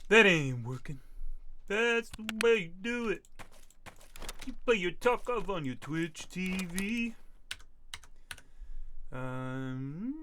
That ain't working. That's the way you do it. You play your Tarkov on your Twitch TV. Um...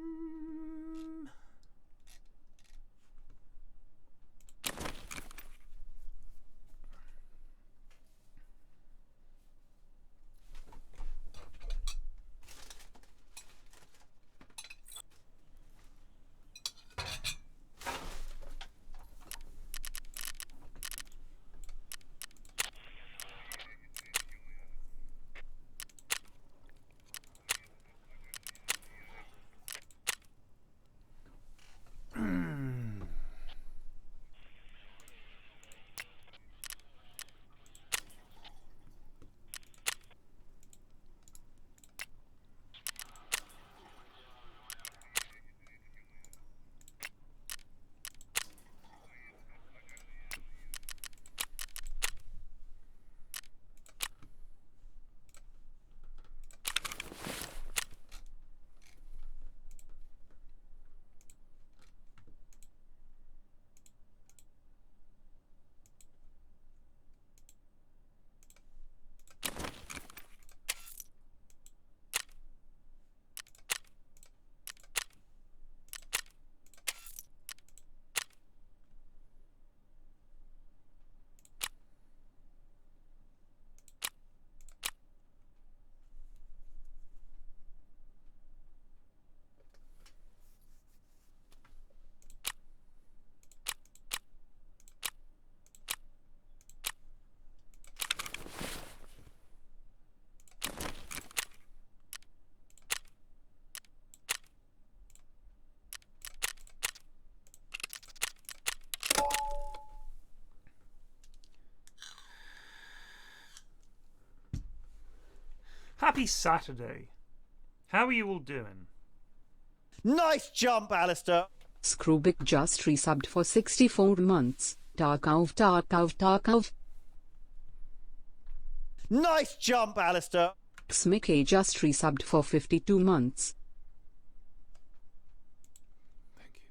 Happy Saturday. How are you all doing? Nice jump, Alistair. Screwbig just resubbed for 64 months. Tarkov. Nice jump, Alistair. Smickey just resubbed for 52 months. Thank you.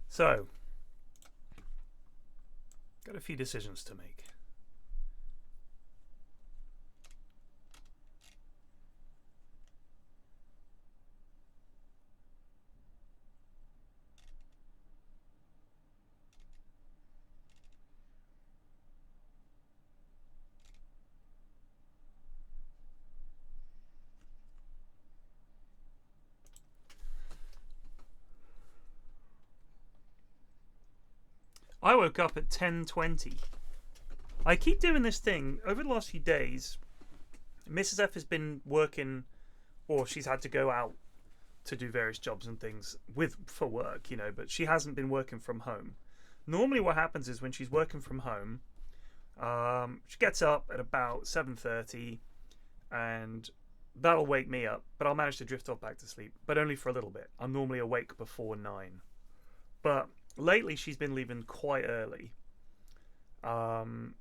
So, got a few decisions to make. I woke up at 10:20. I keep doing this thing over the last few days. Mrs. F has been working, or she's had to go out to do various jobs and things for work, you know, but she hasn't been working from home. Normally what happens is when she's working from home, she gets up at about 7:30 and that'll wake me up, but I'll manage to drift off back to sleep, but only for a little bit. I'm normally awake before 9. But lately she's been leaving quite early. And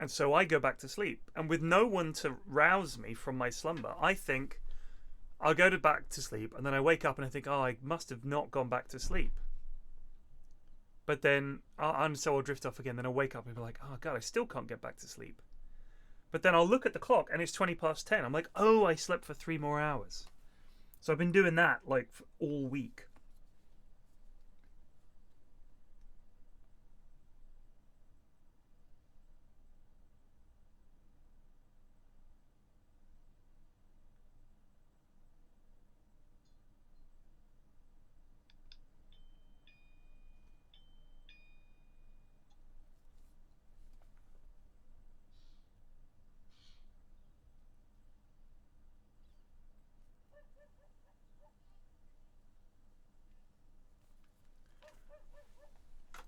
so I go back to sleep. And with no one to rouse me from my slumber, I think I'll go back to sleep. And then I wake up and I think, oh, I must have not gone back to sleep. But then, so I'll drift off again. Then I'll wake up and be like, oh, God, I still can't get back to sleep. But then I'll look at the clock and it's 20 past 10. I'm like, oh, I slept for 3 more hours. So I've been doing that like all week.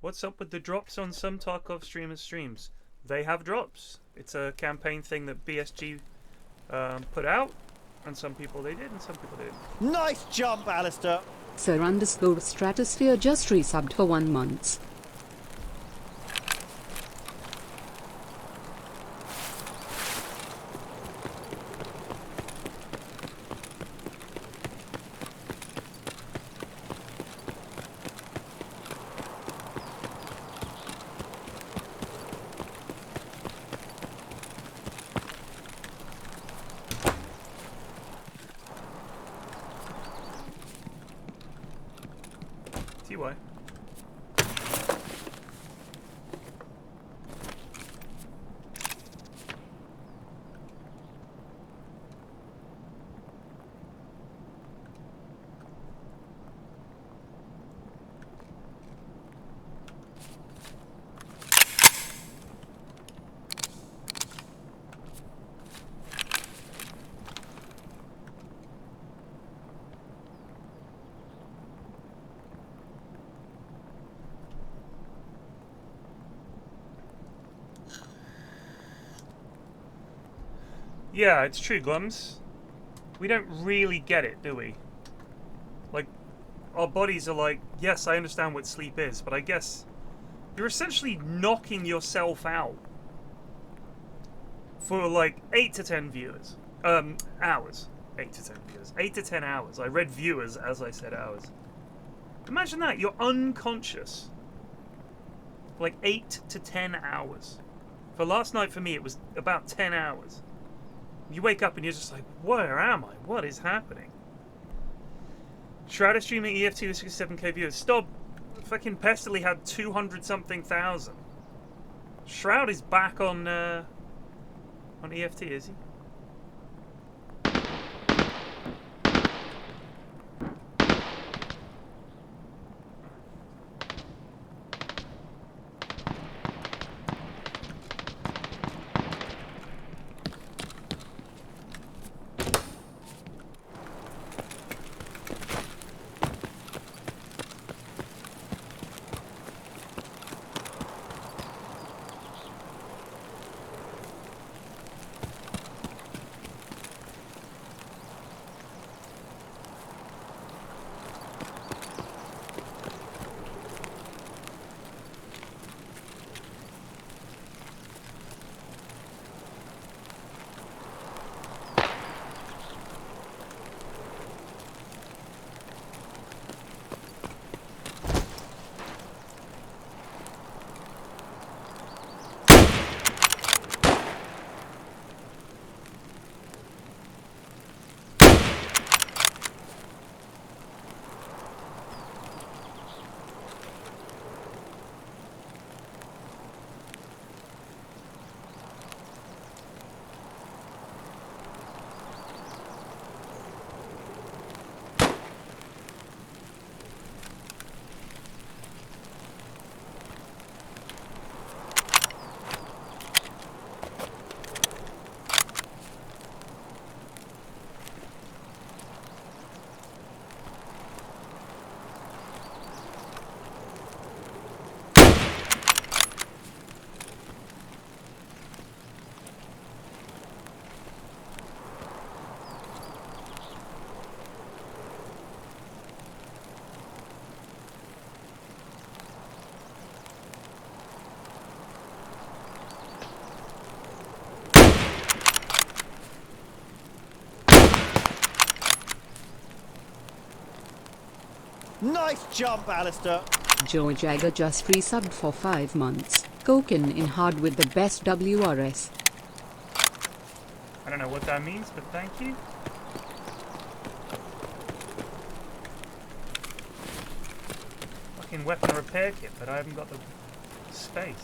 What's up with the drops on some Tarkov streamers' streams? They have drops. It's a campaign thing that BSG put out, and some people they did, and some people didn't. Nice jump, Alistair. Sir_Stratosphere just resubbed for 1 month. TY. Yeah, it's true, Glums. We don't really get it, do we? Like, our bodies are like, yes, I understand what sleep is, but I guess you're essentially knocking yourself out for like 8 to 10 viewers. Hours. 8 to 10 viewers. 8 to 10 hours. I read viewers as I said hours. Imagine that. You're unconscious. For like 8 to 10 hours. For last night, for me, it was about 10 hours. You wake up and you're just like, where am I? What is happening? Shroud is streaming EFT with 67k viewers. Stop. Fucking Pestily had 200-something thousand. Shroud is back on EFT, is he? Nice jump, Alistair. Joe Jagger just resubbed for 5 months. Cokin in hard with the best WRS. I don't know what that means, but thank you. Fucking weapon repair kit, but I haven't got the space.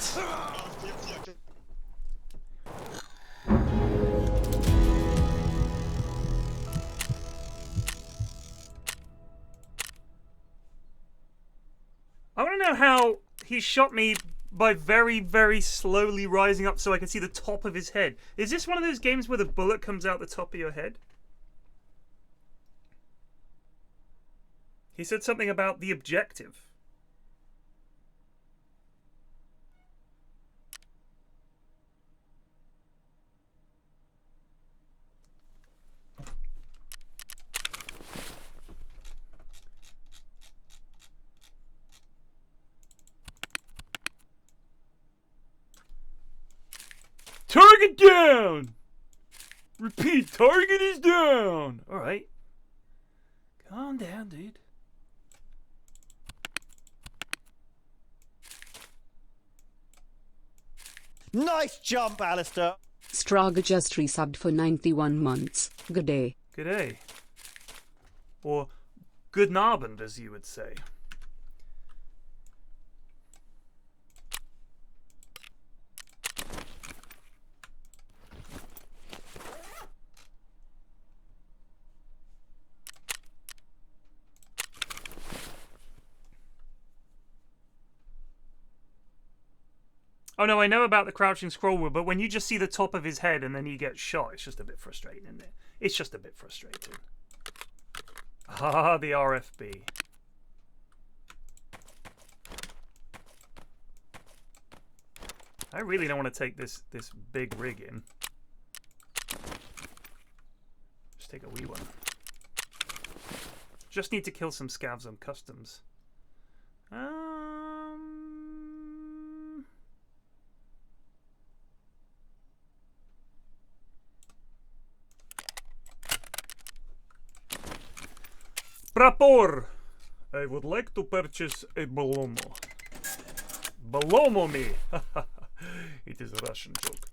What? I want to know how he shot me by very, very slowly rising up so I can see the top of his head. Is this one of those games where the bullet comes out the top of your head? He said something about the objective. Target down! Repeat, target is down! Alright. Calm down, dude. Nice jump, Alistair. Straga just resubbed for 91 months. Good day. Good day. Or good Nabend, as you would say. Oh no, I know about the crouching scroll wheel, but when you just see the top of his head and then he gets shot, it's just a bit frustrating, isn't it? It's just a bit frustrating. Ah, the RFB. I really don't want to take this big rig in. Just take a wee one. Just need to kill some scavs on customs. Prapor! I would like to purchase a Bolomo. Bolomo me! It is a Russian joke.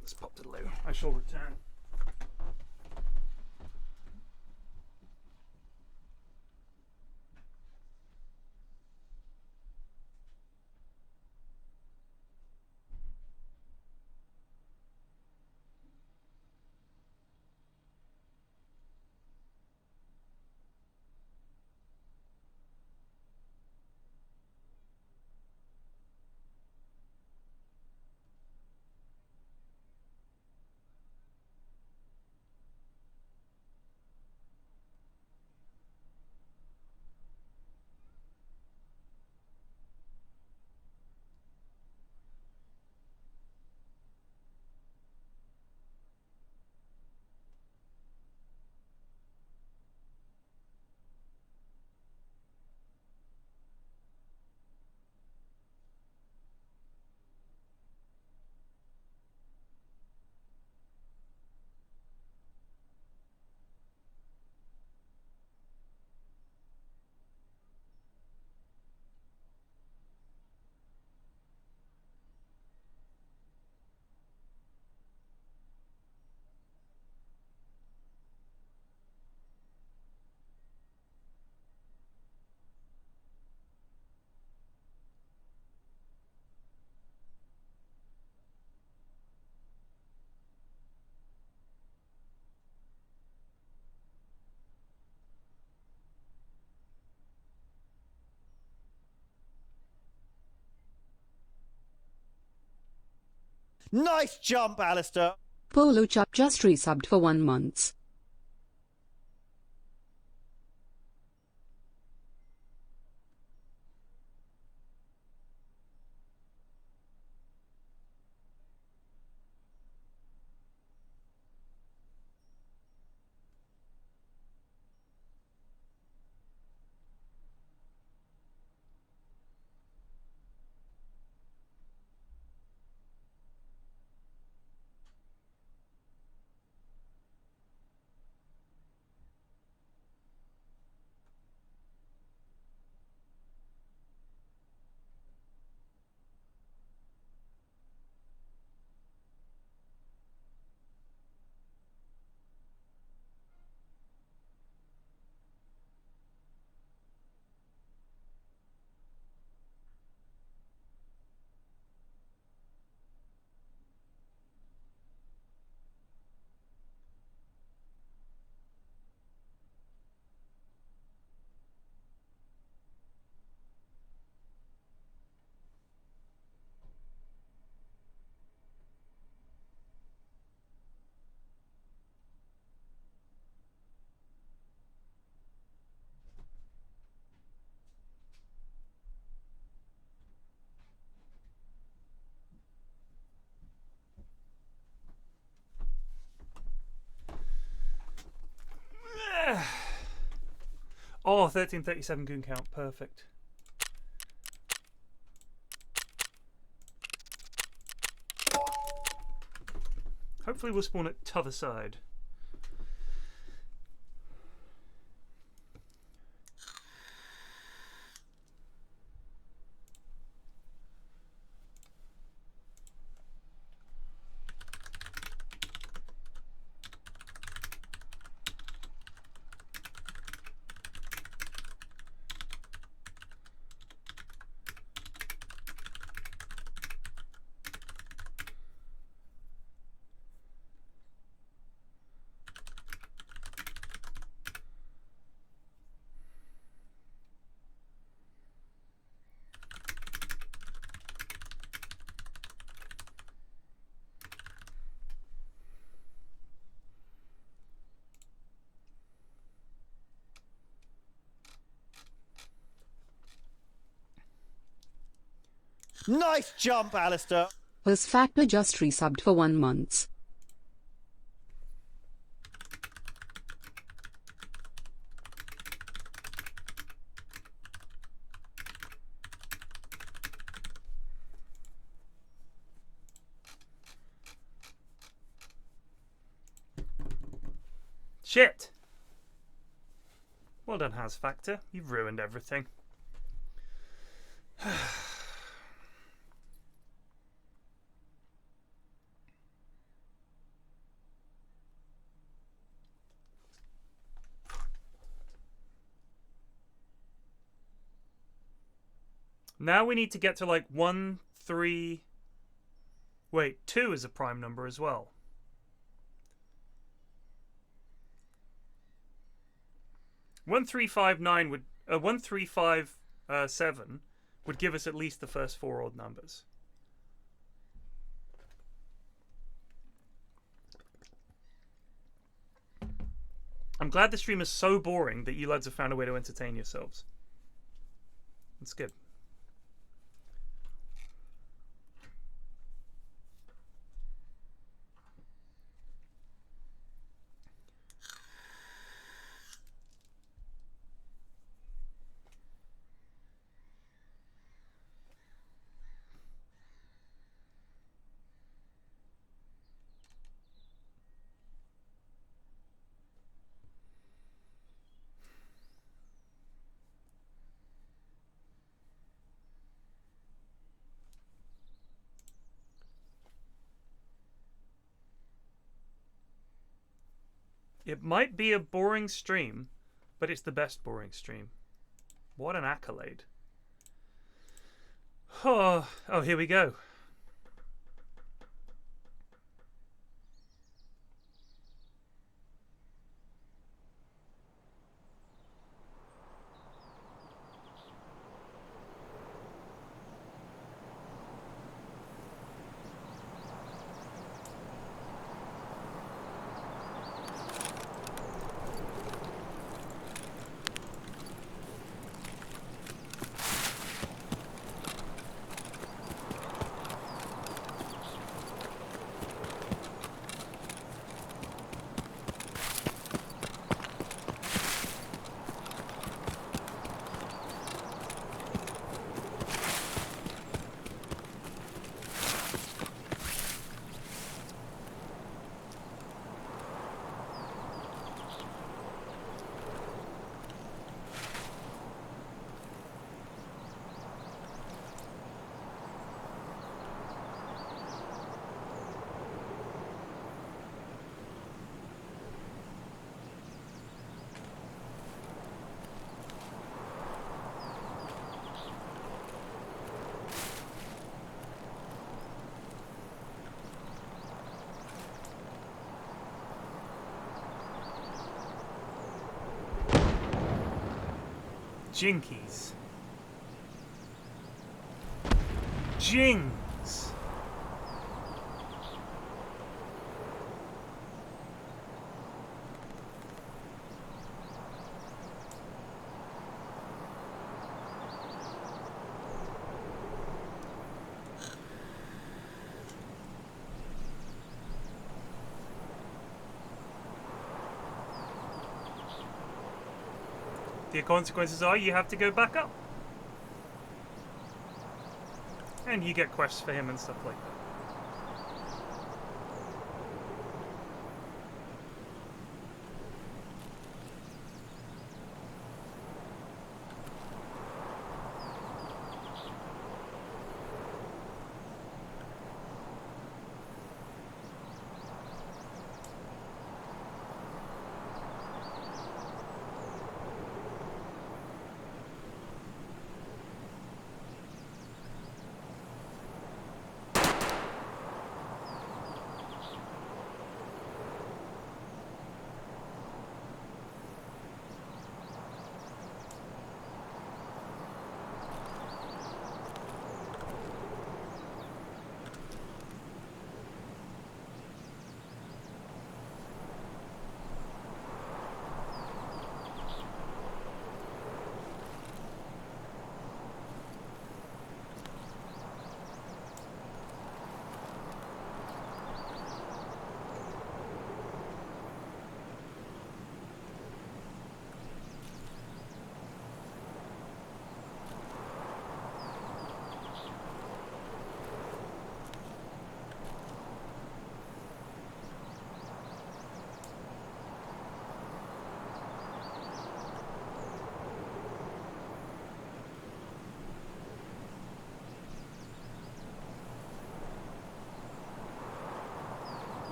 Let's pop to the loo. I shall return. Nice jump, Alistair. Polo Chup just resubbed for 1 month. Oh, 1337 goon count. Perfect. Hopefully we'll spawn at t'other side. Nice jump, Alistair. His Factor just resubbed for 1 month. Shit! Well done, Has Factor. You've ruined everything. Now we need to get to like 1, 3... Wait, 2 is a prime number as well. One three five nine would 1357 would give us at least the first 4 odd numbers. I'm glad the stream is so boring that you lads have found a way to entertain yourselves. That's good. It might be a boring stream, but it's the best boring stream. What an accolade. Oh, here we go. Jinkies. Jings. The consequences are you have to go back up. And you get quests for him and stuff like that.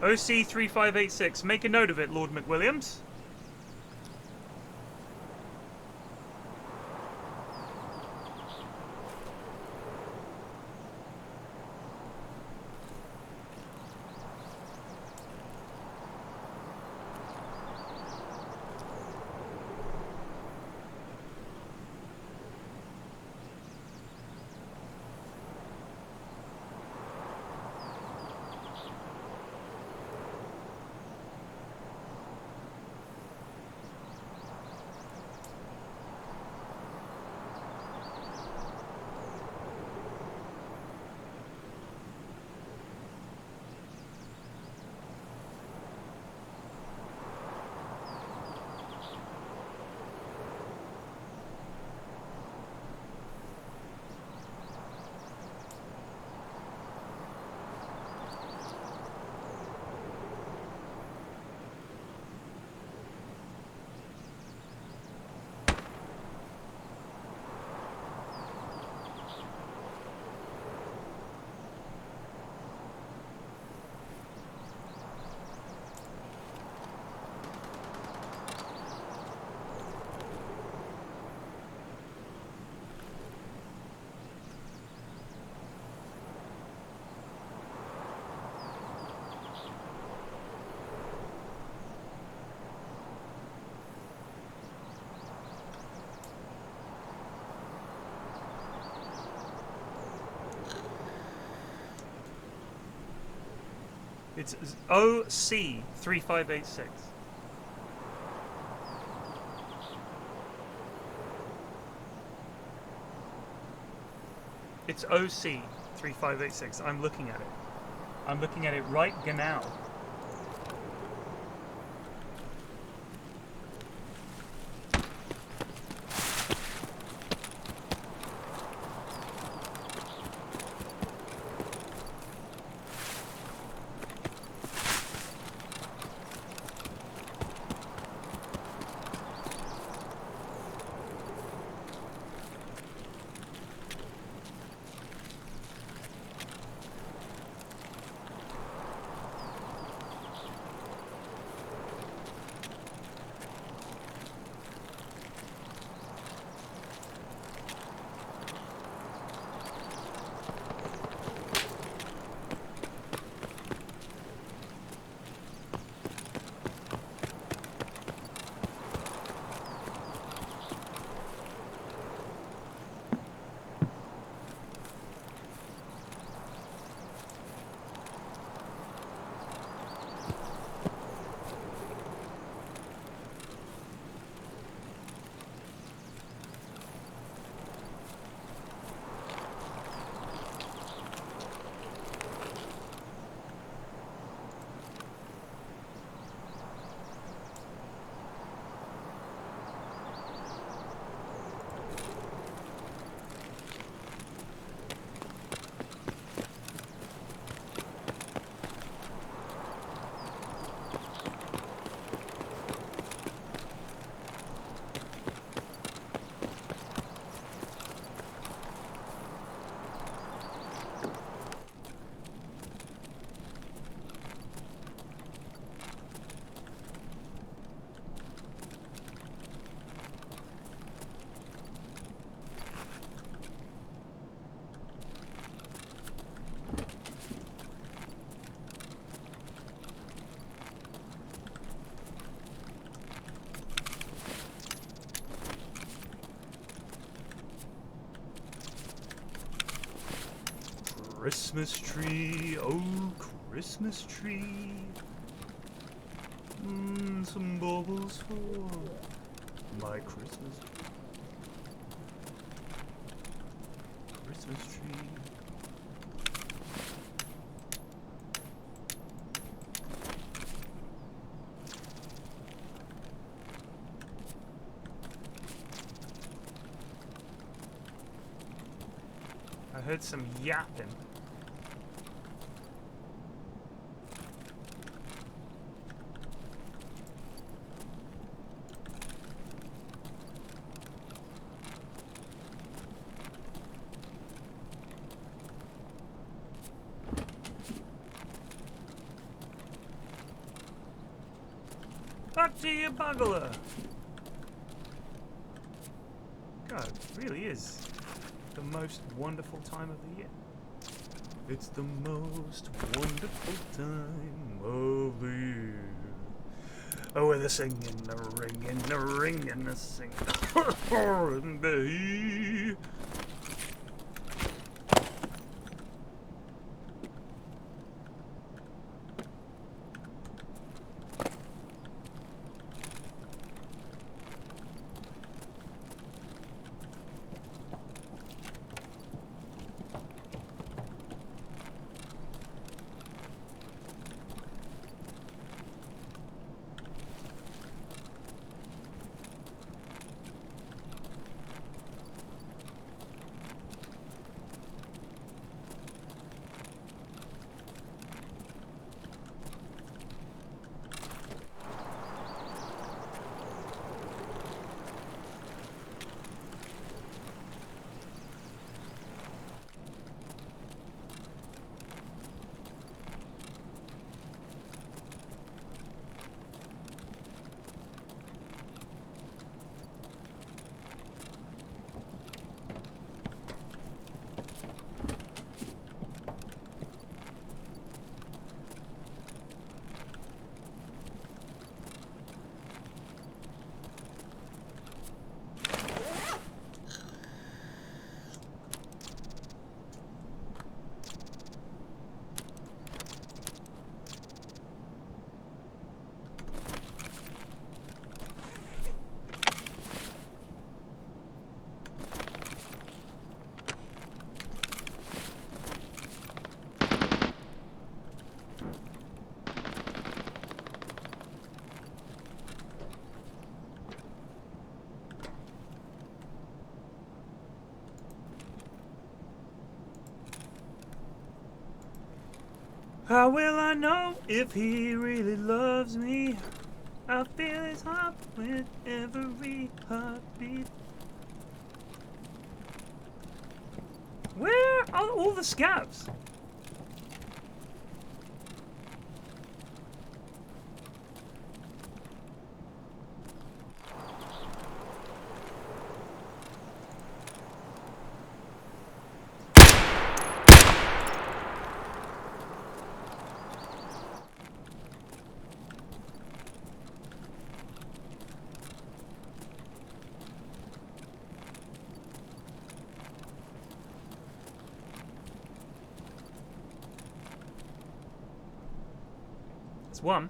OC3586, make a note of it, Lord McWilliams. It's OC3586. It's OC3586. I'm looking at it. I'm looking at it right now. Christmas tree, oh Christmas tree. Some baubles for my Christmas tree. I heard some yapping. Up to you, bugler! God, it really is the most wonderful time of the year. It's the most wonderful time of the year. Oh, where the singing, the ringing, the ringing, the singing, and the How will I know if he really loves me? I feel his heart with every heartbeat. Where are all the scabs? It's one.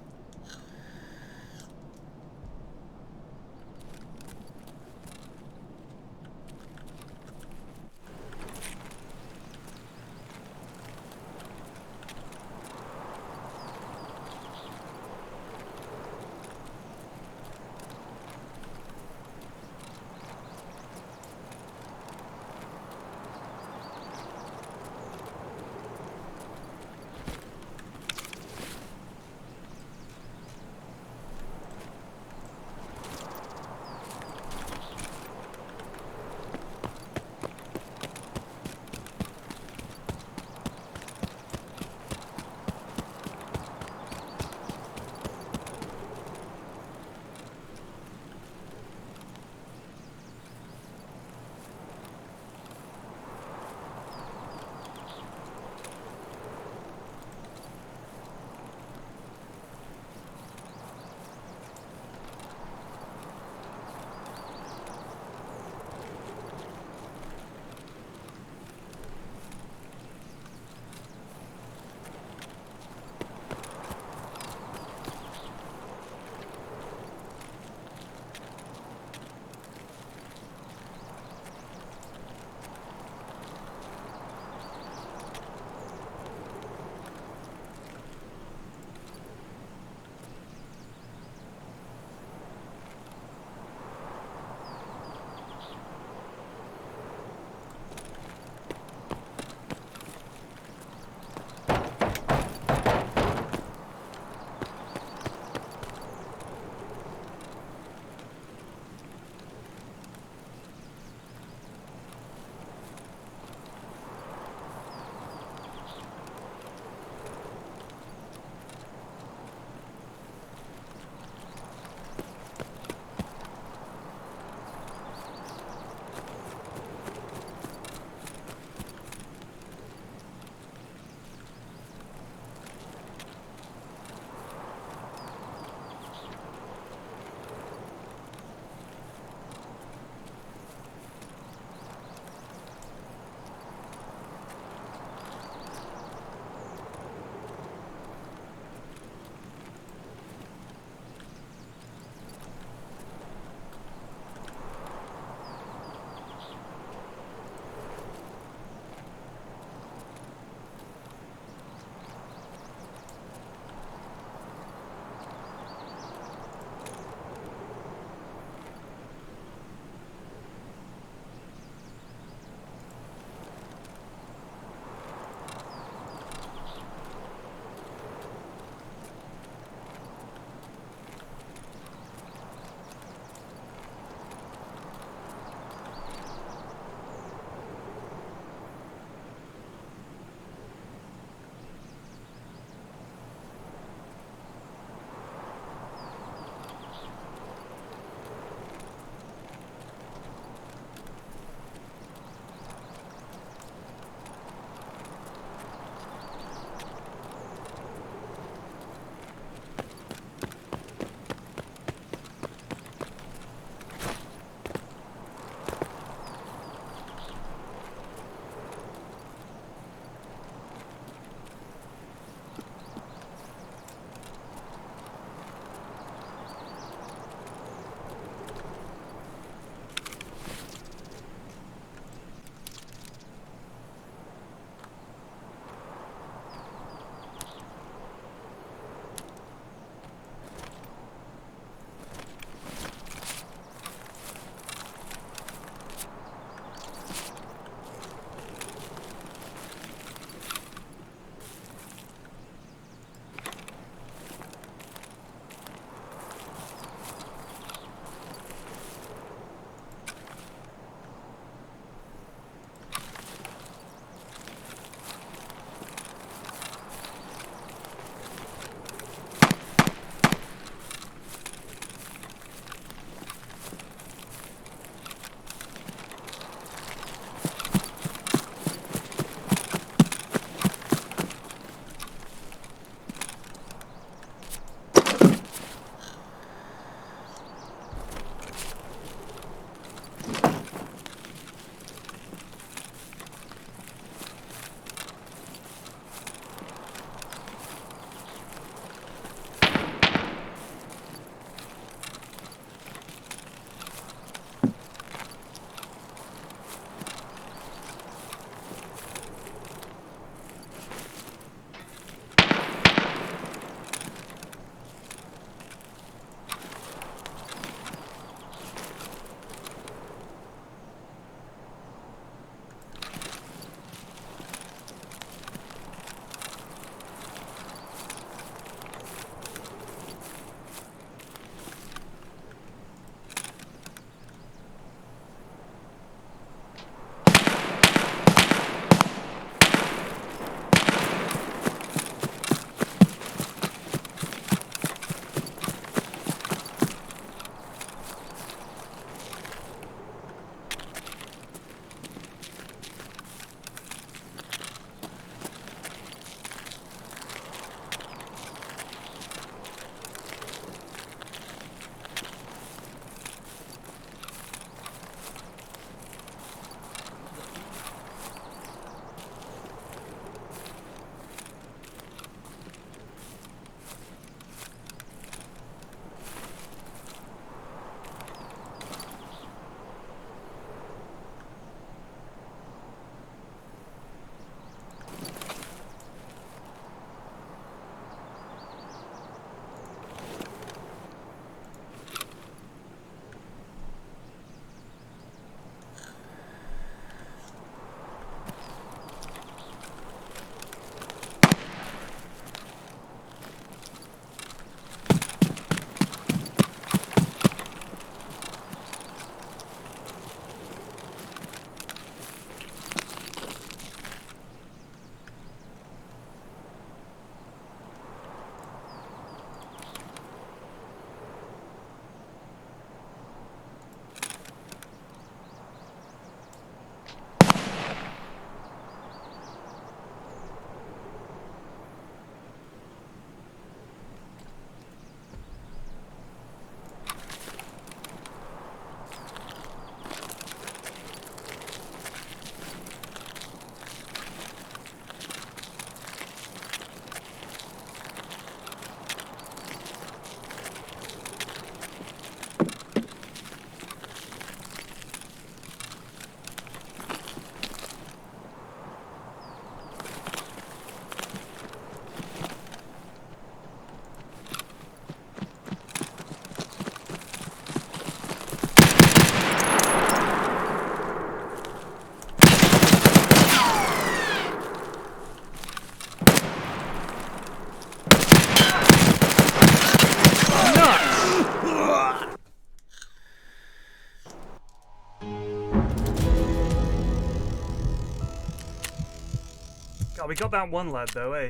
we got that one lad though, eh?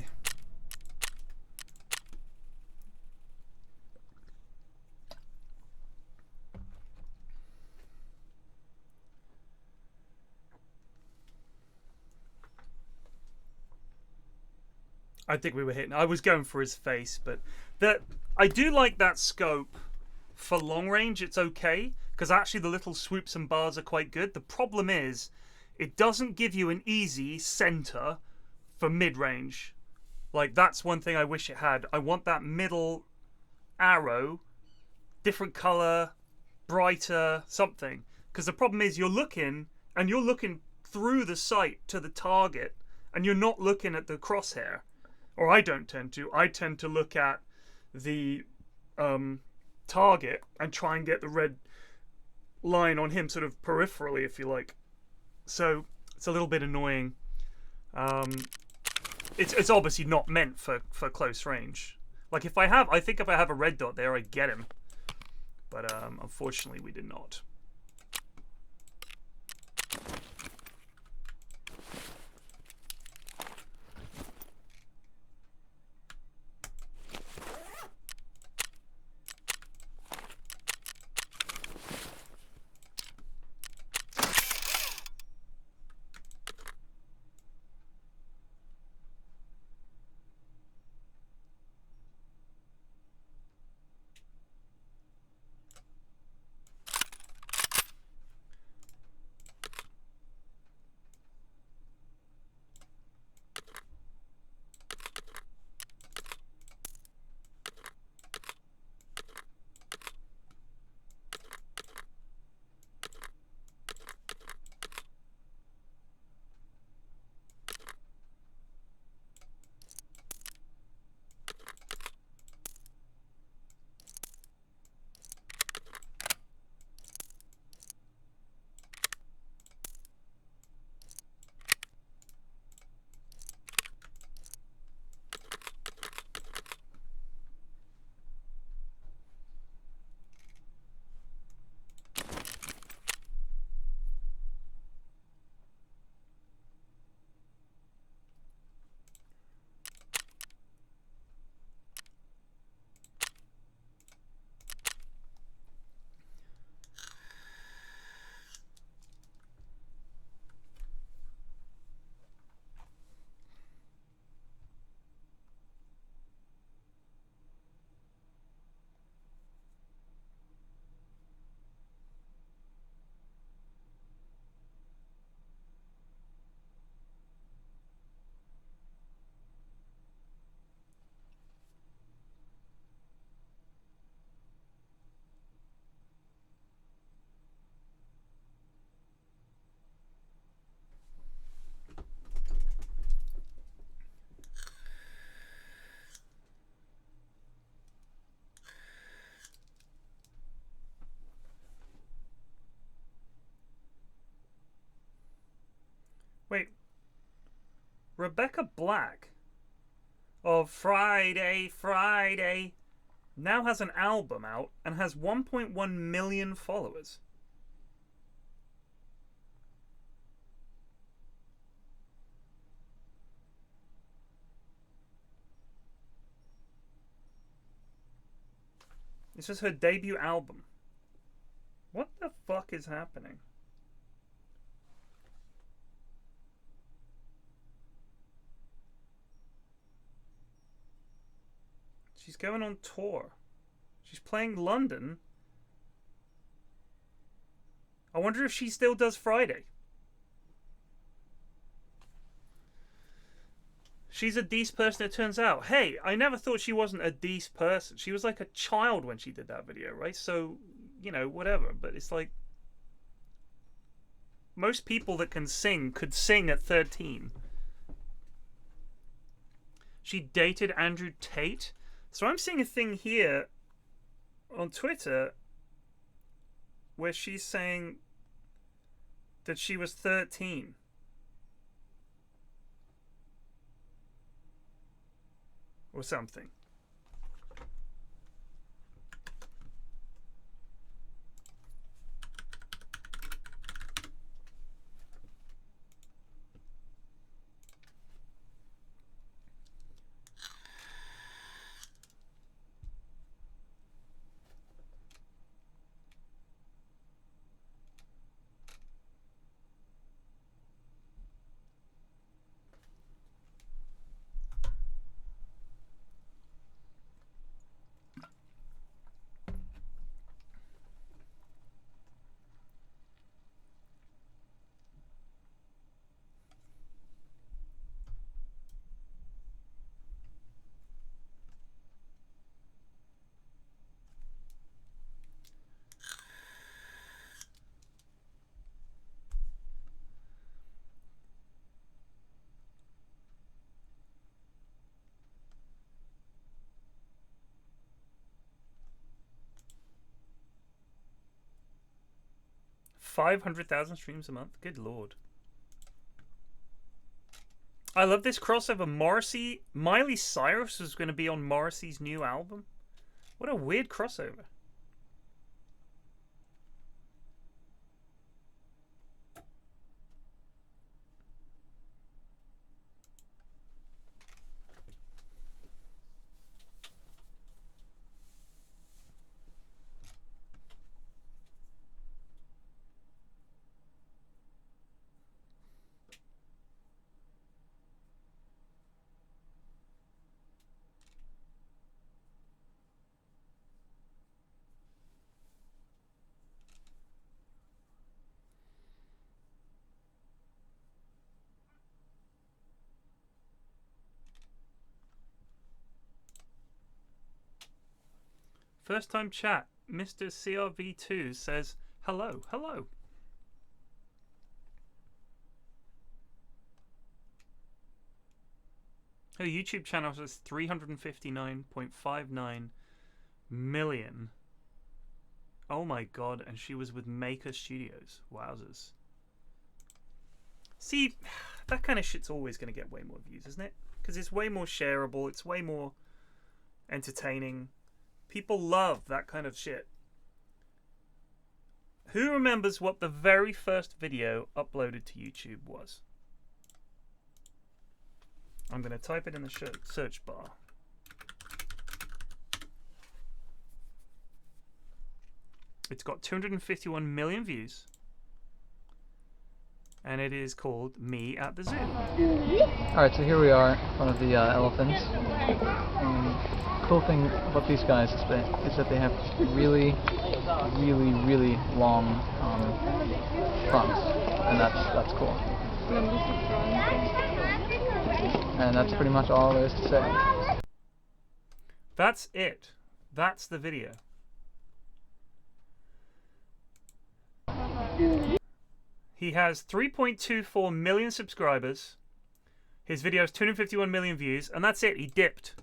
I think we were hitting. I was going for his face, but I do like that scope for long range. It's okay because actually the little swoops and bars are quite good. The problem is it doesn't give you an easy center for mid range. Like that's one thing I wish it had. I want that middle arrow, different color, brighter, something. Because the problem is you're looking through the sight to the target, and you're not looking at the crosshair. Or I don't tend to. I tend to look at the target and try and get the red line on him sort of peripherally, if you like. So it's a little bit annoying. It's obviously not meant for close range. Like I think if I have a red dot there, I get him. But unfortunately, we did not. Wait, Rebecca Black of Friday now has an album out and has 1.1 million followers. This is her debut album. What the fuck is happening? She's going on tour. She's playing London. I wonder if she still does Friday. She's a decent person, it turns out. Hey, I never thought she wasn't a decent person. She was like a child when she did that video, right? So, you know, whatever. But it's like, most people that can sing could sing at 13. She dated Andrew Tate. So I'm seeing a thing here on Twitter where she's saying that she was 13. Or something. 500,000 streams a month. Good lord. I love this crossover. Miley Cyrus was going to be on Morrissey's new album. What a weird crossover. First time chat. Mr. CRV2 says hello. Hello. Her YouTube channel has 359.59 million. Oh my god, and she was with Maker Studios. Wowzers. See, that kind of shit's always going to get way more views, isn't it? Because it's way more shareable, it's way more entertaining. People love that kind of shit. Who remembers what the very first video uploaded to YouTube was? I'm going to type it in the search bar. It's got 251 million views. And it is called Me at the Zoo. Alright, so here we are, one of the elephants. Cool thing about these guys is that they have really long fronts, and that's cool. And that's pretty much all there is to say. That's it. That's the video. He has 3.24 million subscribers. His video has 251 million views, and that's it. He dipped.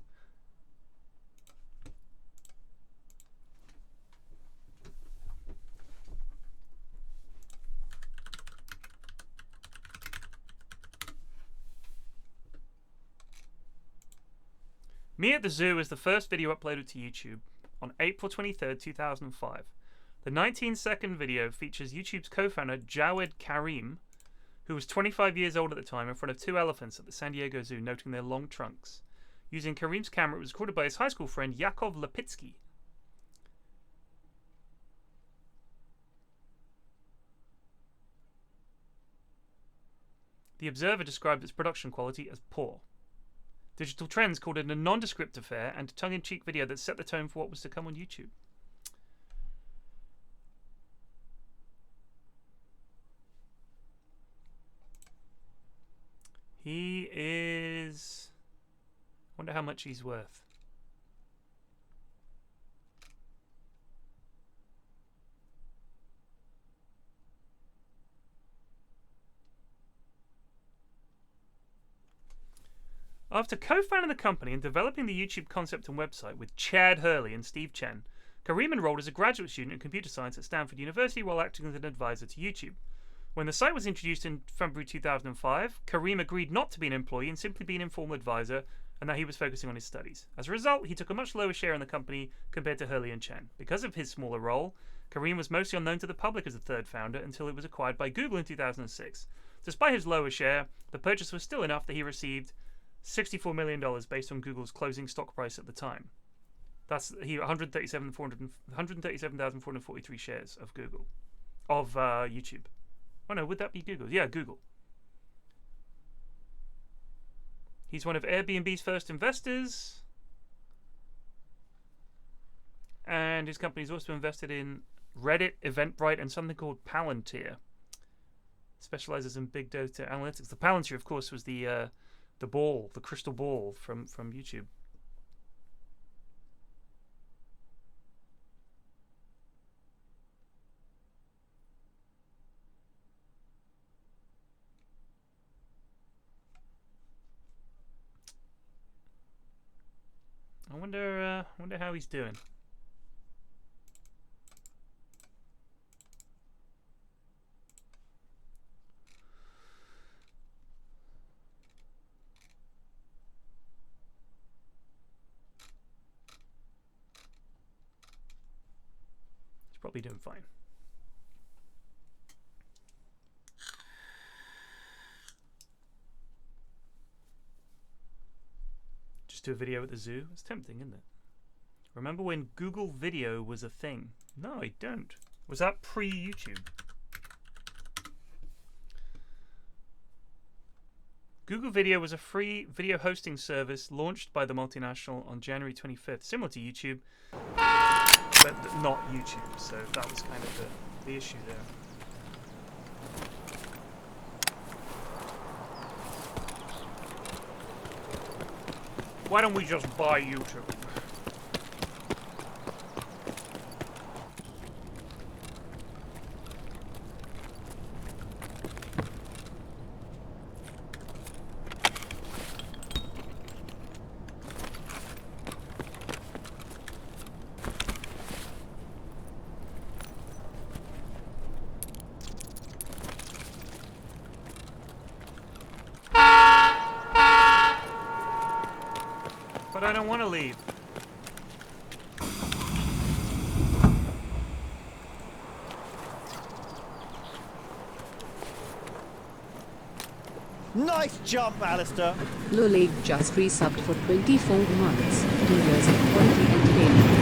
Me at the Zoo is the first video uploaded to YouTube on April 23rd, 2005. The 19-second video features YouTube's co-founder Jawed Karim, who was 25 years old at the time, in front of two elephants at the San Diego Zoo, noting their long trunks. Using Karim's camera, it was recorded by his high school friend Yakov Lipitsky. The Observer described its production quality as poor. Digital Trends called it a nondescript affair and a tongue-in-cheek video that set the tone for what was to come on YouTube. He is... I wonder how much he's worth. After co-founding the company and developing the YouTube concept and website with Chad Hurley and Steve Chen, Karim enrolled as a graduate student in computer science at Stanford University while acting as an advisor to YouTube. When the site was introduced in February 2005, Karim agreed not to be an employee and simply be an informal advisor, and that he was focusing on his studies. As a result, he took a much lower share in the company compared to Hurley and Chen. Because of his smaller role, Karim was mostly unknown to the public as the third founder until it was acquired by Google in 2006. Despite his lower share, the purchase was still enough that he received $64 million based on Google's closing stock price at the time. That's 137,443 shares of Google, of YouTube. Oh no, would that be Google? Yeah, Google. He's one of Airbnb's first investors, and his company's also invested in Reddit, Eventbrite, and something called Palantir. Specializes in big data analytics. The Palantir, of course, was the ball, the crystal ball from YouTube. I wonder how he's doing. be doing fine. Just do a video at the zoo? It's tempting, isn't it? Remember when Google Video was a thing? No, I don't. Was that pre-YouTube? Google Video was a free video hosting service launched by the multinational on January 25th, similar to YouTube, but not YouTube, so that was kind of the issue there. Why don't we just buy YouTube? But I don't want to leave. Nice jump, Alistair. Lulig just resubbed for 24 months. 2 years of quality entertainment.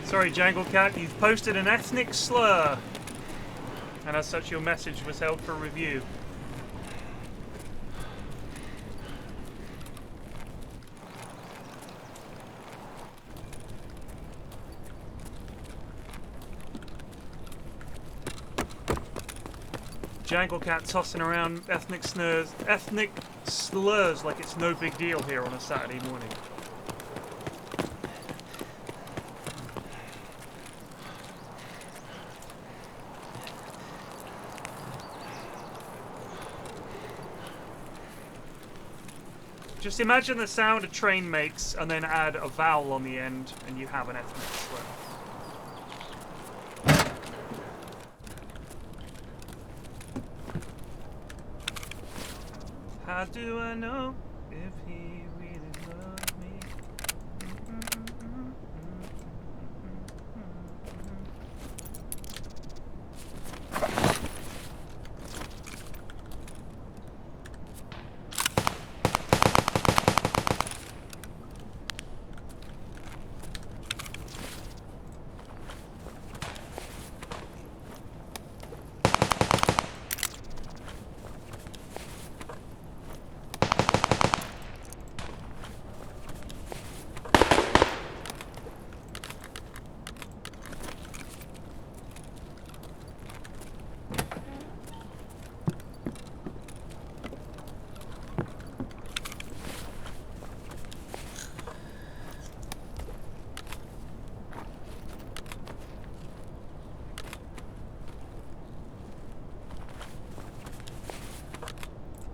Sorry, Jangle Cat, you've posted an ethnic slur, and as such your message was held for review. Jangle Cat tossing around ethnic slurs like it's no big deal here on a Saturday morning. Just imagine the sound a train makes and then add a vowel on the end and you have an ethnic slur. How do I know if he really loves me?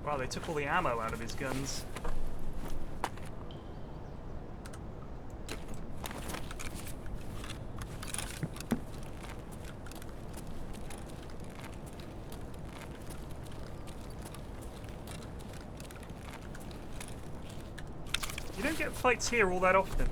Wow, they took all the ammo out of his guns. You don't get fights here all that often.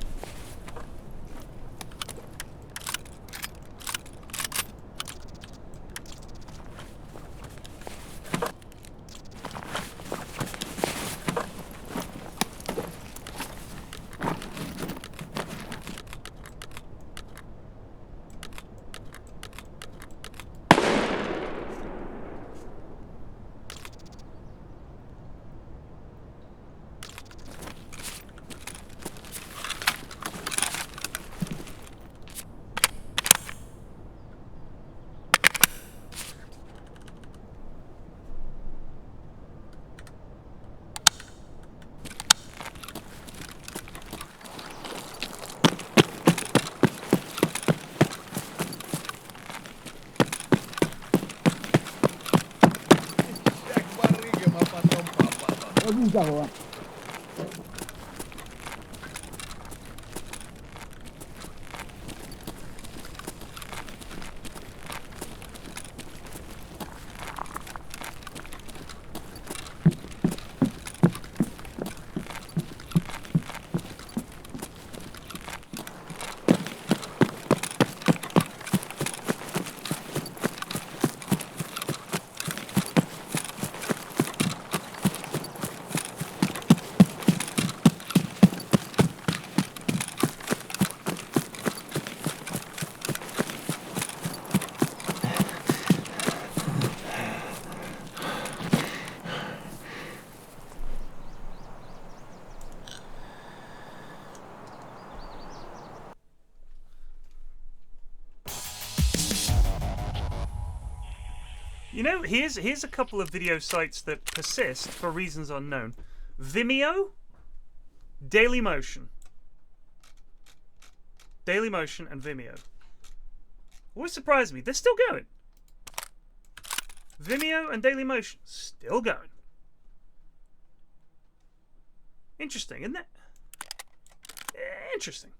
You know, here's a couple of video sites that persist for reasons unknown. Vimeo, Dailymotion. Dailymotion and Vimeo. Always surprised me. They're still going. Vimeo and Dailymotion still going. Interesting, isn't it? Interesting.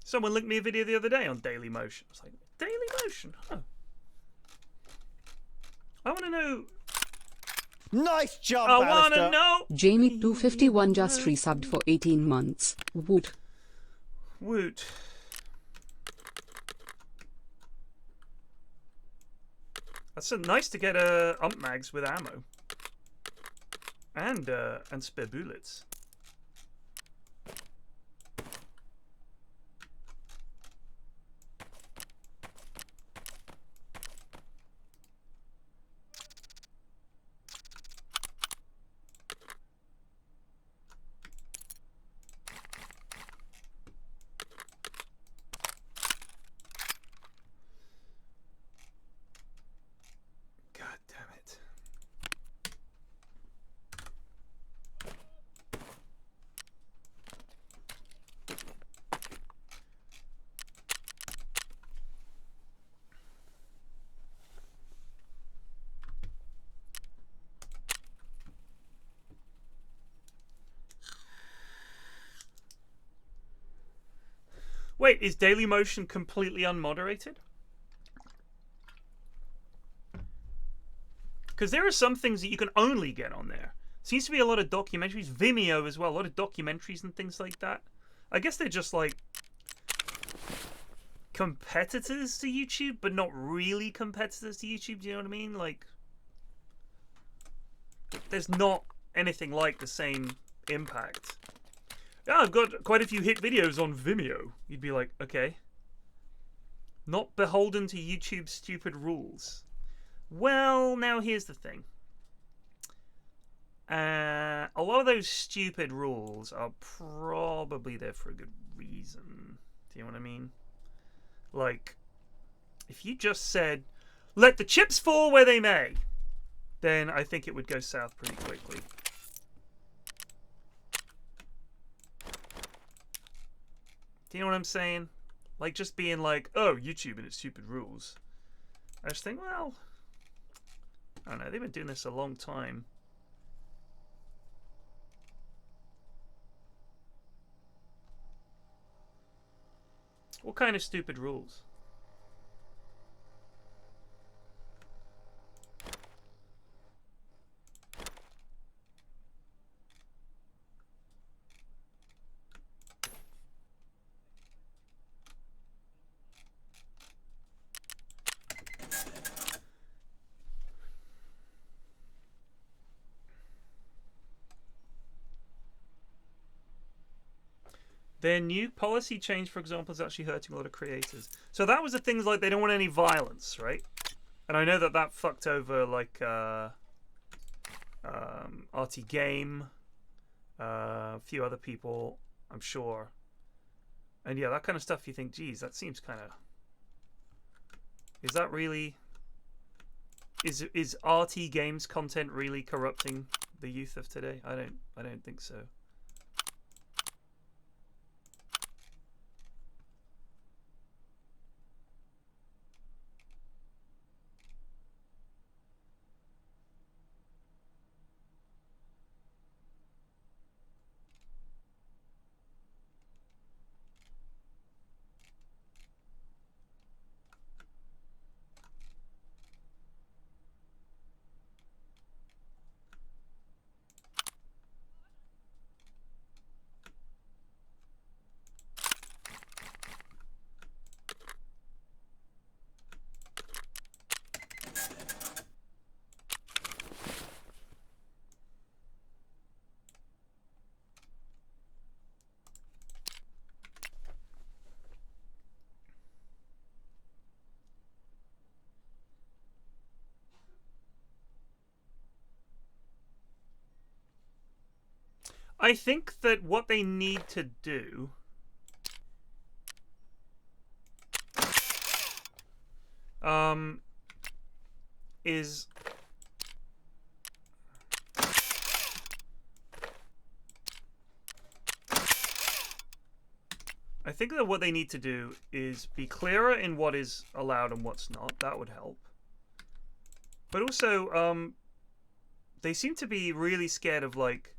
Someone linked me a video the other day on Dailymotion. I was like, Dailymotion? Huh. I want to know. Nice jump, I want Alistair. to know. Jamie251 just resubbed for 18 months. Woot. Woot. That's so nice to get ump mags with ammo. And spare bullets. God damn it. Wait, is Dailymotion completely unmoderated? Because there are some things that you can only get on there. Seems to be a lot of documentaries. Vimeo as well. A lot of documentaries and things like that. I guess they're just like competitors to YouTube, but not really competitors to YouTube. Do you know what I mean? Like, there's not anything like the same impact. Yeah, I've got quite a few hit videos on Vimeo. You'd be like, okay. Not beholden to YouTube's stupid rules. Well, now here's the thing. A lot of those stupid rules are probably there for a good reason. Do you know what I mean? Like, if you just said, let the chips fall where they may, then I think it would go south pretty quickly. Do you know what I'm saying? Like, just being like, oh, YouTube and its stupid rules. I just think, well, I don't know. They've been doing this a long time. What kind of stupid rules? Their new policy change, for example, is actually hurting a lot of creators. So that was the things like they don't want any violence, right? And I know that that fucked over like RT Game, a few other people, I'm sure. And yeah, that kind of stuff. You think, geez, that seems kind of. Is that really? Is RT Games content really corrupting the youth of today? I don't think so. I think that what they need to do is I think that what they need to do is be clearer in what is allowed and what's not. That would help. But also, they seem to be really scared of, like,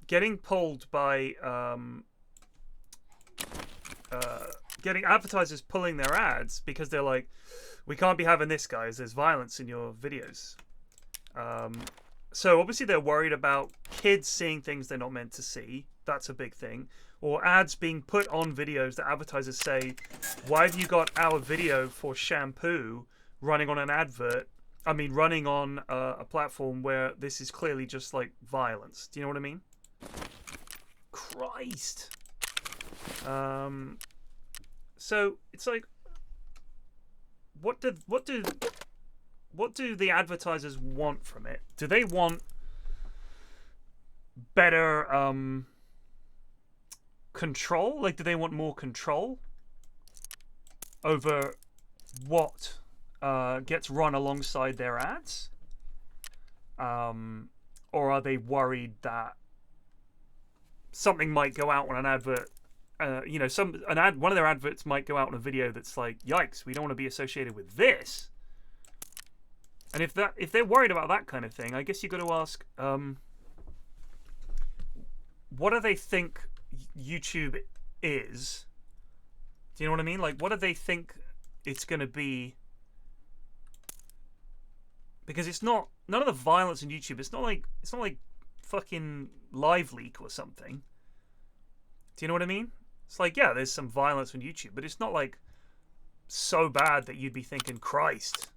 getting pulled by, getting advertisers pulling their ads because they're like, we can't be having this, guys. There's violence in your videos. So obviously they're worried about kids seeing things they're not meant to see. That's a big thing. Or ads being put on videos that advertisers say, why have you got our video for shampoo running on an advert? I mean, running on a platform where this is clearly just like violence. Do you know what I mean? Christ. So it's like, what do the advertisers want from it? Do they want better control? Like, do they want more control over what gets run alongside their ads? Or are they worried that something might go out on an advert? You know, one of their adverts might go out on a video that's like, yikes, we don't want to be associated with this. And if they're worried about that kind of thing, I guess you got to ask, what do they think YouTube is? Do you know what I mean? Like, what do they think it's going to be? Because it's not, none of the violence in YouTube. It's not like fucking Live Leak or something. Do you know what I mean? It's like, yeah, there's some violence on YouTube, but it's not like so bad that you'd be thinking, Christ.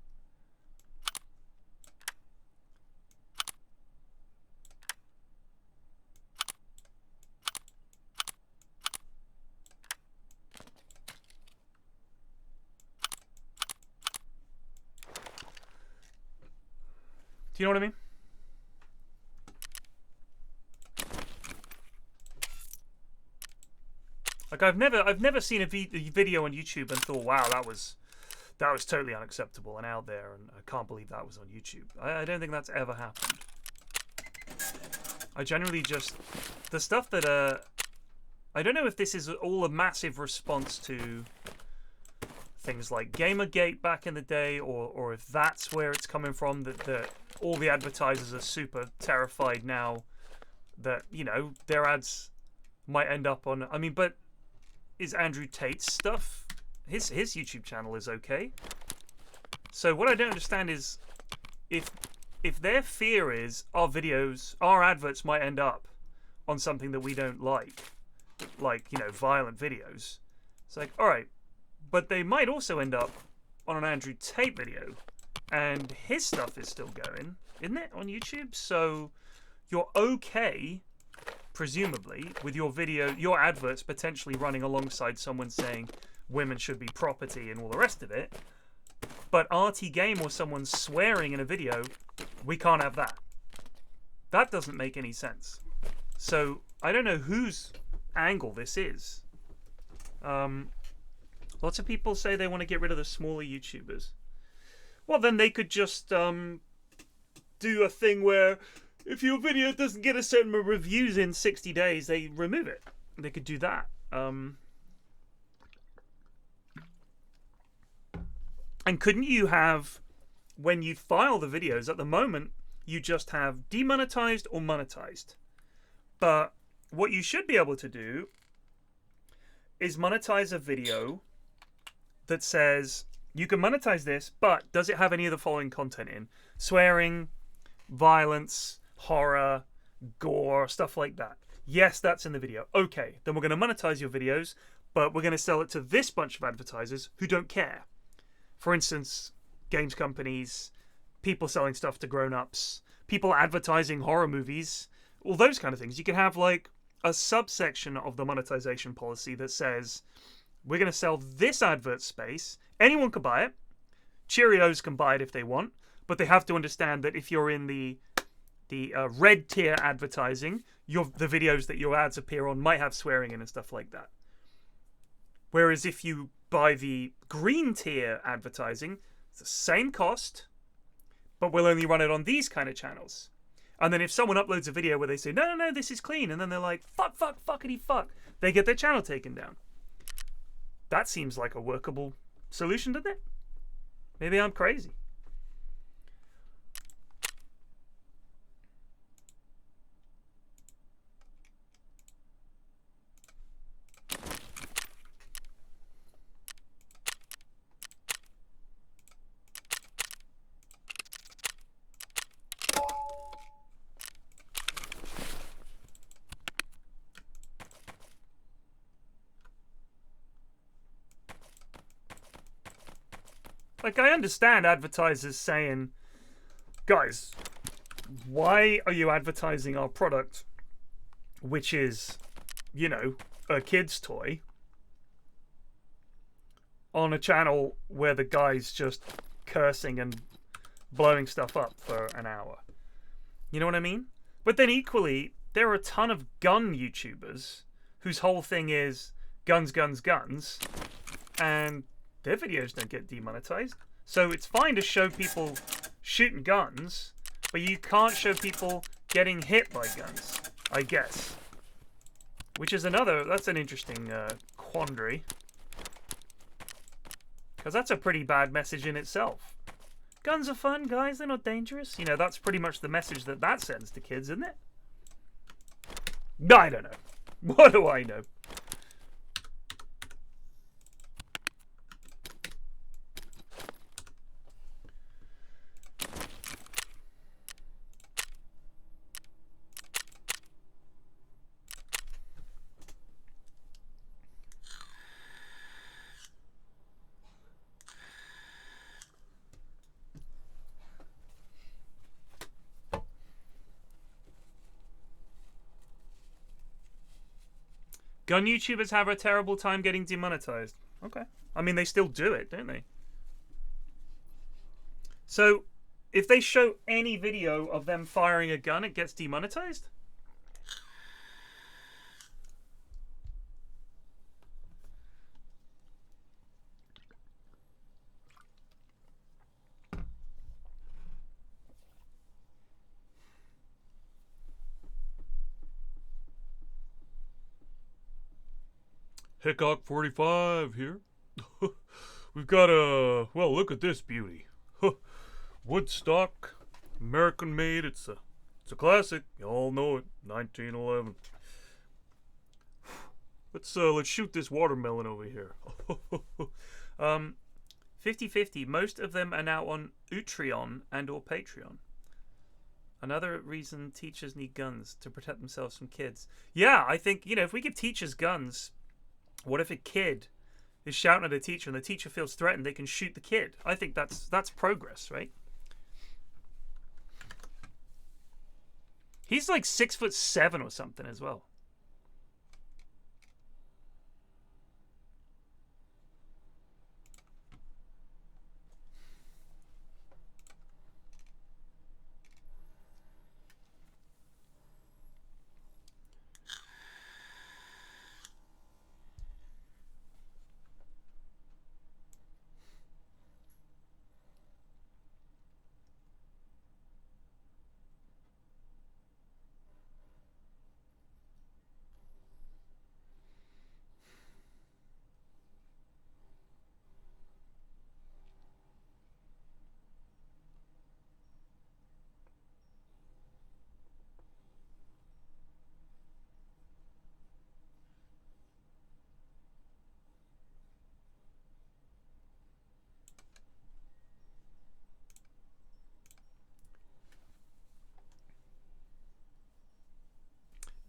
Do you know what I mean? Like, I've never seen a video on YouTube and thought, wow, that was totally unacceptable and out there, and I can't believe that was on YouTube. I don't think that's ever happened. I generally just, the stuff that I don't know if this is all a massive response to things like Gamergate back in the day, or if that's where it's coming from, that all the advertisers are super terrified now that, you know, their ads might end up on, I mean, but is Andrew Tate's stuff, his YouTube channel is okay. So what I don't understand is if their fear is our adverts might end up on something that we don't like, you know, violent videos. It's like, all right, but they might also end up on an Andrew Tate video, and his stuff is still going, isn't it, on YouTube? So you're okay, presumably, with your adverts potentially running alongside someone saying women should be property and all the rest of it. But RT Game or someone swearing in a video, we can't have that. That doesn't make any sense. So I don't know whose angle this is. Lots of people say they want to get rid of the smaller YouTubers. Well, then they could just do a thing where if your video doesn't get a certain number of reviews in 60 days, they remove it. They could do that. And couldn't you have, when you file the videos, at the moment, you just have demonetized or monetized. But what you should be able to do is monetize a video that says, you can monetize this, but does it have any of the following content in? Swearing, violence, horror, gore, stuff like that. Yes, that's in the video. Okay, then we're going to monetize your videos, but we're going to sell it to this bunch of advertisers who don't care. For instance, games companies, people selling stuff to grown-ups, people advertising horror movies, all those kind of things. You can have like a subsection of the monetization policy that says, we're going to sell this advert space. Anyone can buy it. Cheerios can buy it if they want, but they have to understand that if you're in the The red tier advertising, the videos that your ads appear on might have swearing in and stuff like that. Whereas if you buy the green tier advertising, it's the same cost, but we'll only run it on these kind of channels. And then if someone uploads a video where they say, no, this is clean, and then they're like, fuckity fuck, they get their channel taken down. That seems like a workable solution, doesn't it? Maybe I'm crazy. Like, I understand advertisers saying, guys, why are you advertising our product, which is, you know, a kid's toy, on a channel where the guy's just cursing and blowing stuff up for an hour? You know what I mean? But then equally, there are a ton of gun YouTubers whose whole thing is guns, guns, guns, and their videos don't get demonetized. So it's fine to show people shooting guns, but you can't show people getting hit by guns, I guess. Which is that's an interesting quandary. Because that's a pretty bad message in itself. Guns are fun, guys, they're not dangerous. You know, that's pretty much the message that sends to kids, isn't it? I don't know. What do I know? Gun YouTubers have a terrible time getting demonetized. Okay. I mean, they still do it, don't they? So, if they show any video of them firing a gun, it gets demonetized? Hickok 45 here. We've got well, look at this beauty. Woodstock, American made. It's a classic. You all know it. 1911. Let's shoot this watermelon over here. 50-50. Most of them are now on Utreon and or Patreon. Another reason teachers need guns to protect themselves from kids. Yeah, I think, you know, if we give teachers guns, what if a kid is shouting at a teacher and the teacher feels threatened? They can shoot the kid. I think that's progress, right? He's like 6'7" or something as well.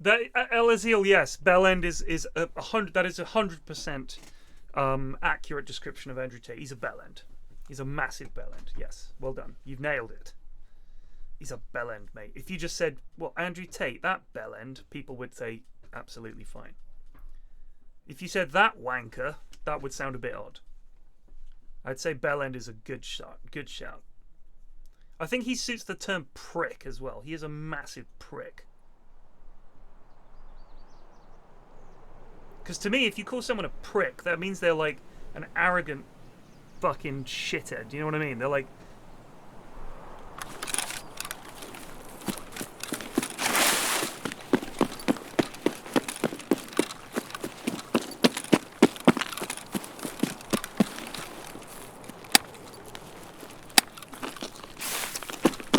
That Elazil, yes, Bellend is 100. That is 100% accurate description of Andrew Tate. He's a Bellend. He's a massive Bellend. Yes, well done. You've nailed it. He's a Bellend, mate. If you just said, well, Andrew Tate, that Bellend, people would say absolutely fine. If you said that wanker, that would sound a bit odd. I'd say Bellend is a good shot. Good shout. I think he suits the term prick as well. He is a massive prick. Because to me, if you call someone a prick, that means they're like an arrogant fucking shithead. Do you know what I mean? They're like...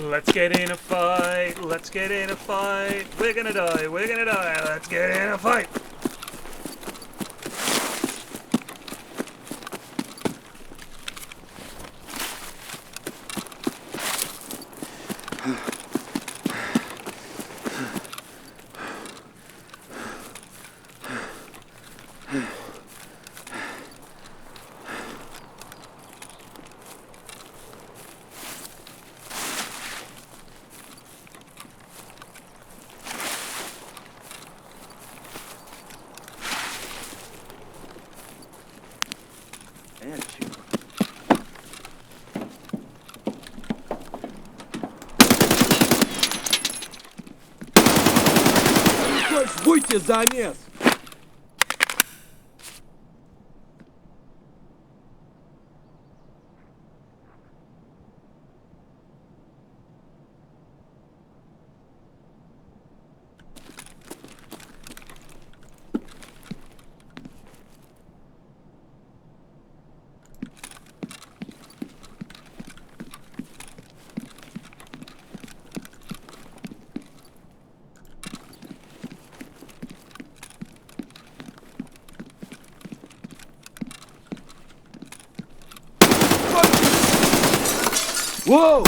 Let's get in a fight, let's get in a fight, we're gonna die, let's get in a fight! Будьте замес! Whoa!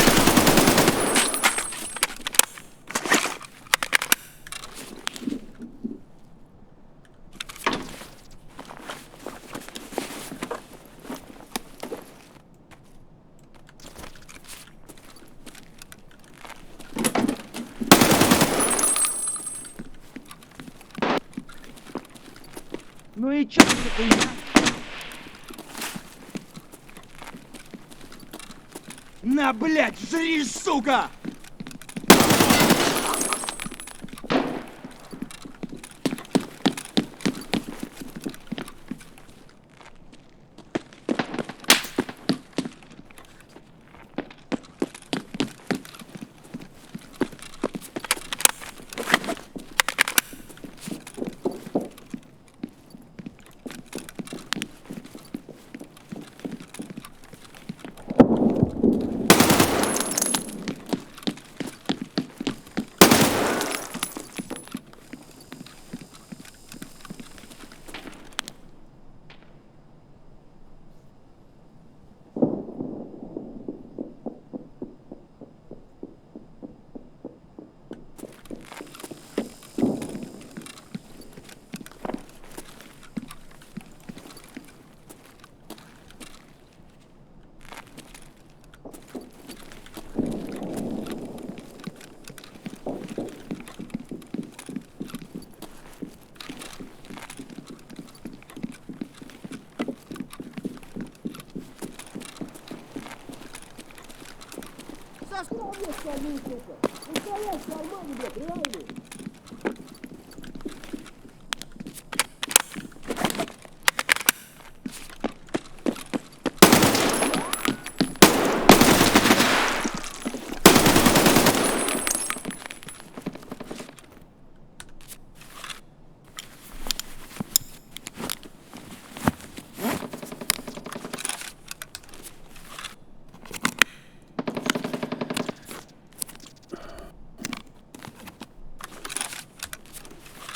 Ну и чё ты хуйня? На, блядь, жри, сука!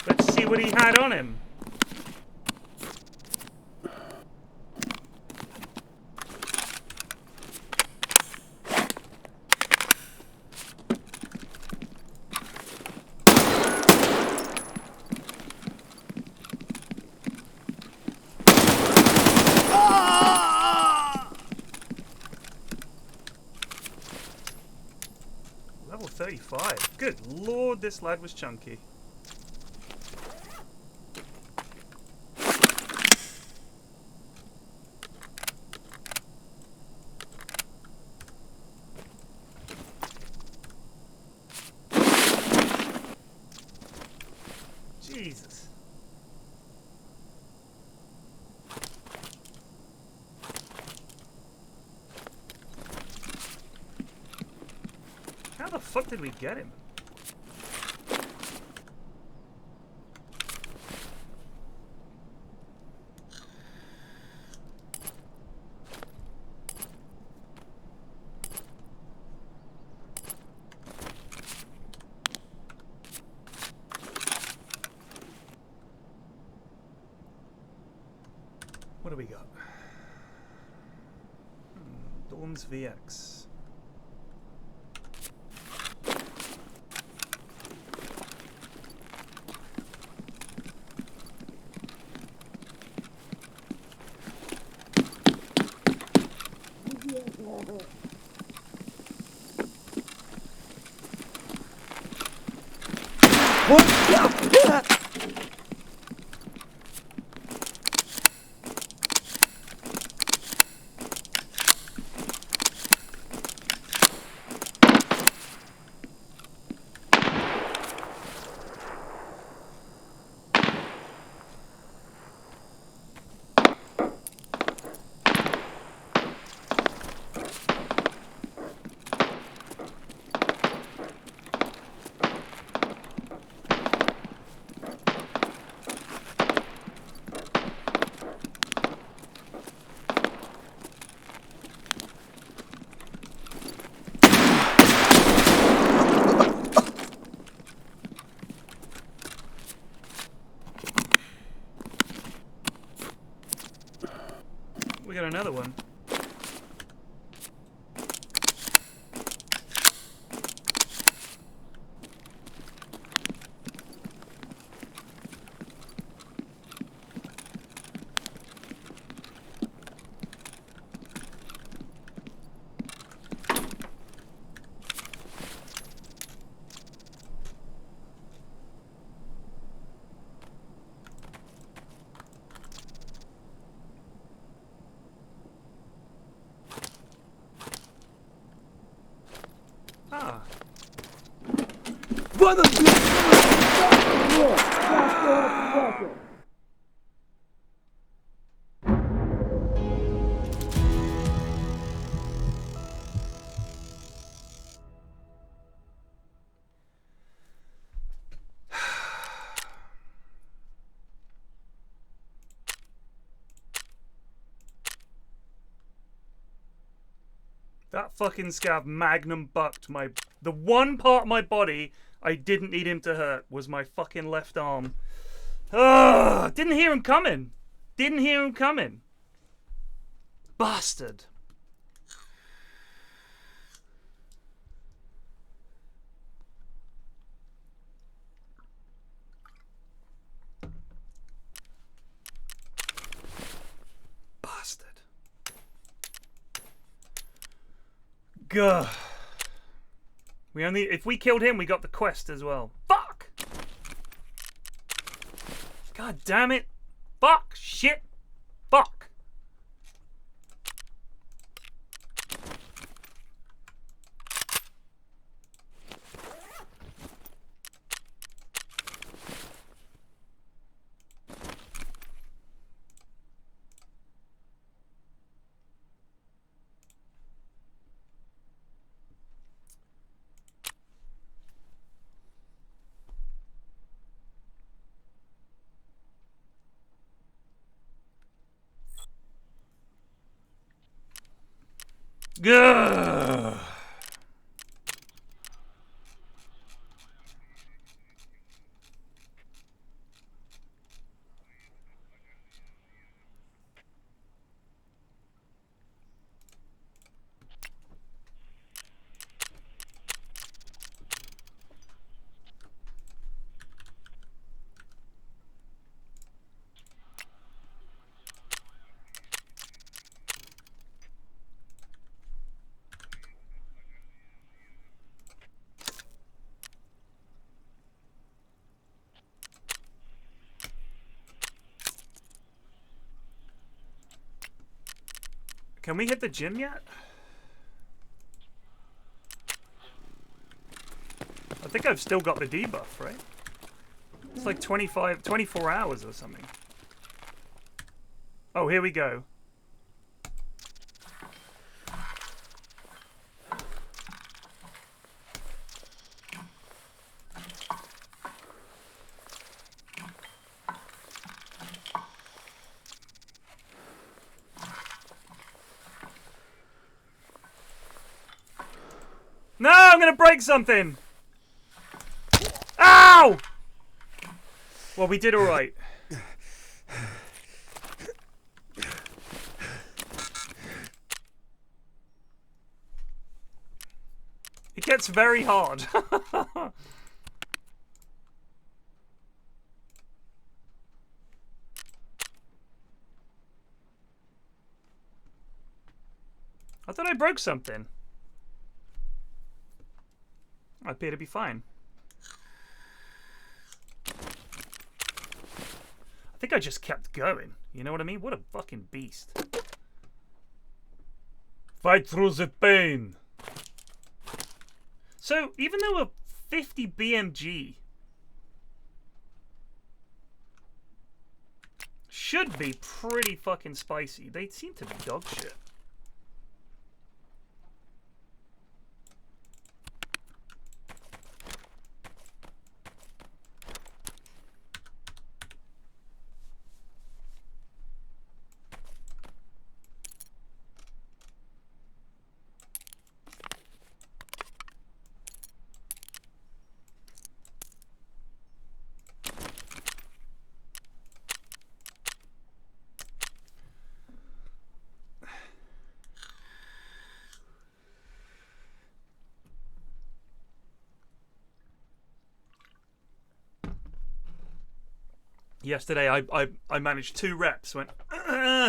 Let's see what he had on him. Level 35. Good lord, this lad was chunky. fuck did we get him? What do we got? Dawn's VX. We got another one. Ah. Вот он, блядь! That fucking scav magnum bucked my... The one part of my body I didn't need him to hurt was my fucking left arm. Ugh! Didn't hear him coming. Didn't hear him coming. Bastard. Bastard. Gah. We only... If we killed him, we got the quest as well. Fuck! God damn it. Fuck. Shit. Fuck. Gah. Can we hit the gym yet? I think I've still got the debuff, right? It's like 24 hours or something. Oh, here we go. No, I'm gonna break something. Ow! Well, we did all right. It gets very hard. I thought I broke something. I appear to be fine. I think I just kept going. You know what I mean? What a fucking beast. Fight through the pain. So, even though a 50 BMG should be pretty fucking spicy, they seem to be dog shit. Yesterday, I managed 2 reps, went,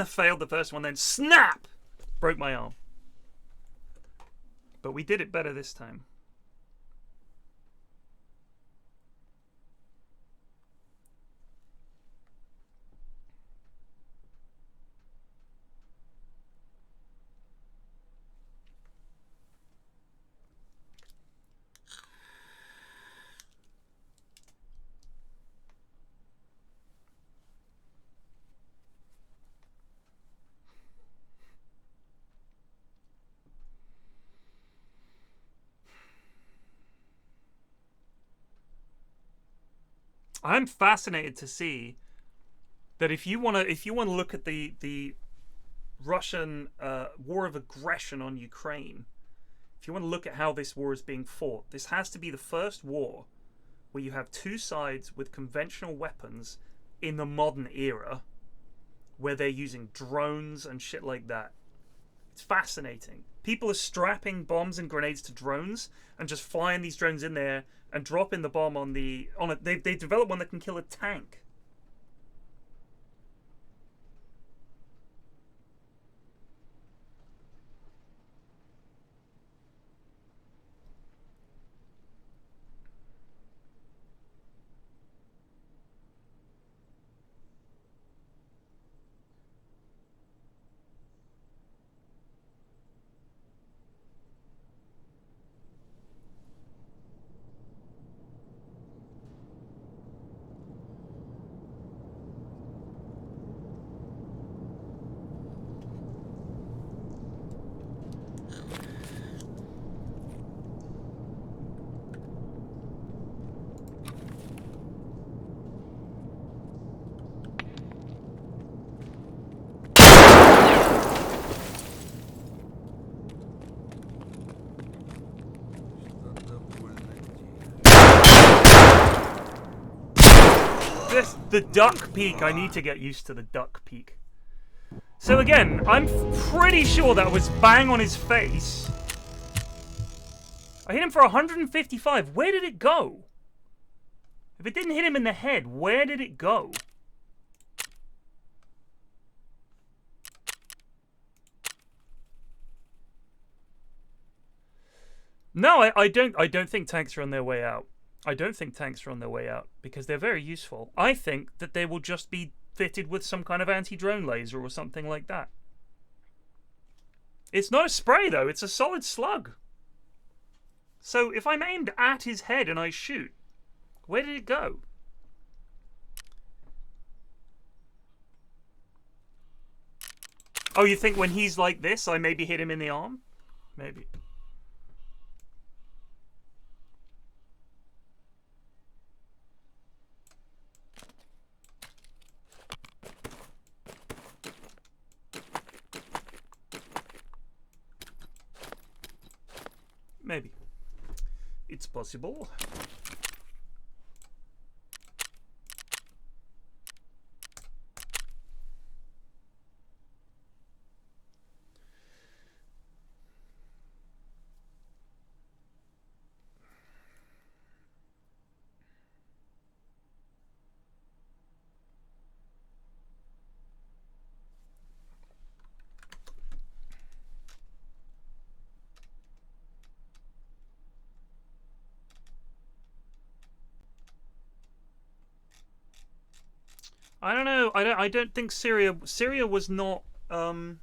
failed the first one, then snap! Broke my arm. But we did it better this time. I'm fascinated to see that if you want to look at the Russian war of aggression on Ukraine, if you want to look at how this war is being fought, this has to be the first war where you have 2 sides with conventional weapons in the modern era, where they're using drones and shit like that. It's fascinating. People are strapping bombs and grenades to drones and just flying these drones in there and dropping the bomb on it. They developed one that can kill a tank. The duck peak, I need to get used to the duck peak. So again, I'm pretty sure that was bang on his face. I hit him for 155. Where did it go? If it didn't hit him in the head, where did it go? No, I don't think tanks are on their way out. I don't think tanks are on their way out because they're very useful. I think that they will just be fitted with some kind of anti-drone laser or something like that. It's not a spray though, it's a solid slug. So if I'm aimed at his head and I shoot, where did it go? Oh, you think when he's like this, I maybe hit him in the arm? Maybe. Maybe. It's possible. I don't know. I don't think Syria was not. The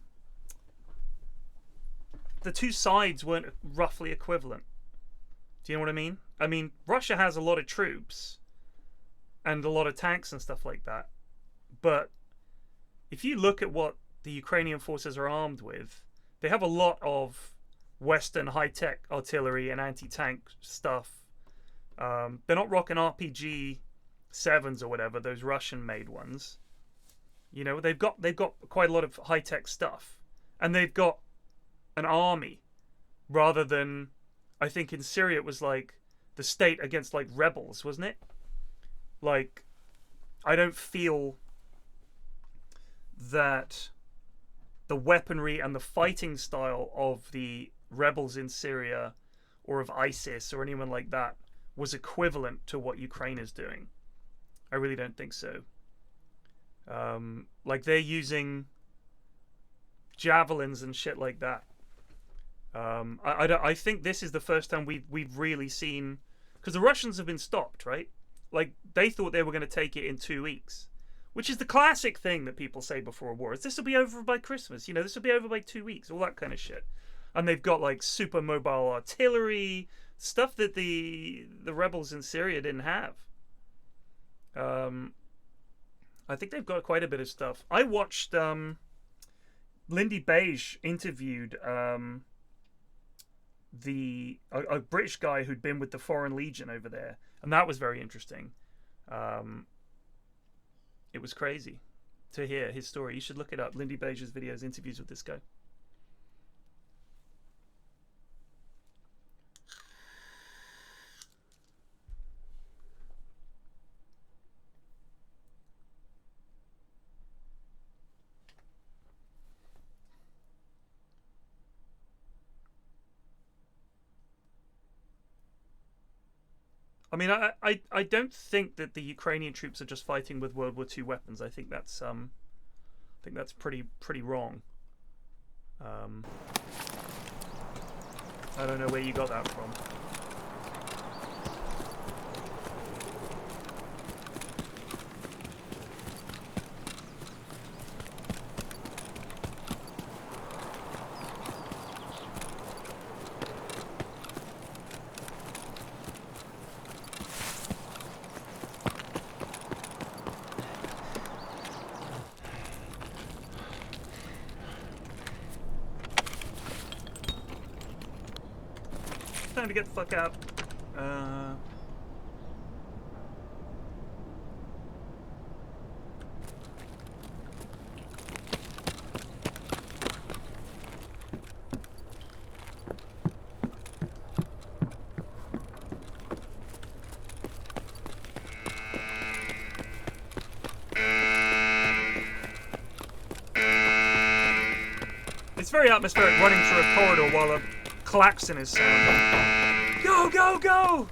two sides weren't roughly equivalent. Do you know what I mean? I mean, Russia has a lot of troops and a lot of tanks and stuff like that. But if you look at what the Ukrainian forces are armed with, they have a lot of Western high-tech artillery and anti-tank stuff. They're not rocking RPG 7s or whatever, those Russian-made ones. You know, they've got quite a lot of high-tech stuff, and they've got an army, rather than, I think in Syria it was like the state against like rebels, wasn't it? Like, I don't feel that the weaponry and the fighting style of the rebels in Syria or of ISIS or anyone like that was equivalent to what Ukraine is doing. I really don't think so. Like, they're using javelins and shit like that. I think this is the first time we've really seen, because the Russians have been stopped, right? Like, they thought they were going to take it in 2 weeks, which is the classic thing that people say before a war. Is this will be over by Christmas? You know, this will be over by 2 weeks, all that kind of shit. And they've got like super mobile artillery, stuff that the rebels in Syria didn't have. I think they've got quite a bit of stuff. I watched Lindy Beige interviewed a British guy who'd been with the Foreign Legion over there, and that was very interesting. It was crazy to hear his story. You should look it up. Lindy Beige's videos, interviews with this guy. I mean, I don't think that the Ukrainian troops are just fighting with World War II weapons. I think that's pretty wrong. I don't know where you got that from. Time to get the fuck out. It's very atmospheric running through a corridor while a klaxon is sounding. Go, go, go!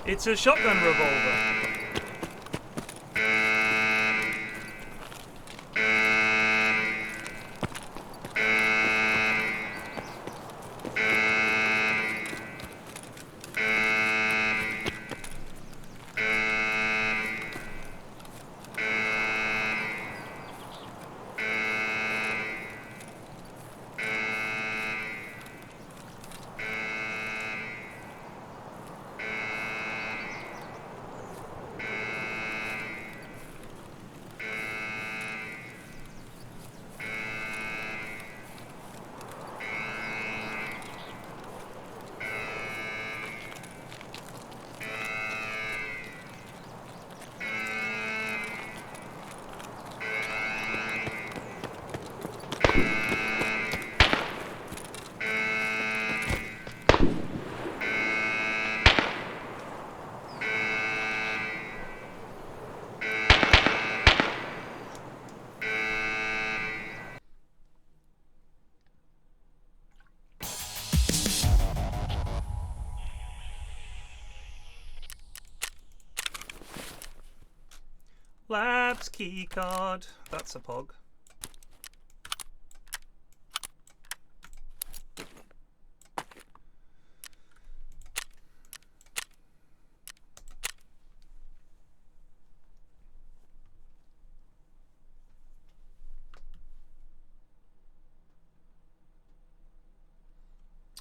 It's a shotgun revolver. Labs keycard. That's a pog.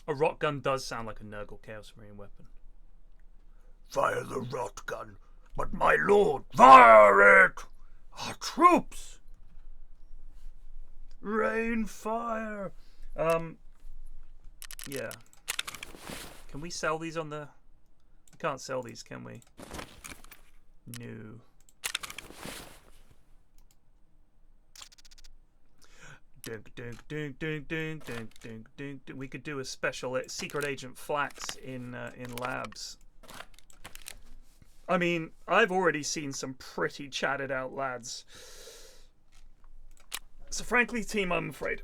A rot gun does sound like a Nurgle Chaos Marine weapon. Fire the rot gun, but my lord, fire it! Our troops! Rain fire! Yeah. Can we sell these on the... We can't sell these, can we? No. Dunk, dunk, dunk, dunk, dunk, dunk, dunk, dunk, dunk. We could do a special secret agent flax in labs. I mean, I've already seen some pretty chatted out lads. So frankly, team, I'm afraid.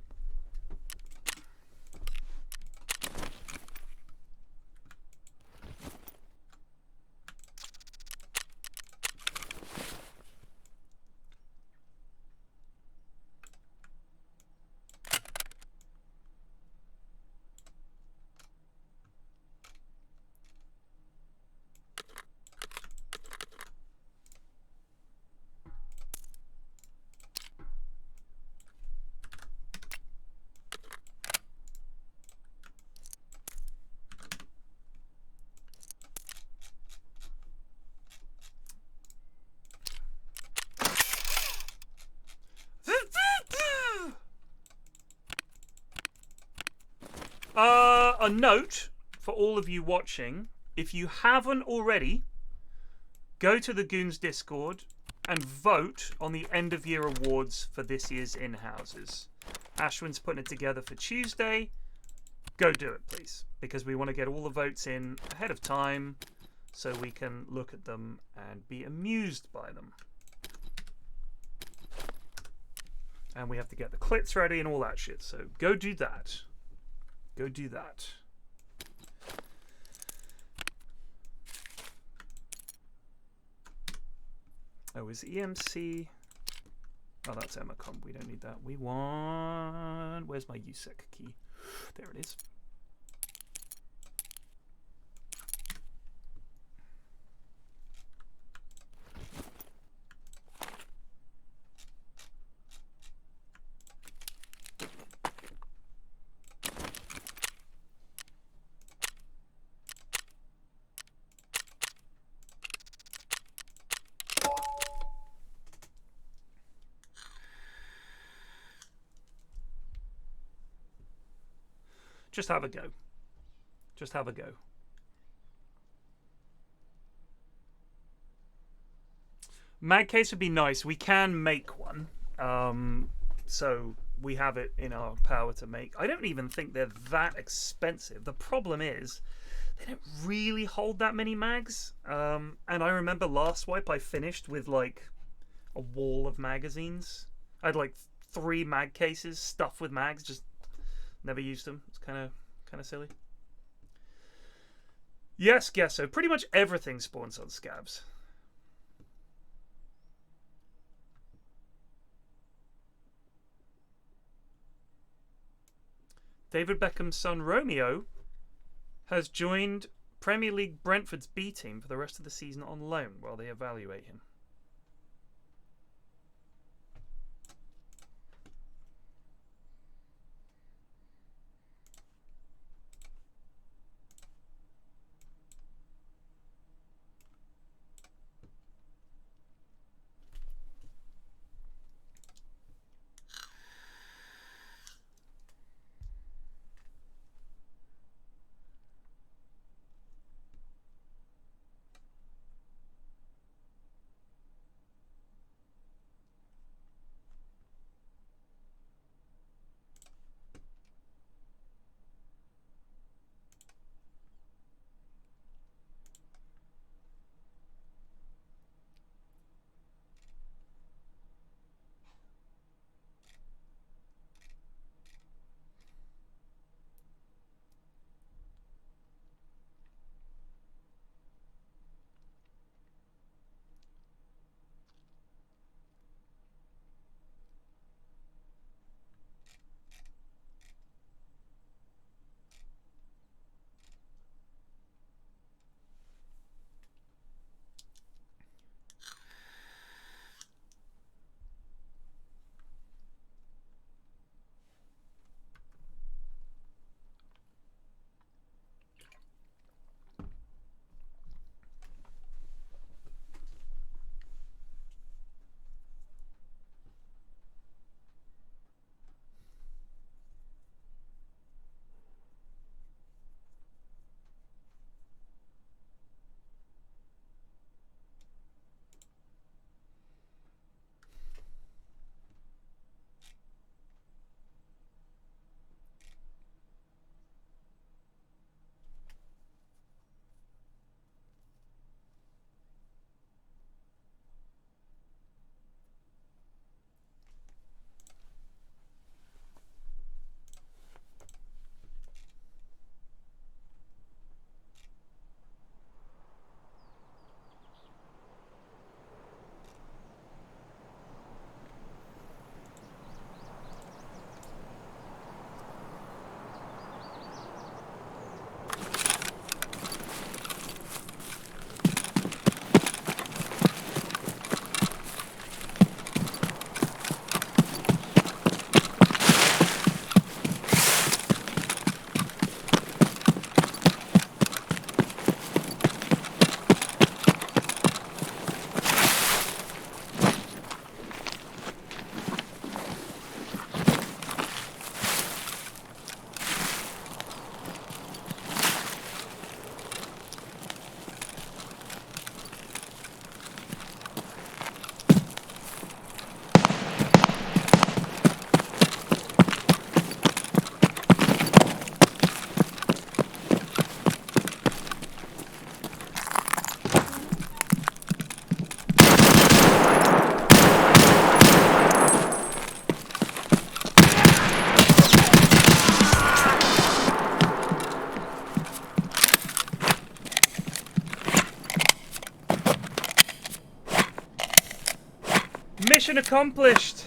A note for all of you watching, if you haven't already, go to the Goons Discord and vote on the end of year awards for this year's in-houses. Ashwin's putting it together for Tuesday. Go do it, please, because we want to get all the votes in ahead of time so we can look at them and be amused by them. And we have to get the clits ready and all that shit, so go do that. Go do that. Oh, is EMC... Oh, that's Emacom. We don't need that. We want... Where's my USEC key? There it is. Just have a go. Just have a go. Mag case would be nice. We can make one. So we have it in our power to make. I don't even think they're that expensive. The problem is they don't really hold that many mags. And I remember last wipe I finished with like a wall of magazines. I had like 3 mag cases stuffed with mags, just never used them. It's kind of silly. Yes, so pretty much everything spawns on scabs. David Beckham's son Romeo has joined Premier League Brentford's B team for the rest of the season on loan while they evaluate him. Mission accomplished!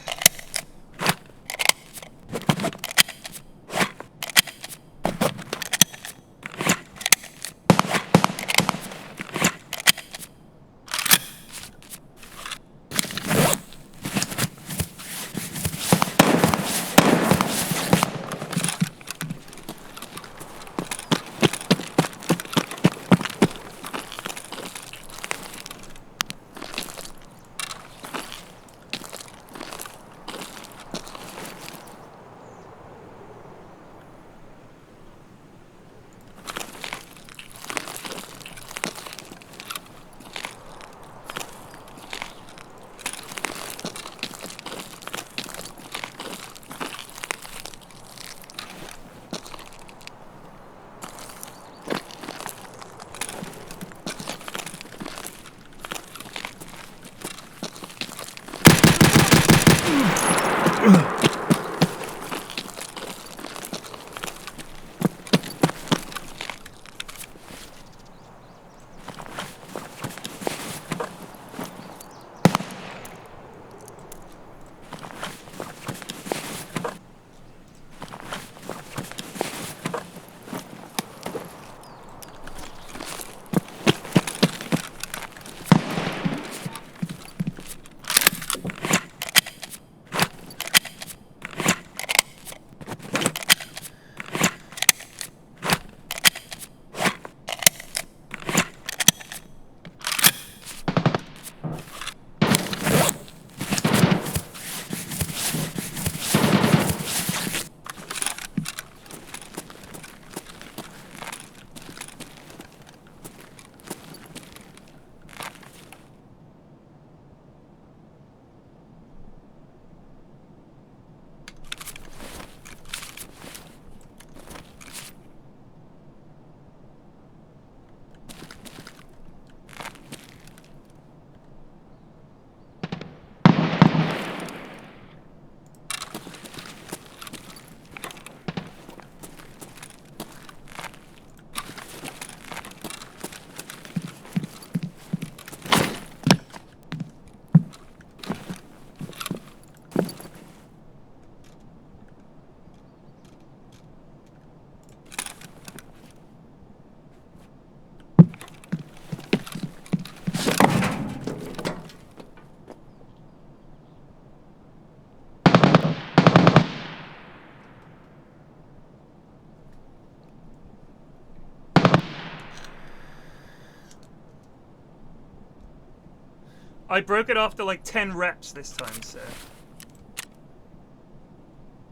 I broke it after like 10 reps this time, so...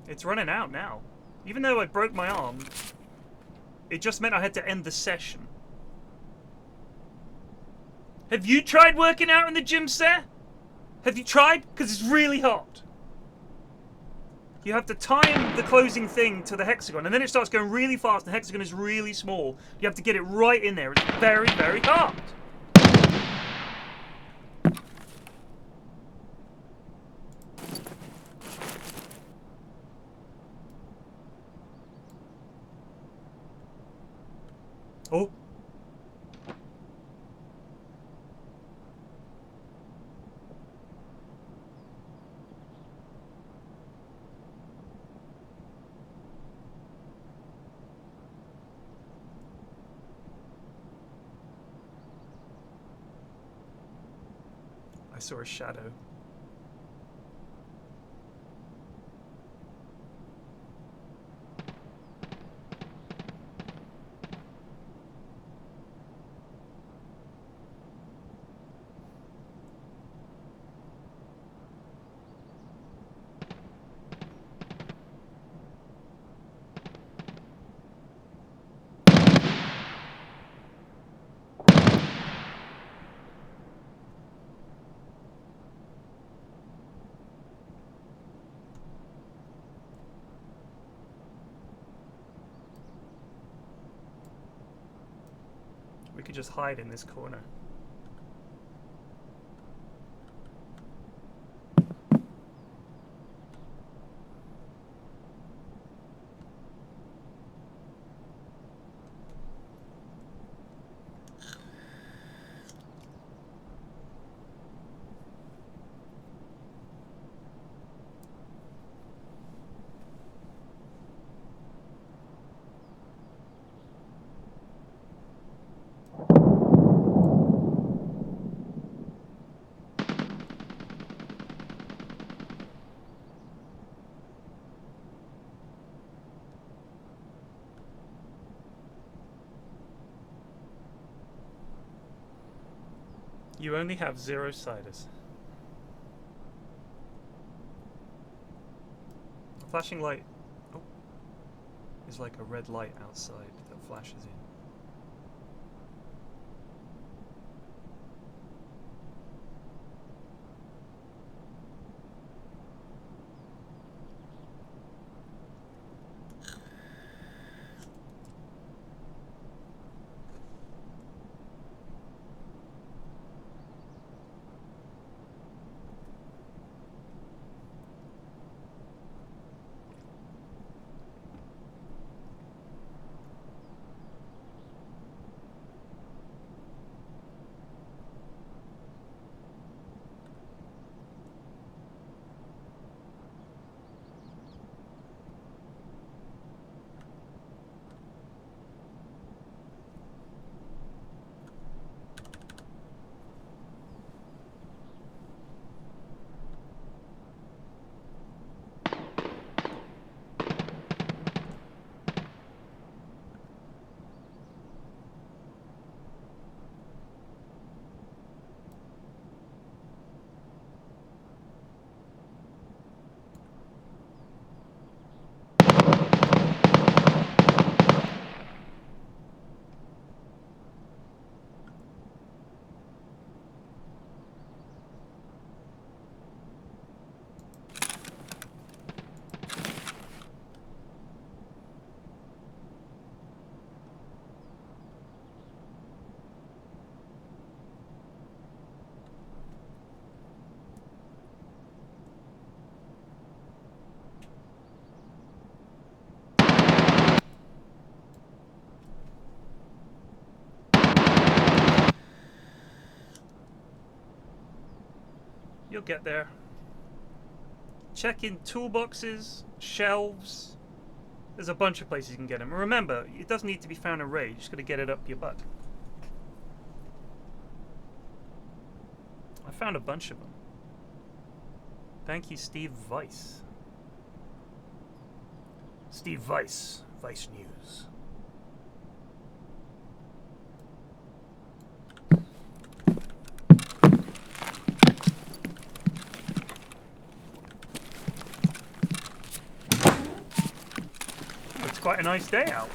It's running out now. Even though I broke my arm, it just meant I had to end the session. Have you tried working out in the gym, sir? Have you tried? Because it's really hot. You have to time the closing thing to the hexagon, and then it starts going really fast, and the hexagon is really small. You have to get it right in there. It's very, very hard. Oh. I saw a shadow. We could just hide in this corner. You only have 0 siders. A flashing light is like a red light outside that flashes in. You'll get there. Check in toolboxes, shelves. There's a bunch of places you can get them. And remember, it doesn't need to be found in raid. You just got to get it up your butt. I found a bunch of them. Thank you, Steve Weiss. Steve Weiss, Vice News. quite a nice day out.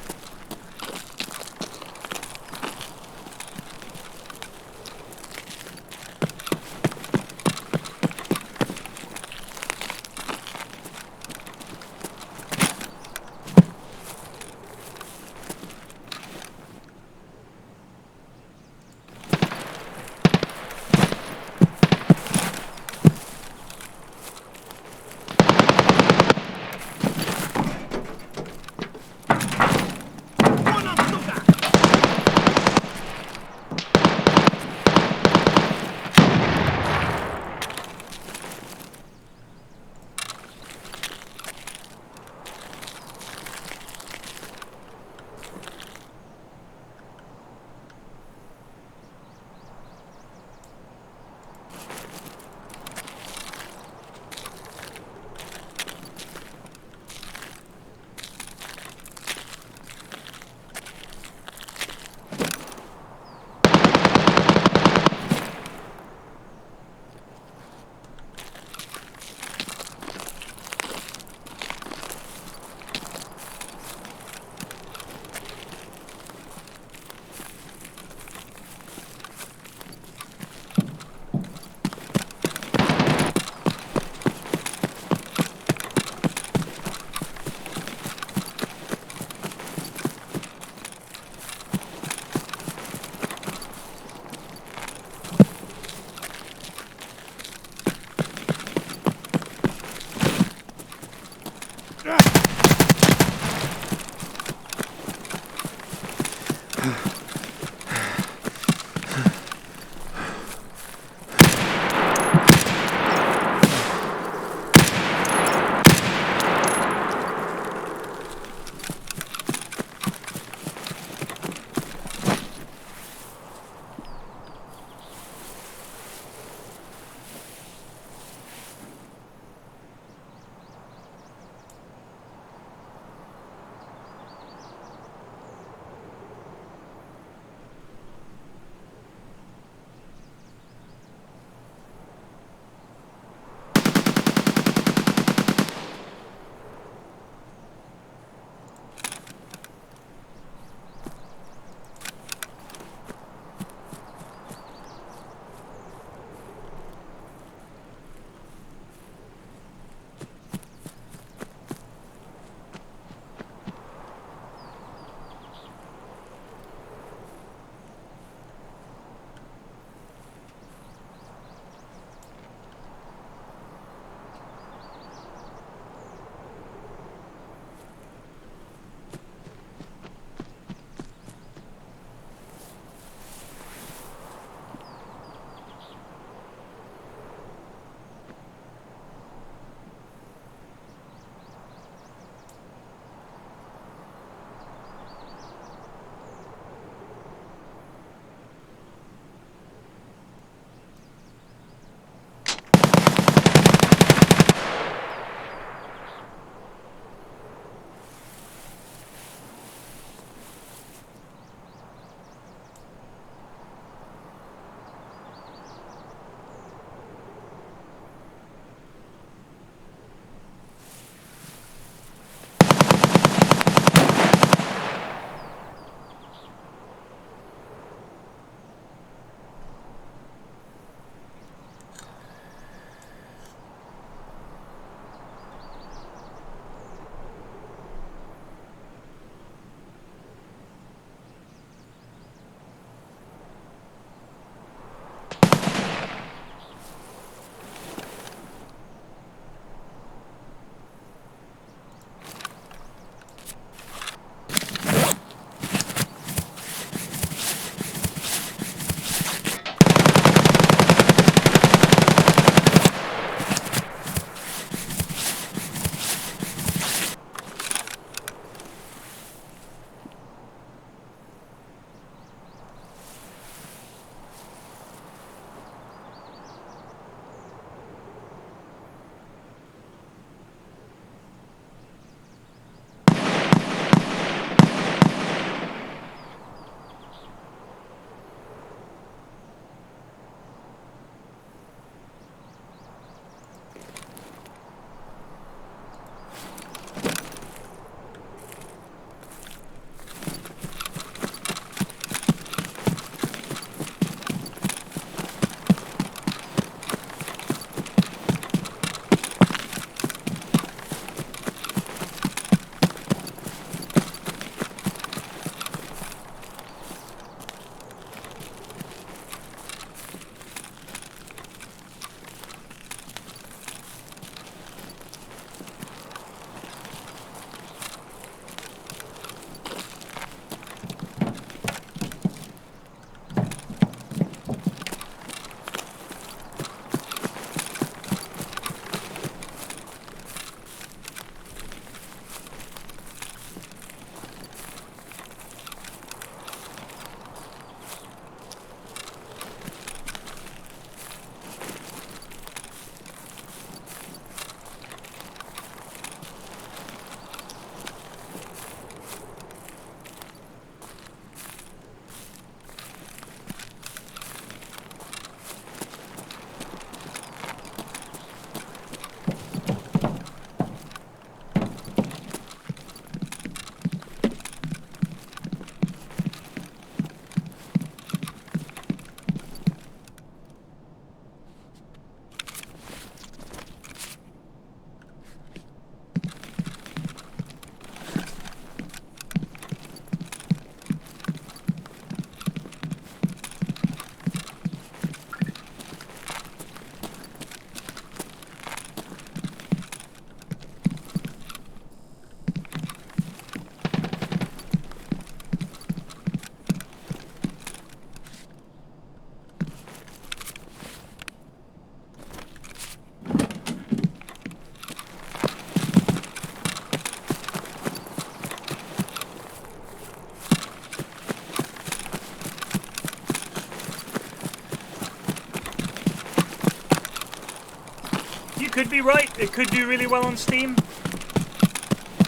You could be right. It could do really well on Steam.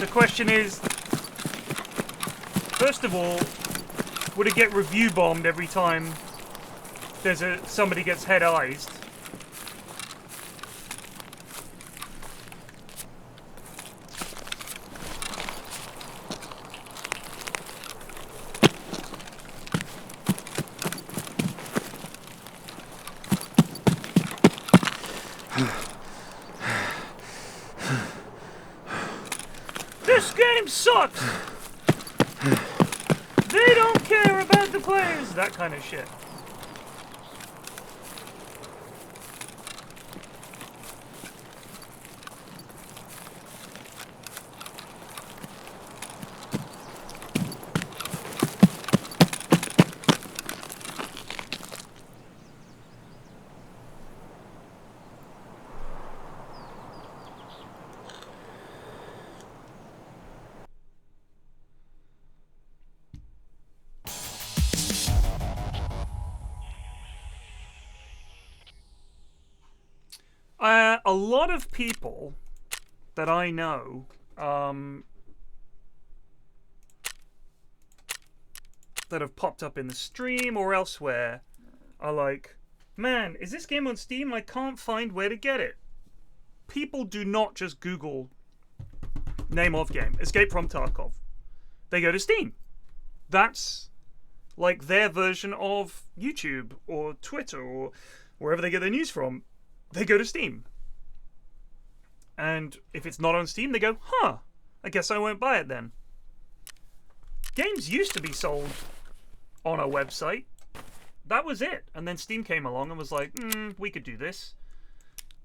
The question is, first of all, would it get review bombed every time somebody gets head-eyes? This game sucks! They don't care about the players! That kind of shit. A lot of people that I know that have popped up in the stream or elsewhere are like, man, is this game on Steam? I can't find where to get it. People do not just Google name of game, Escape from Tarkov. They go to Steam. That's like their version of YouTube or Twitter or wherever they get their news from. They go to Steam. And if it's not on Steam, they go, huh, I guess I won't buy it then. Games used to be sold on a website. That was it. And then Steam came along and was like, we could do this.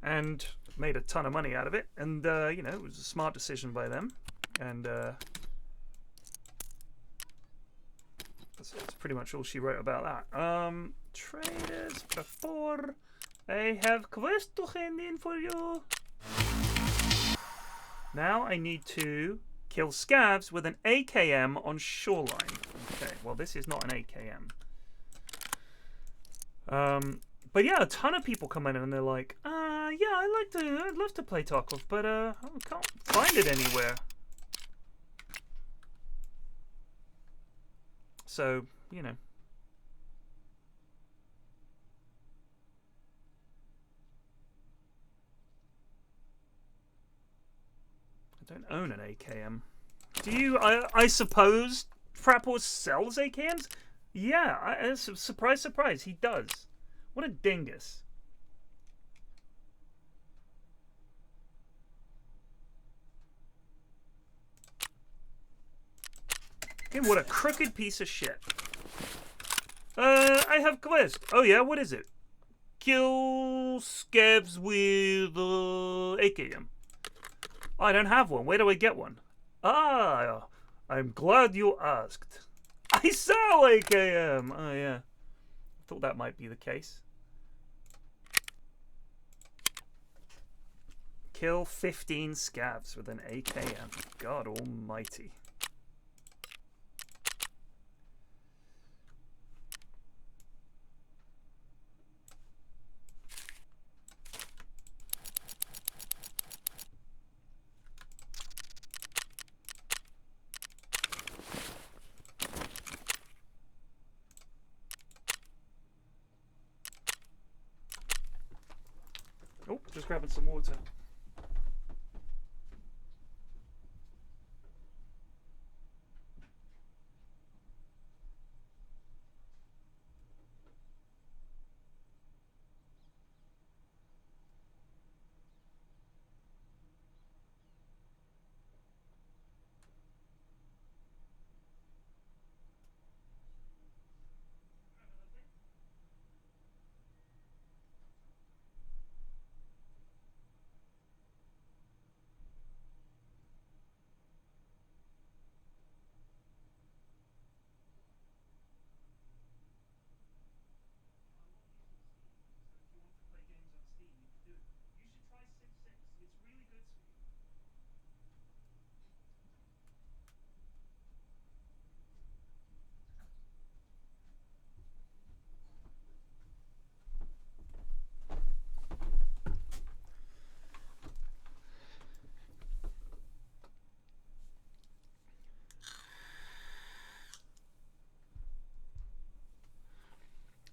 And made a ton of money out of it. And, you know, it was a smart decision by them. And that's pretty much all she wrote about that. Traders, before I have quest to hand in for you. Now I need to kill scavs with an AKM on shoreline. Okay, well this is not an AKM. But yeah, a ton of people come in and they're like, yeah, I'd love to play Tarkov, but I can't find it anywhere. So, you know. I don't own an AKM. Do you? I suppose Frapor sells AKMs? Yeah, surprise, surprise, he does. What a dingus. Okay, what a crooked piece of shit. I have quest. Oh yeah, what is it? Kill scavs with AKM. I don't have one. Where do I get one? Ah, I'm glad you asked. I sell AKM. Oh yeah, thought that might be the case. Kill 15 scavs with an AKM. God almighty. Oh, just grabbing some water.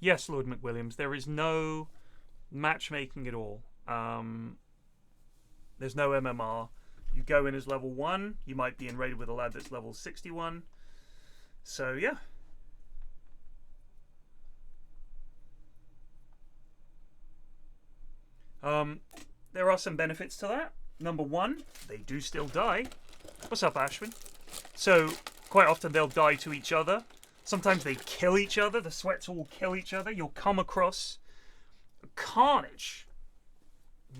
Yes, Lord McWilliams, there is no matchmaking at all. There's no MMR. You go in as level 1, you might be in raid with a lad that's level 61. So, yeah. There are some benefits to that. Number 1, they do still die. What's up, Ashwin? So, quite often they'll die to each other. Sometimes they kill each other. The sweats will kill each other. You'll come across carnage.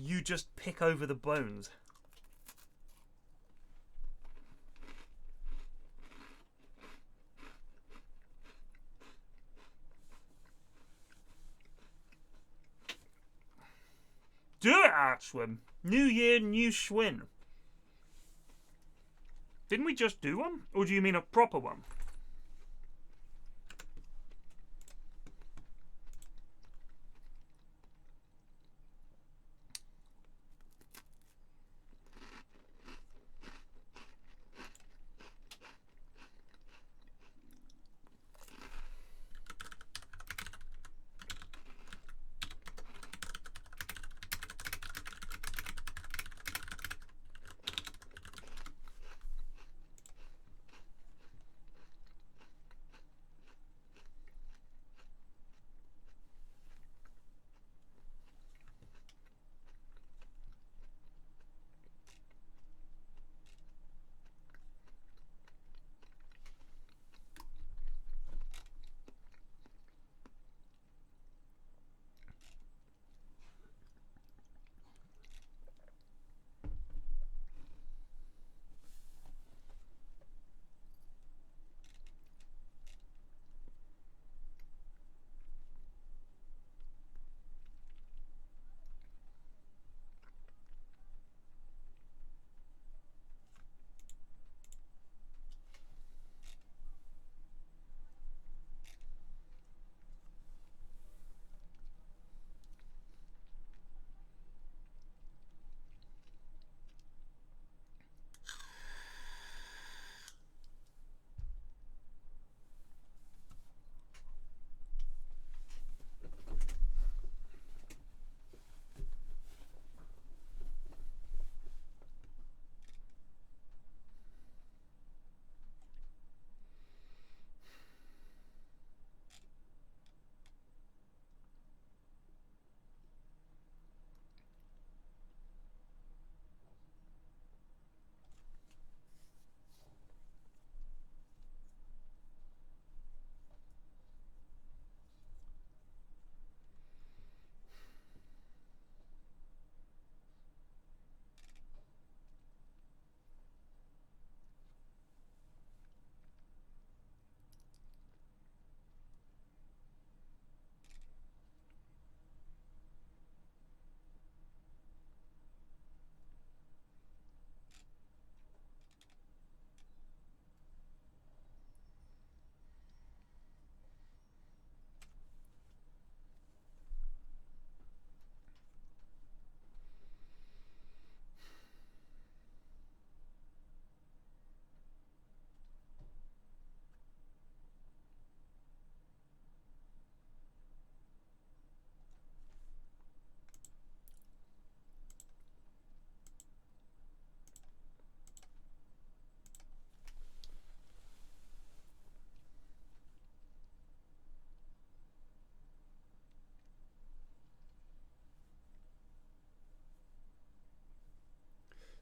You just pick over the bones. Do it, Ashwin. New year, new Schwinn. Didn't we just do one? Or do you mean a proper one?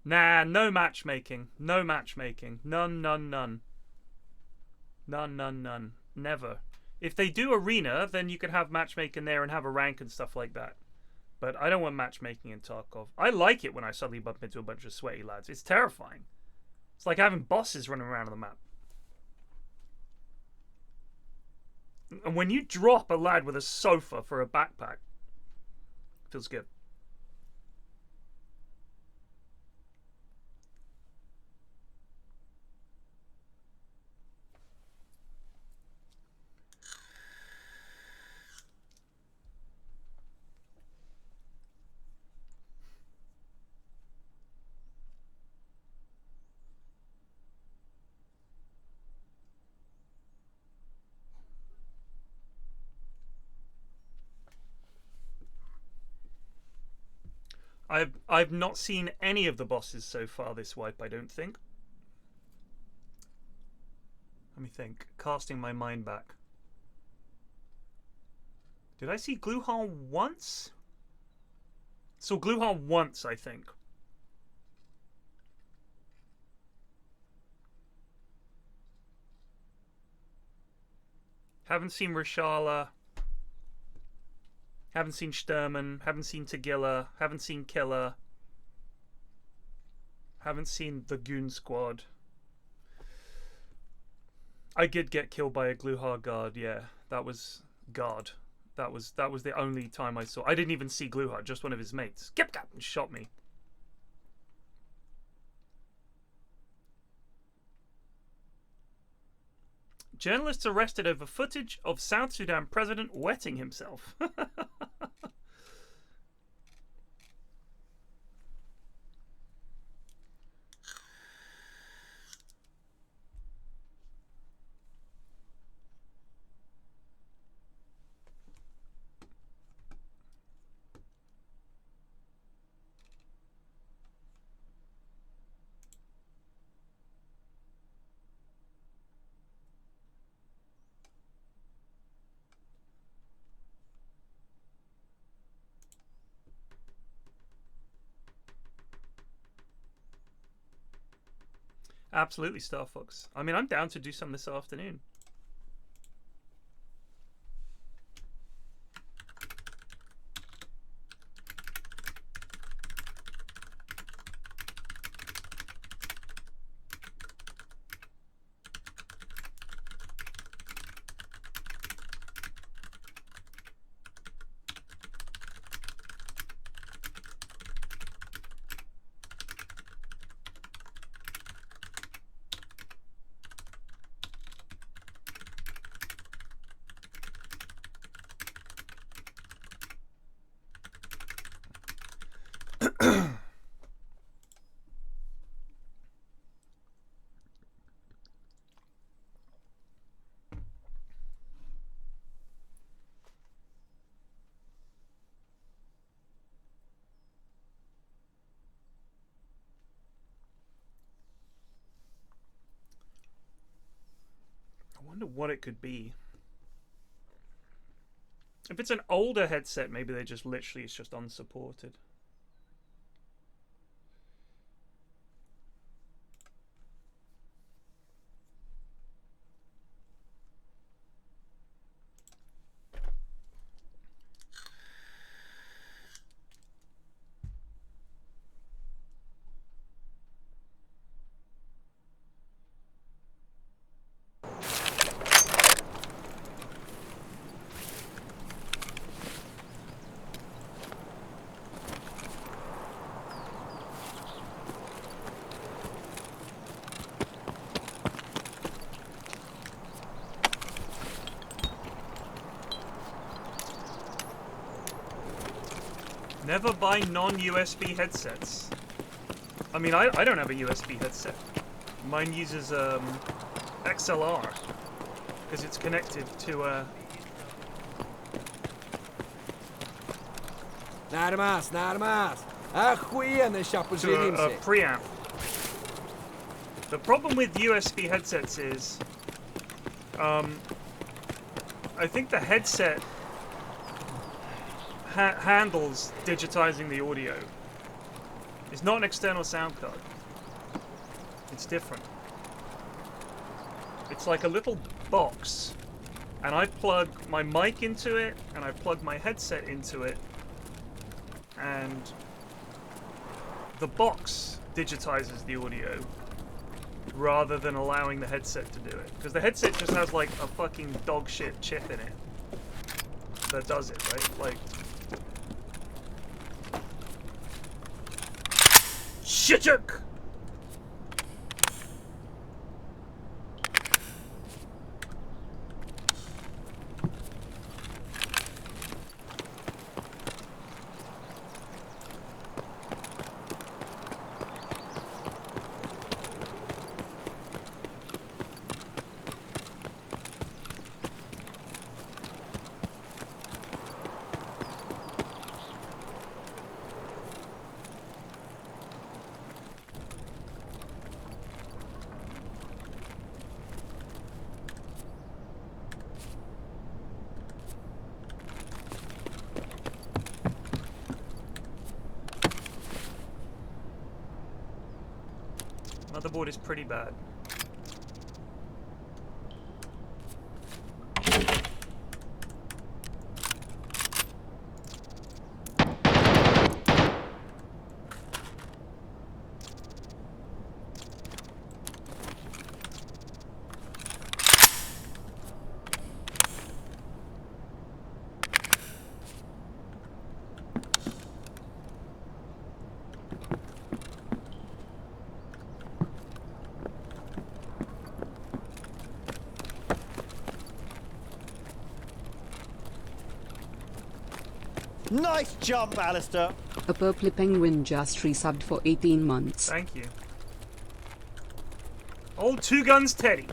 Nah, no matchmaking. No matchmaking. None, none, none. None, none, none. Never. If they do arena, then you can have matchmaking there and have a rank and stuff like that. But I don't want matchmaking in Tarkov. I like it when I suddenly bump into a bunch of sweaty lads. It's terrifying. It's like having bosses running around on the map. And when you drop a lad with a sofa for a backpack, feels good. I've not seen any of the bosses so far this wipe, I don't think. Let me think. Casting my mind back. Did I see Gluhal once? Saw Gluhal once, I think. Haven't seen Rishala. Haven't seen Sturman. Haven't seen Tagilla. Haven't seen Killer. Haven't seen the Goon Squad. I did get killed by a Gluhar guard, yeah. That was guard. That was the only time I saw. I didn't even see Gluhar, just one of his mates. Gap and shot me. Journalists arrested over footage of South Sudan president wetting himself. Absolutely, Star Fox. I mean, I'm down to do some this afternoon. I wonder what it could be. If it's an older headset, maybe they just literally, it's just unsupported. Never buy non-USB headsets. I mean, I don't have a USB headset. Mine uses XLR because it's connected to a Нормас, нормас. Охуенно, ща поживимся. preamp. The problem with USB headsets is, I think the headset handles digitizing the audio. It's not an external sound card. It's different. It's like a little box, and I plug my mic into it, and I plug my headset into it, and the box digitizes the audio rather than allowing the headset to do it. Because the headset just has like a fucking dog shit chip in it that does it, right? Like, shitjuk! motherboard is pretty bad. Nice jump, Alistair. A purple penguin just resubbed for 18 months. Thank you. Old Two Guns Teddy.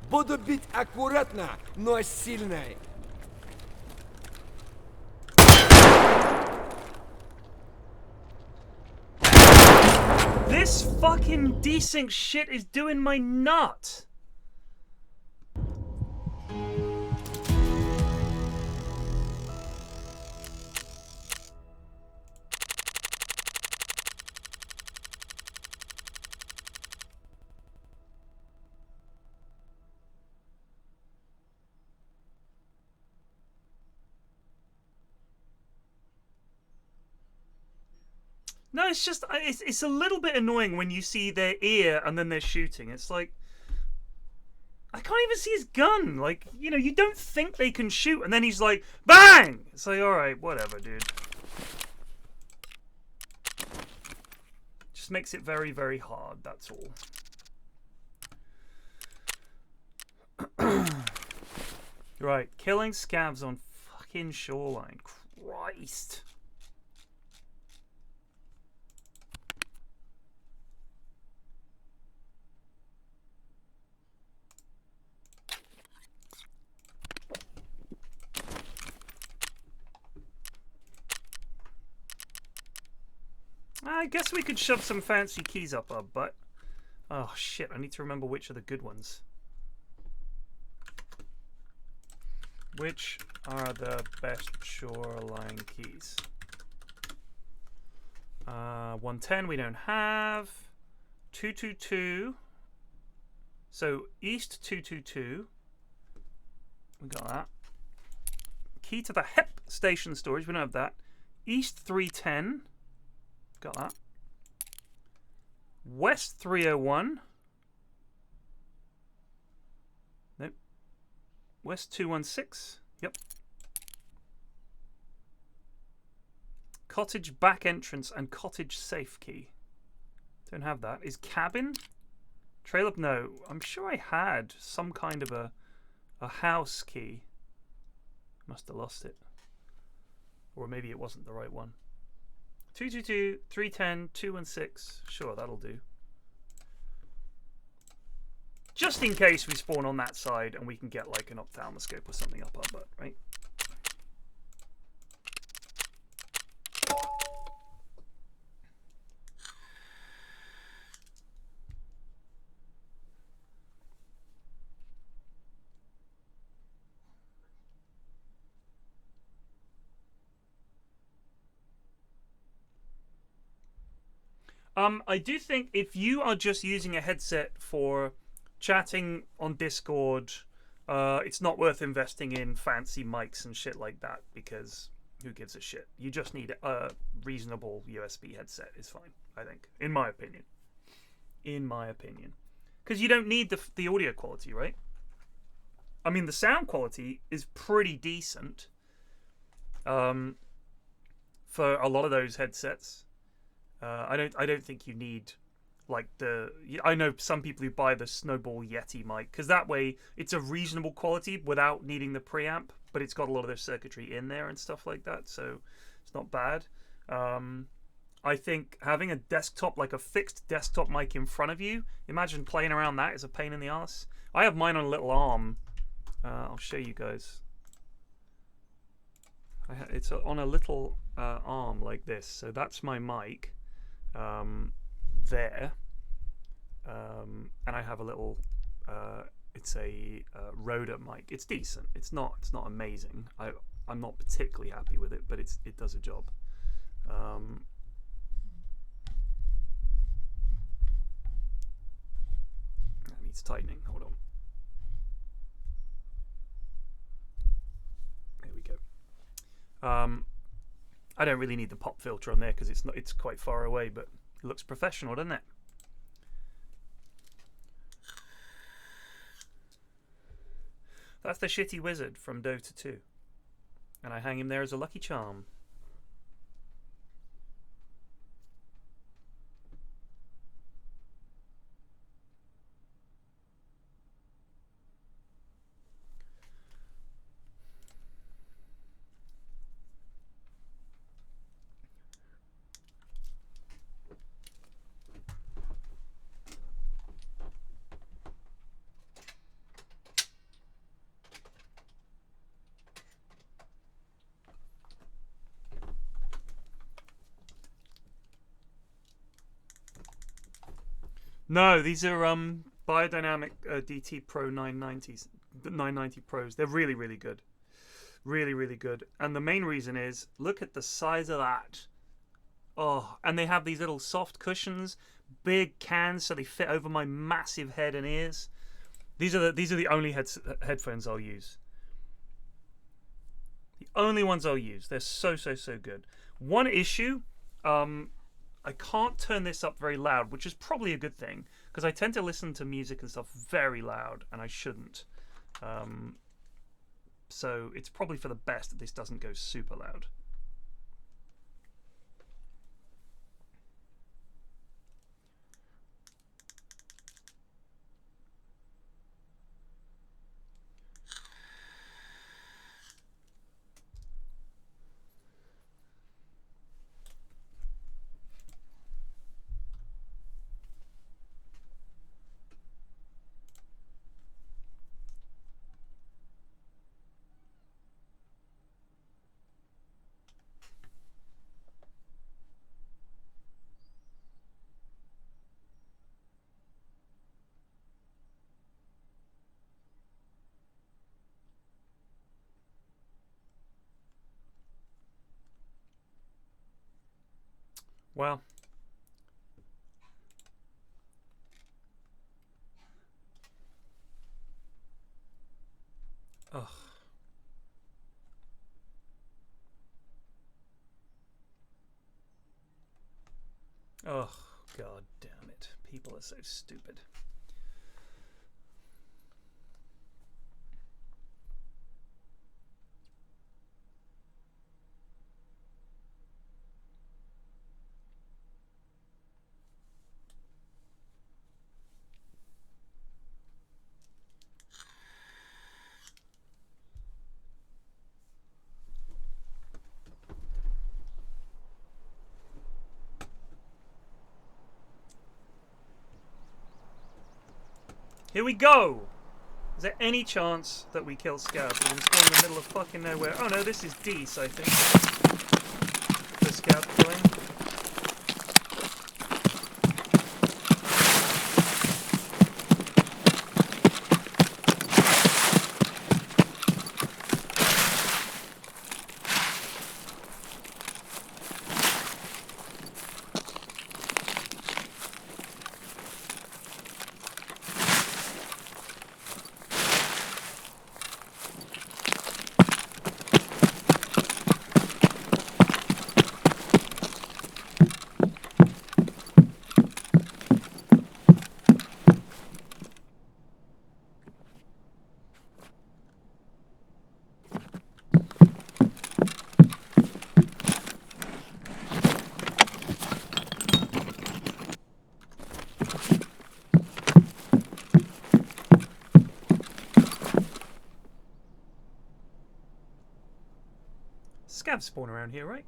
Буду бить аккуратно, но сильно. This fucking desync shit is doing my nut. No, it's just, it's a little bit annoying when you see their ear and then they're shooting. It's like, I can't even see his gun. Like, you know, you don't think they can shoot, and then he's like, bang! It's like, alright, whatever, dude. Just makes it very, very hard, that's all. Right, killing scavs on fucking shoreline. Christ. I guess we could shove some fancy keys up our butt. Oh shit, I need to remember which are the good ones. Which are the best shoreline keys? 110 we don't have. 222. So east 222. We got that. Key to the HEP station storage, we don't have that. East 310. Got that. West 301. Nope. West 216. Yep. Cottage back entrance and cottage safe key. Don't have that. Is cabin? Trail up? No. I'm sure I had some kind of a house key. Must have lost it. Or maybe it wasn't the right one. 222, 310, 216. Sure, that'll do. Just in case we spawn on that side and we can get like an ophthalmoscope or something up our butt, right? I do think if you are just using a headset for chatting on Discord, it's not worth investing in fancy mics and shit like that, because who gives a shit? You just need a reasonable USB headset is fine, I think, in my opinion. In my opinion. Because you don't need the audio quality, right? I mean, the sound quality is pretty decent for a lot of those headsets. I don't think you need like I know some people who buy the Snowball Yeti mic because that way it's a reasonable quality without needing the preamp, but it's got a lot of their circuitry in there and stuff like that, so it's not bad. I think having a desktop, like a fixed desktop mic in front of you, imagine playing around that is a pain in the ass. I have mine on a little arm. I'll show you guys. It's on a little arm like this, so that's my mic. There, and I have a little. It's a Rode mic. It's decent. It's not amazing. I'm not particularly happy with it, but it does a job. That needs tightening. Hold on. There we go. I don't really need the pop filter on there because it's quite far away, but it looks professional, doesn't it? That's the shitty wizard from Dota 2. And I hang him there as a lucky charm. No, these are Biodynamic DT Pro 990s, 990 Pros. They're really, really good. Really, really good. And the main reason is, look at the size of that. Oh, and they have these little soft cushions, big cans, so they fit over my massive head and ears. These are the only headphones I'll use. The only ones I'll use. They're so good. One issue, I can't turn this up very loud, which is probably a good thing, because I tend to listen to music and stuff very loud, and I shouldn't. So it's probably for the best that this doesn't go super loud. Well, ugh. Oh, god damn it. People are so stupid. Here we go! Is there any chance that we kill scouts? We're going to spawn in the middle of fucking nowhere. Oh no, this is Dees, I think. The scout killing. Scabs spawn around here, right?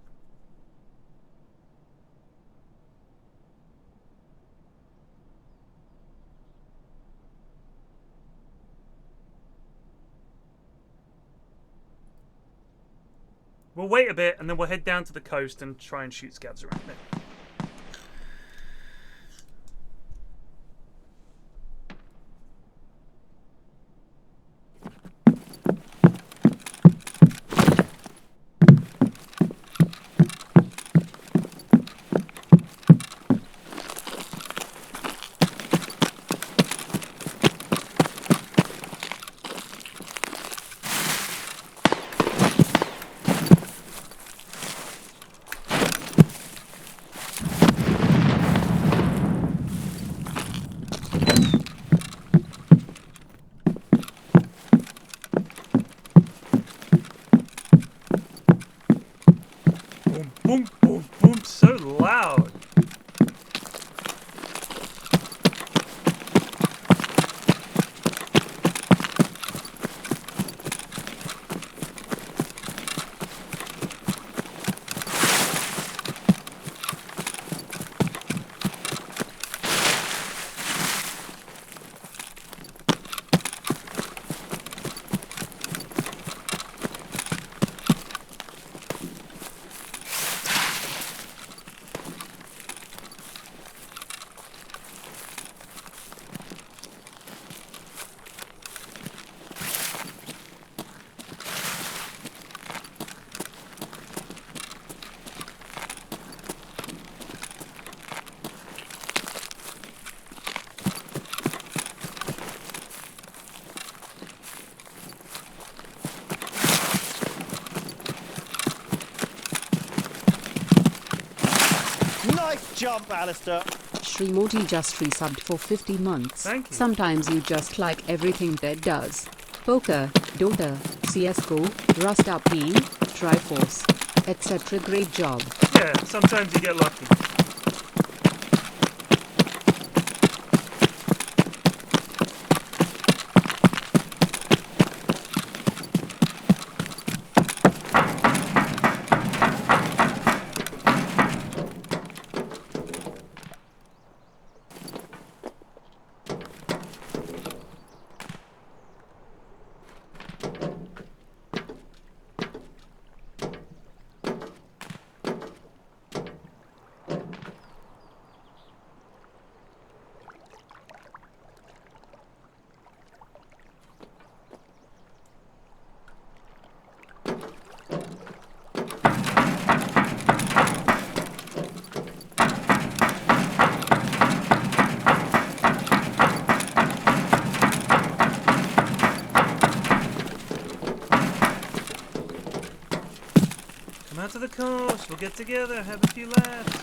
We'll wait a bit and then we'll head down to the coast and try and shoot scabs around there. so loud. Nice jump, Alistair. Srimoti just resubbed for 50 months. Thank you. Sometimes you just like everything that does. Poker, Dota, CSGO, Rust Up P, Triforce, etc. Great job. Yeah, sometimes you get lucky. Come out to the coast. We'll get together, have a few laughs.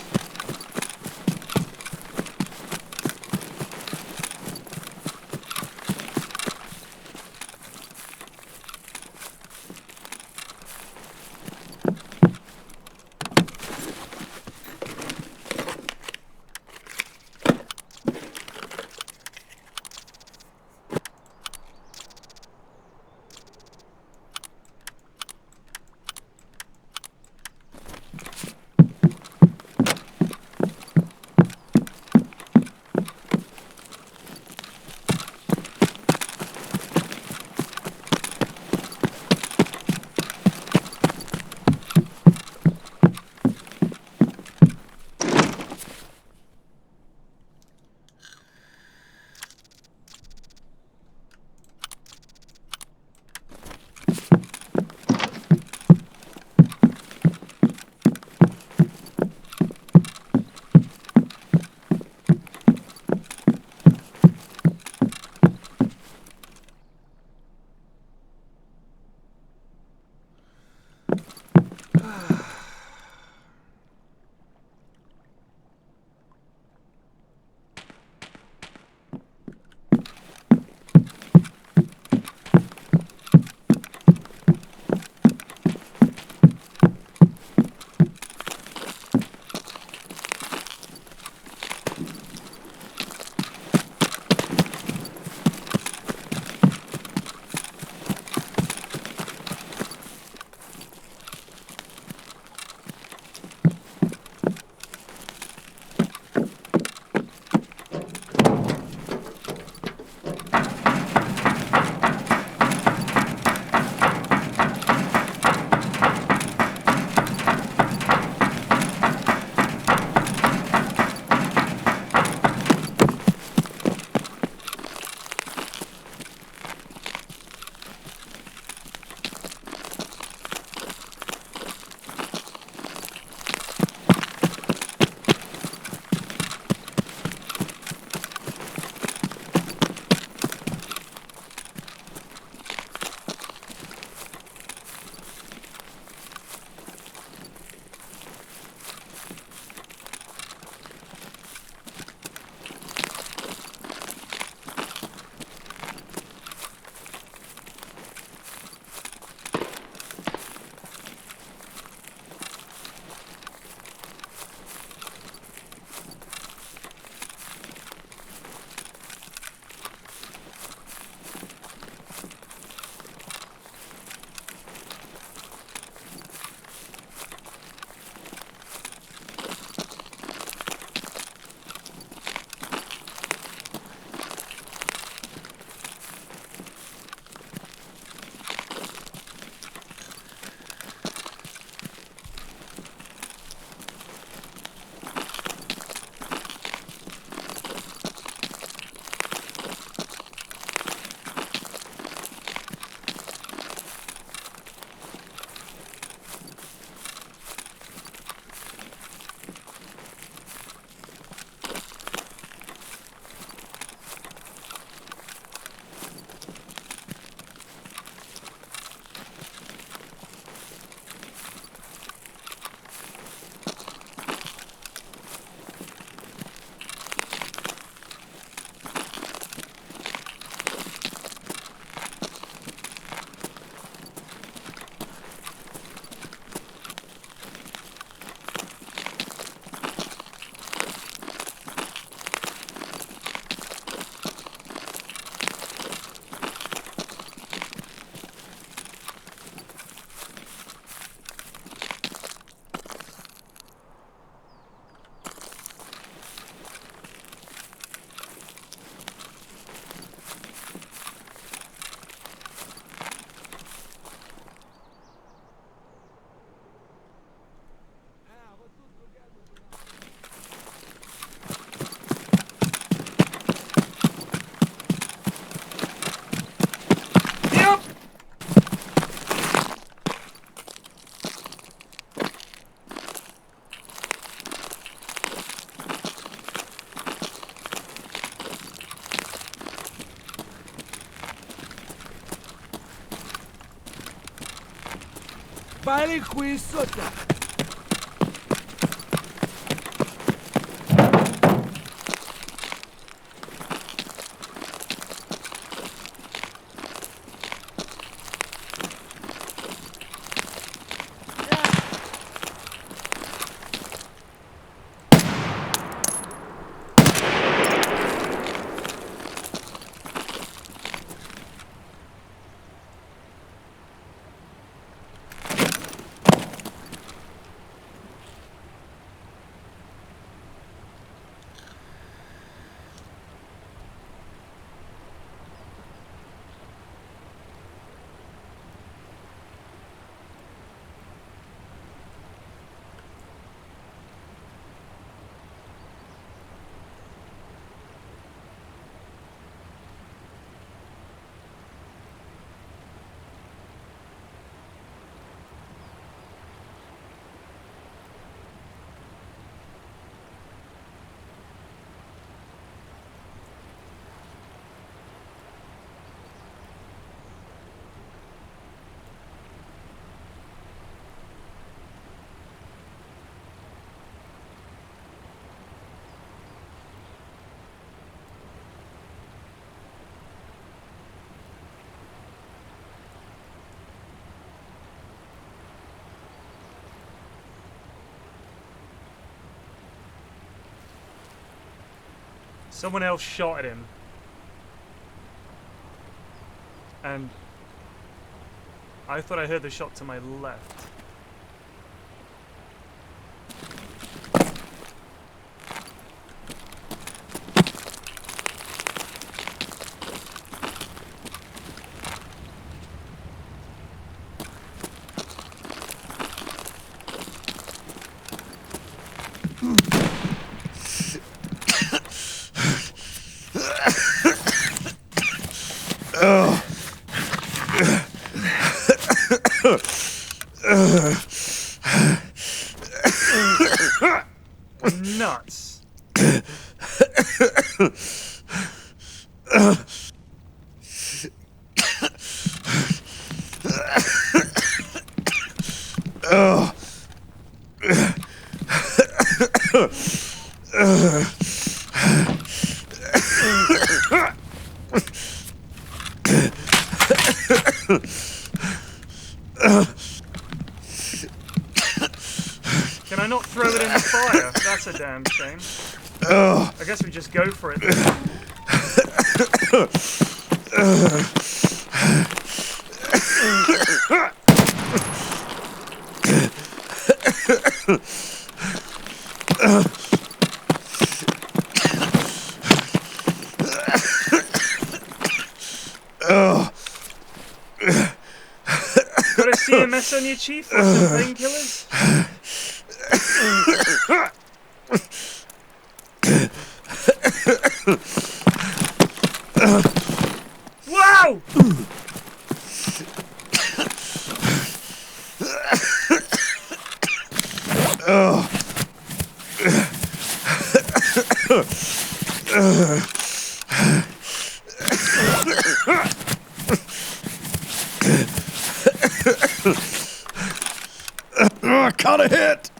Pali qui sotto. Someone else shot at him. And I thought I heard the shot to my left. Nuts. Can I not throw it in the fire? That's a damn shame. I guess we just go for it then. Got a CMS on you, Chief, or some painkillers? Wow! Caught a hit!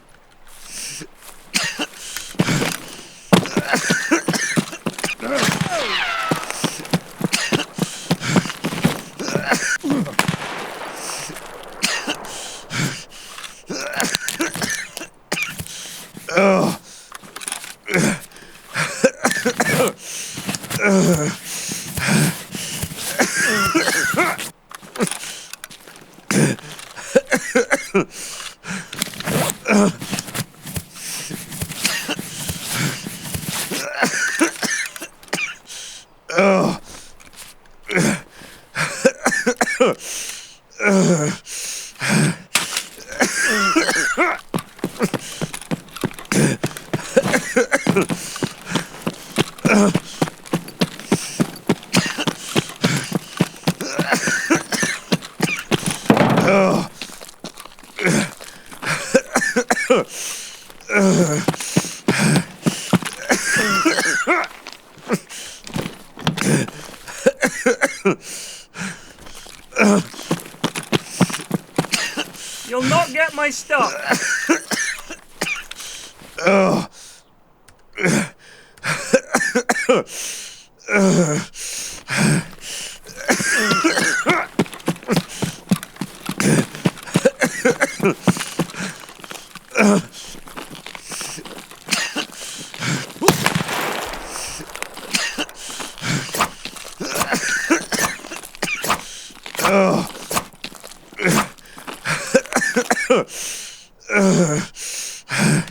You'll not my stuff.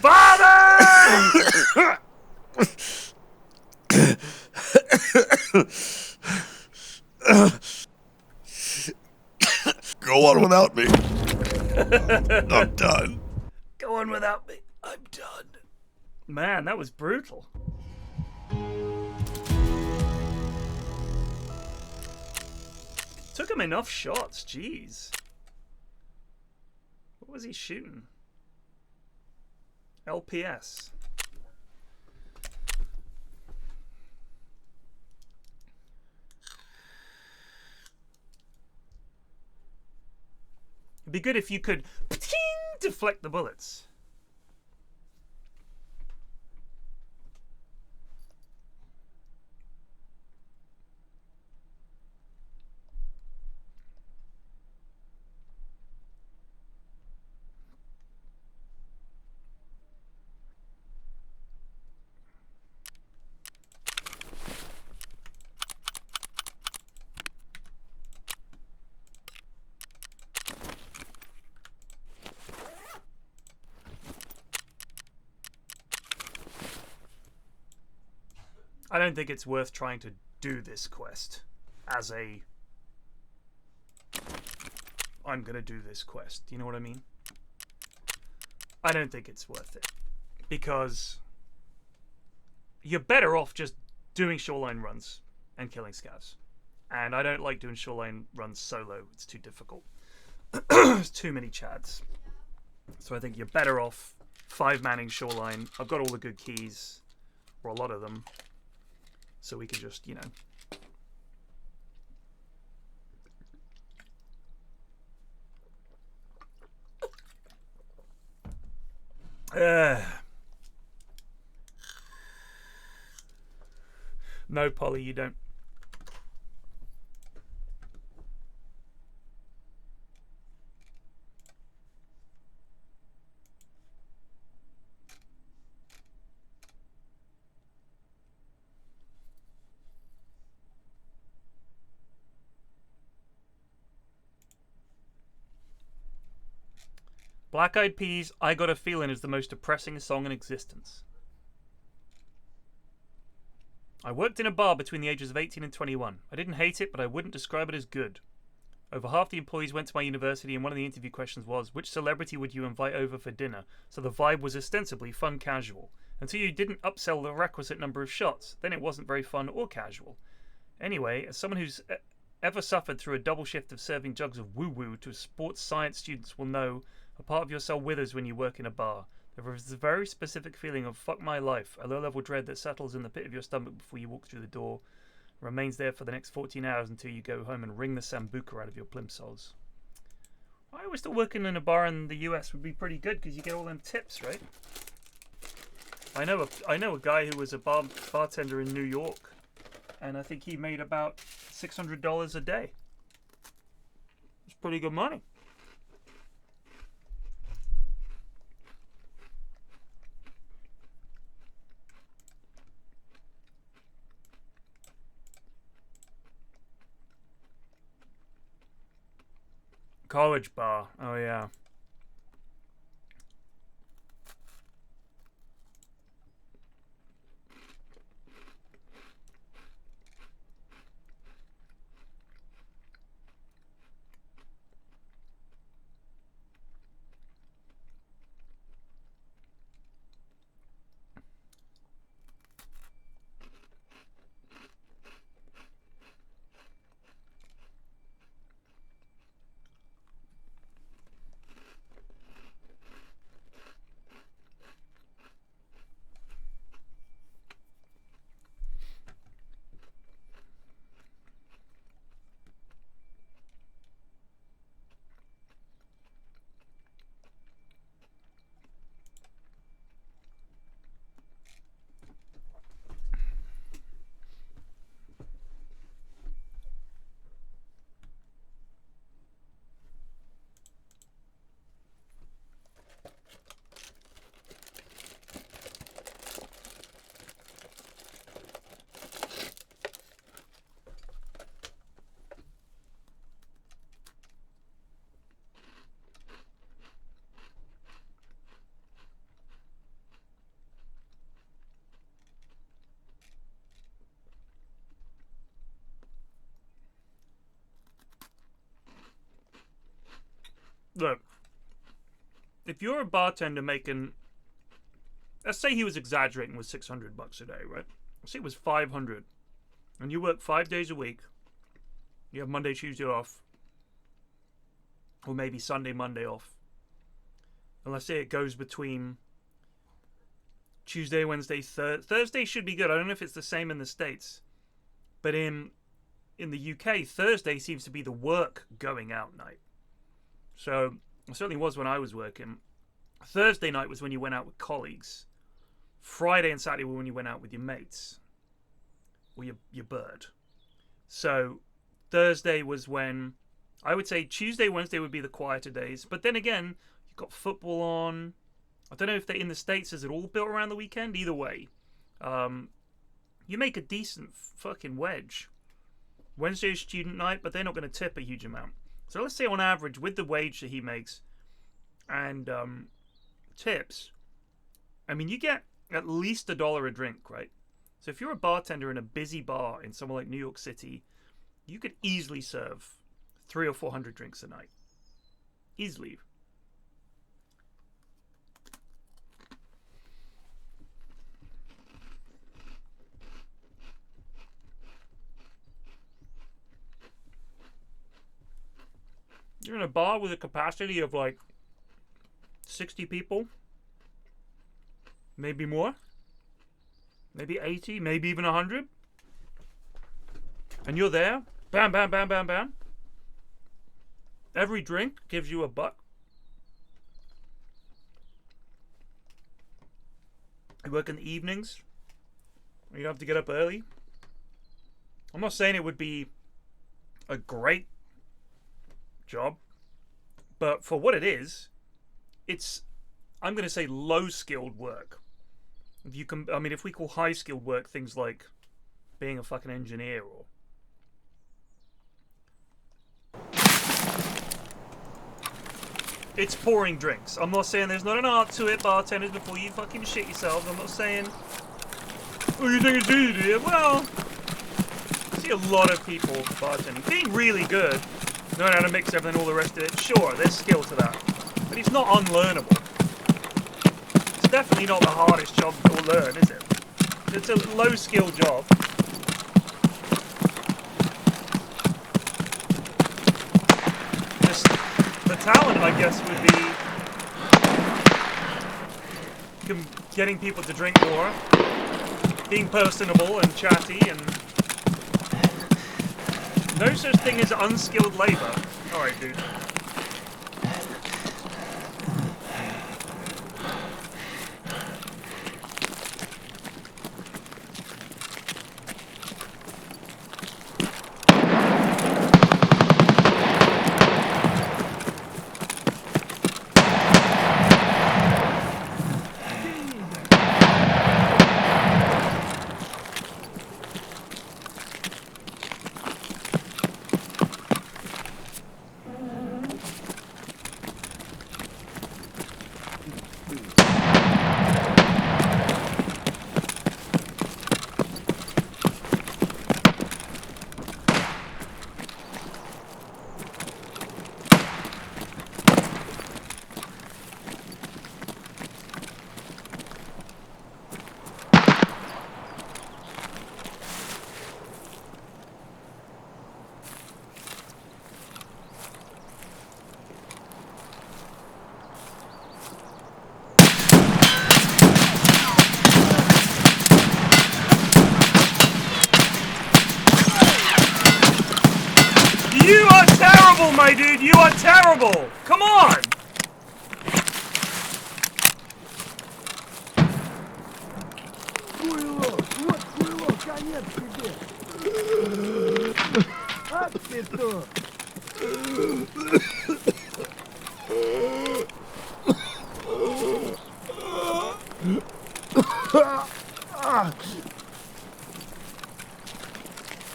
Father! Go on without me. I'm done. Go on without me. I'm done. Man, that was brutal. Took him enough shots, jeez. What was he shooting? LPS. It'd be good if you could deflect the bullets. I don't think it's worth trying to do this quest as a I'm gonna do this quest. You know what I mean? I don't think it's worth it because you're better off just doing shoreline runs and killing scavs. And I don't like doing shoreline runs solo. It's too difficult. There's too many chads. So I think you're better off 5-manning shoreline. I've got all the good keys, or a lot of them. So we can just, you know. No, Polly, you don't. Black Eyed Peas, I Got a Feeling is the most depressing song in existence. I worked in a bar between the ages of 18 and 21. I didn't hate it, but I wouldn't describe it as good. Over half the employees went to my university, and one of the interview questions was, which celebrity would you invite over for dinner? So the vibe was ostensibly fun casual. Until you didn't upsell the requisite number of shots, then it wasn't very fun or casual. Anyway, as someone who's ever suffered through a double shift of serving jugs of woo-woo to sports science students will know, a part of your soul withers when you work in a bar. There is a very specific feeling of fuck my life, a low-level dread that settles in the pit of your stomach before you walk through the door, remains there for the next 14 hours until you go home and wring the sambuca out of your plimsolls. I always thought working in a bar in the US would be pretty good because you get all them tips, right? I know a guy who was a bartender in New York, and I think he made about $600 a day. It's pretty good money. College bar. Oh, yeah. look, if you're a bartender making, let's say he was exaggerating with $600 a day, right? Let's say it was 500, and you work 5 days a week. You have Monday, Tuesday off, or maybe Sunday, Monday off. And let's say it goes between Tuesday, Wednesday, Thursday should be good. I don't know if it's the same in the States, but in the UK, Thursday seems to be the work going out night. So it certainly was when I was working. Thursday night was when you went out with colleagues. Friday and Saturday were when you went out with your mates or your bird. So Thursday was when, I would say Tuesday, Wednesday would be the quieter days. But then again, you've got football on. I don't know if they in the States, is it all built around the weekend? Either way, you make a decent fucking wedge. Wednesday is student night, but they're not going to tip a huge amount. So let's say on average, with the wage that he makes and tips, I mean, you get at least $1 a drink, right? So if you're a bartender in a busy bar in somewhere like New York City, you could easily serve 300 or 400 drinks a night. Easily. You're in a bar with a capacity of like 60 people. Maybe more. Maybe 80, maybe even 100. And you're there. Bam, bam, bam, bam, bam. Every drink gives you $1. You work in the evenings. You have to get up early. I'm not saying it would be a great job, but for what it is, it's, I'm going to say, low skilled work. If you can, I mean, if we call high skilled work things like being a fucking engineer or it's pouring drinks. I'm not saying there's not an art to it, bartenders, before you fucking shit yourselves. I'm not saying, oh, you think it's easy, do you? Well, I see a lot of people bartending being really good, knowing how to mix everything, all the rest of it. Sure, there's skill to that, but it's not unlearnable. It's definitely not the hardest job to learn, is it? It's a low-skill job. Just the talent, I guess, would be getting people to drink more, being personable and chatty, and no such thing as unskilled labor. Alright, dude. You are terrible, my dude! You are terrible! Come on! Хуйло, вот хуйло, конец тебе. А ты то.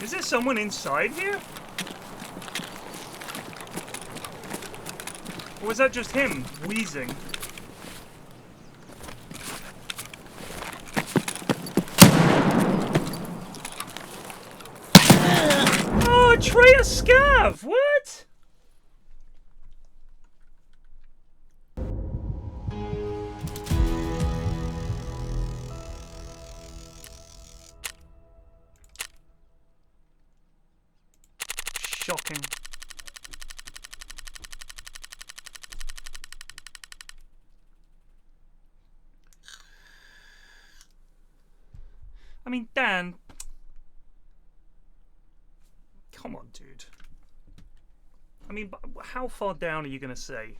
Is there someone inside here? Or was that just him wheezing? Oh, Trey a scav! What? talking. I mean, Dan. Come on, dude. I mean, how far down are you going to say,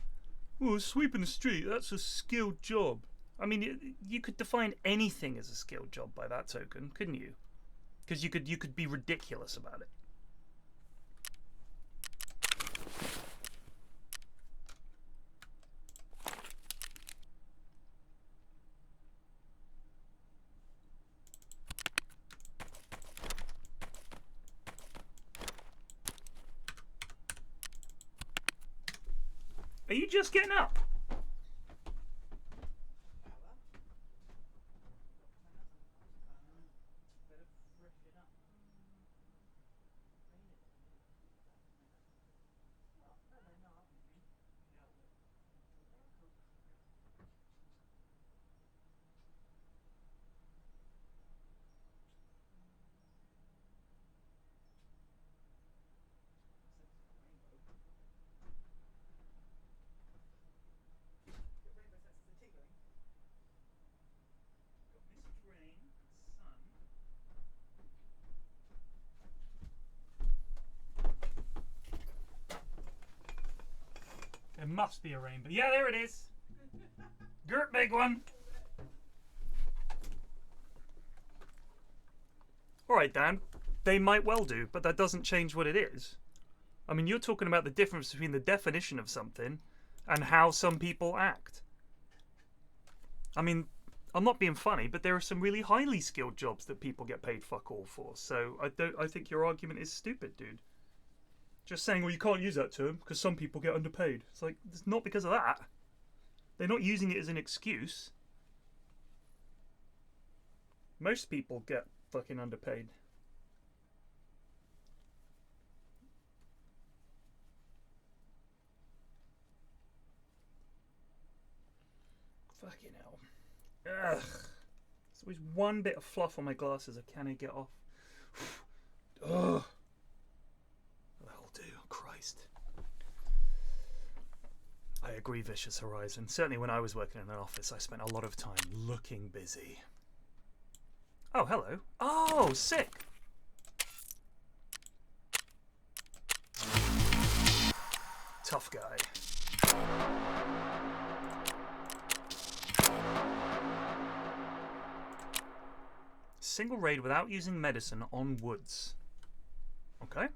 oh, sweeping the street, that's a skilled job? I mean, you could define anything as a skilled job by that token, couldn't you? Because you could be ridiculous about it. Are you just getting up? It must be a rainbow. Yeah, there it is. Gert, big one. Alright, Dan. They might well do, but that doesn't change what it is. I mean, you're talking about the difference between the definition of something and how some people act. I mean, I'm not being funny, but there are some really highly skilled jobs that people get paid fuck all for. So I think your argument is stupid, dude. Just saying, well, you can't use that term because some people get underpaid. It's like, it's not because of that. They're not using it as an excuse. Most people get fucking underpaid. Fucking hell. Ugh. There's always one bit of fluff on my glasses I can't get off. Ugh. That'll do. Christ. I agree, Vicious Horizon. Certainly when I was working in an office, I spent a lot of time looking busy. Oh, hello. Oh, sick. Tough guy. Single raid without using medicine on woods. Okay.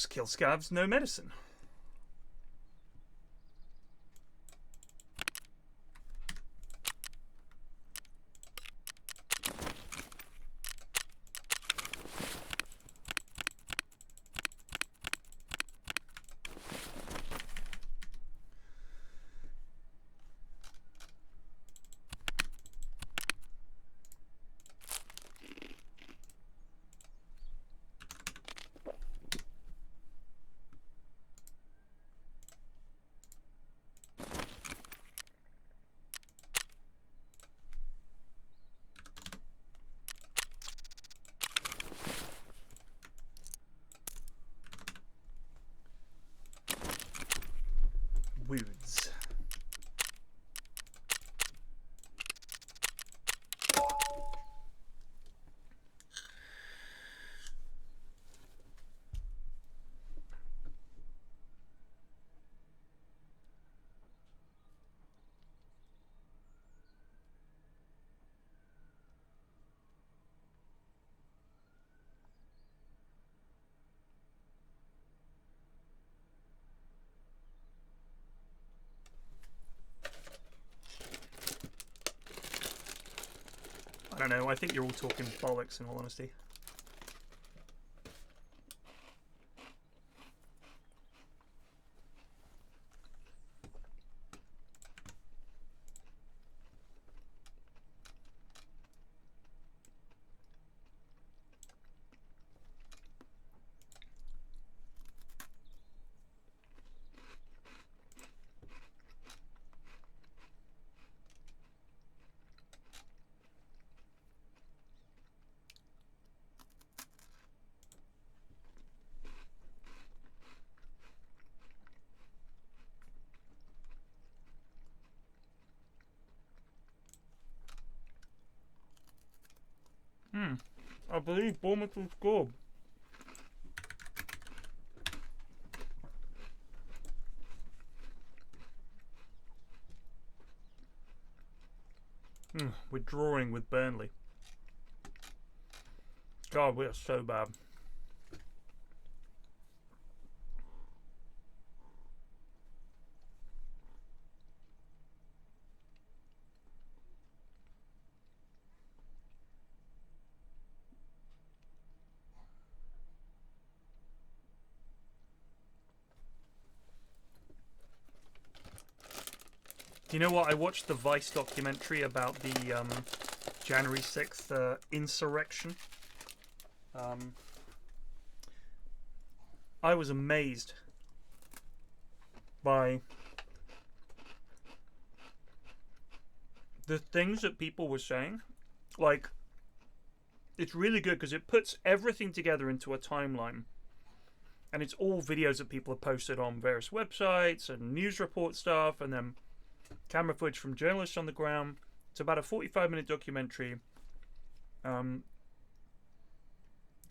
Kill scavs, no medicine. Woods. I don't know, I think you're all talking bollocks in all honesty. I believe Bournemouth will score. We're drawing with Burnley. God, we are so bad. Do you know what? I watched the Vice documentary about the January 6th insurrection. I was amazed by the things that people were saying. Like, it's really good because it puts everything together into a timeline. And it's all videos that people have posted on various websites and news report stuff, and then camera footage from journalists on the ground. It's about a 45-minute documentary.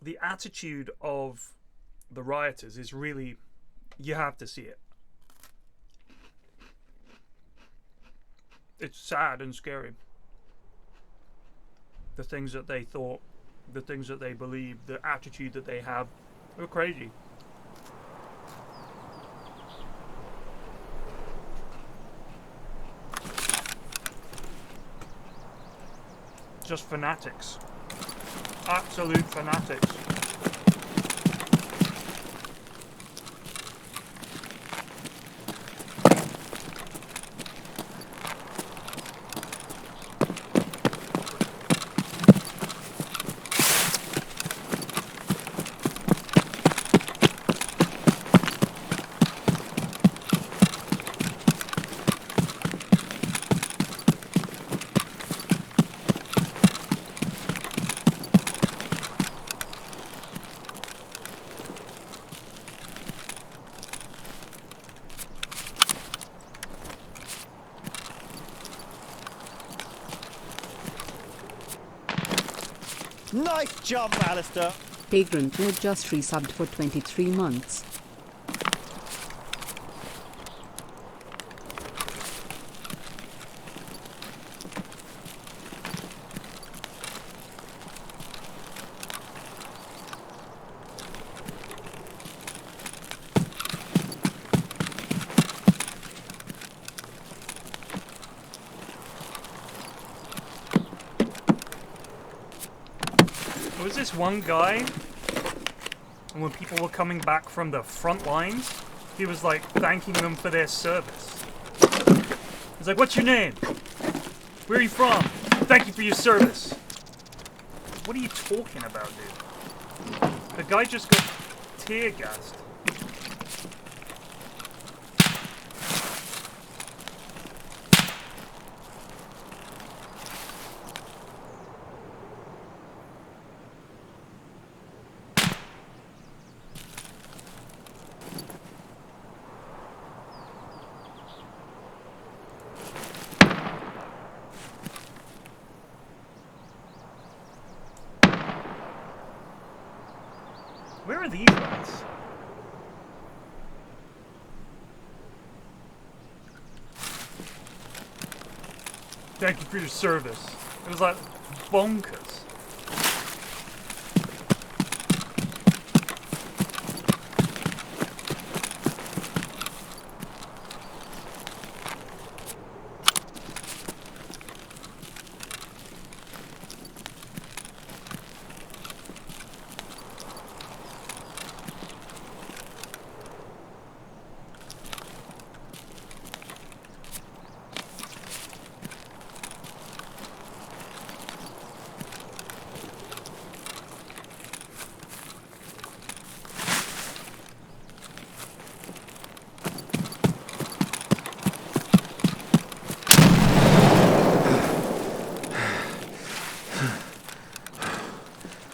The attitude of the rioters is really, you have to see it. It's sad and scary. The things that they thought, the things that they believed, the attitude that they have, they're crazy. Just fanatics. Absolute fanatics. Nice jump, Alistair. Vagrant who just resubbed for 23 months. There was this one guy, and when people were coming back from the front lines, he was like thanking them for their service. He's like, "What's your name? Where are you from? Thank you for your service." What are you talking about, dude? The guy just got tear gassed. Where are these guys? Thank you for your service. It was like bonkers.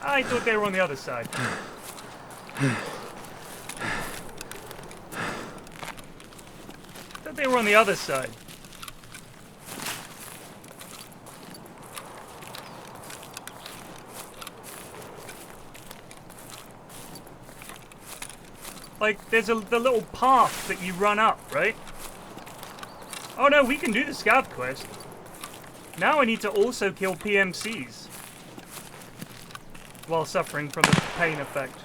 I thought they were on the other side. Thought they were on the other side. Like, there's the little path that you run up, right? Oh no, we can do the scav quest. Now I need to also kill PMCs. While suffering from the pain effect.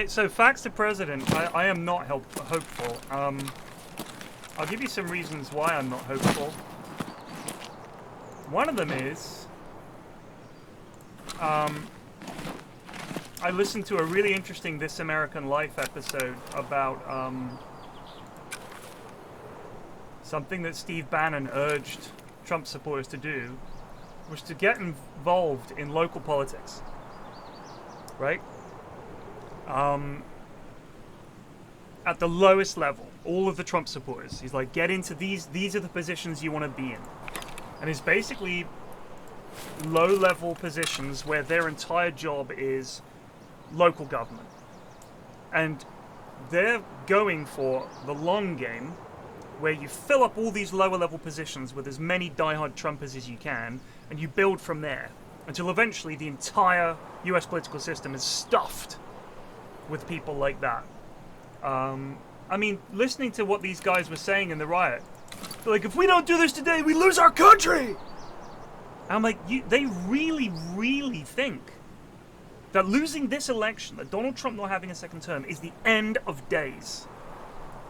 So facts to president, I am not hopeful. I'll give you some reasons why I'm not hopeful. One of them is, I listened to a really interesting This American Life episode about something that Steve Bannon urged Trump supporters to do, was to get involved in local politics, right? At the lowest level, all of the Trump supporters. He's like, get into these are the positions you want to be in. And it's basically low-level positions where their entire job is local government. And they're going for the long game, where you fill up all these lower-level positions with as many diehard Trumpers as you can, and you build from there, until eventually the entire US political system is stuffed with people like that. I mean, listening to what these guys were saying in the riot, they're like, if we don't do this today, we lose our country! And I'm like, they really, really think that losing this election, that Donald Trump not having a second term, is the end of days.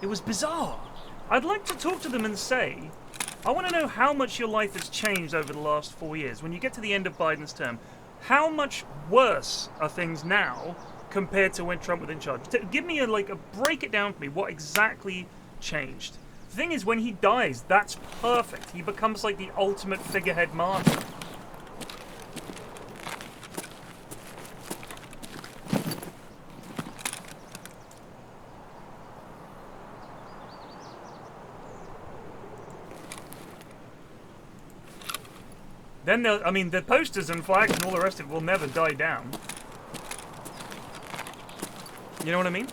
It was bizarre. I'd like to talk to them and say, I want to know how much your life has changed over the last 4 years. When you get to the end of Biden's term, how much worse are things now compared to when Trump was in charge? Give me break it down for me. What exactly changed? The thing is, when he dies, that's perfect. He becomes like the ultimate figurehead martyr. Then the posters and flags and all the rest of it will never die down. You know what I mean?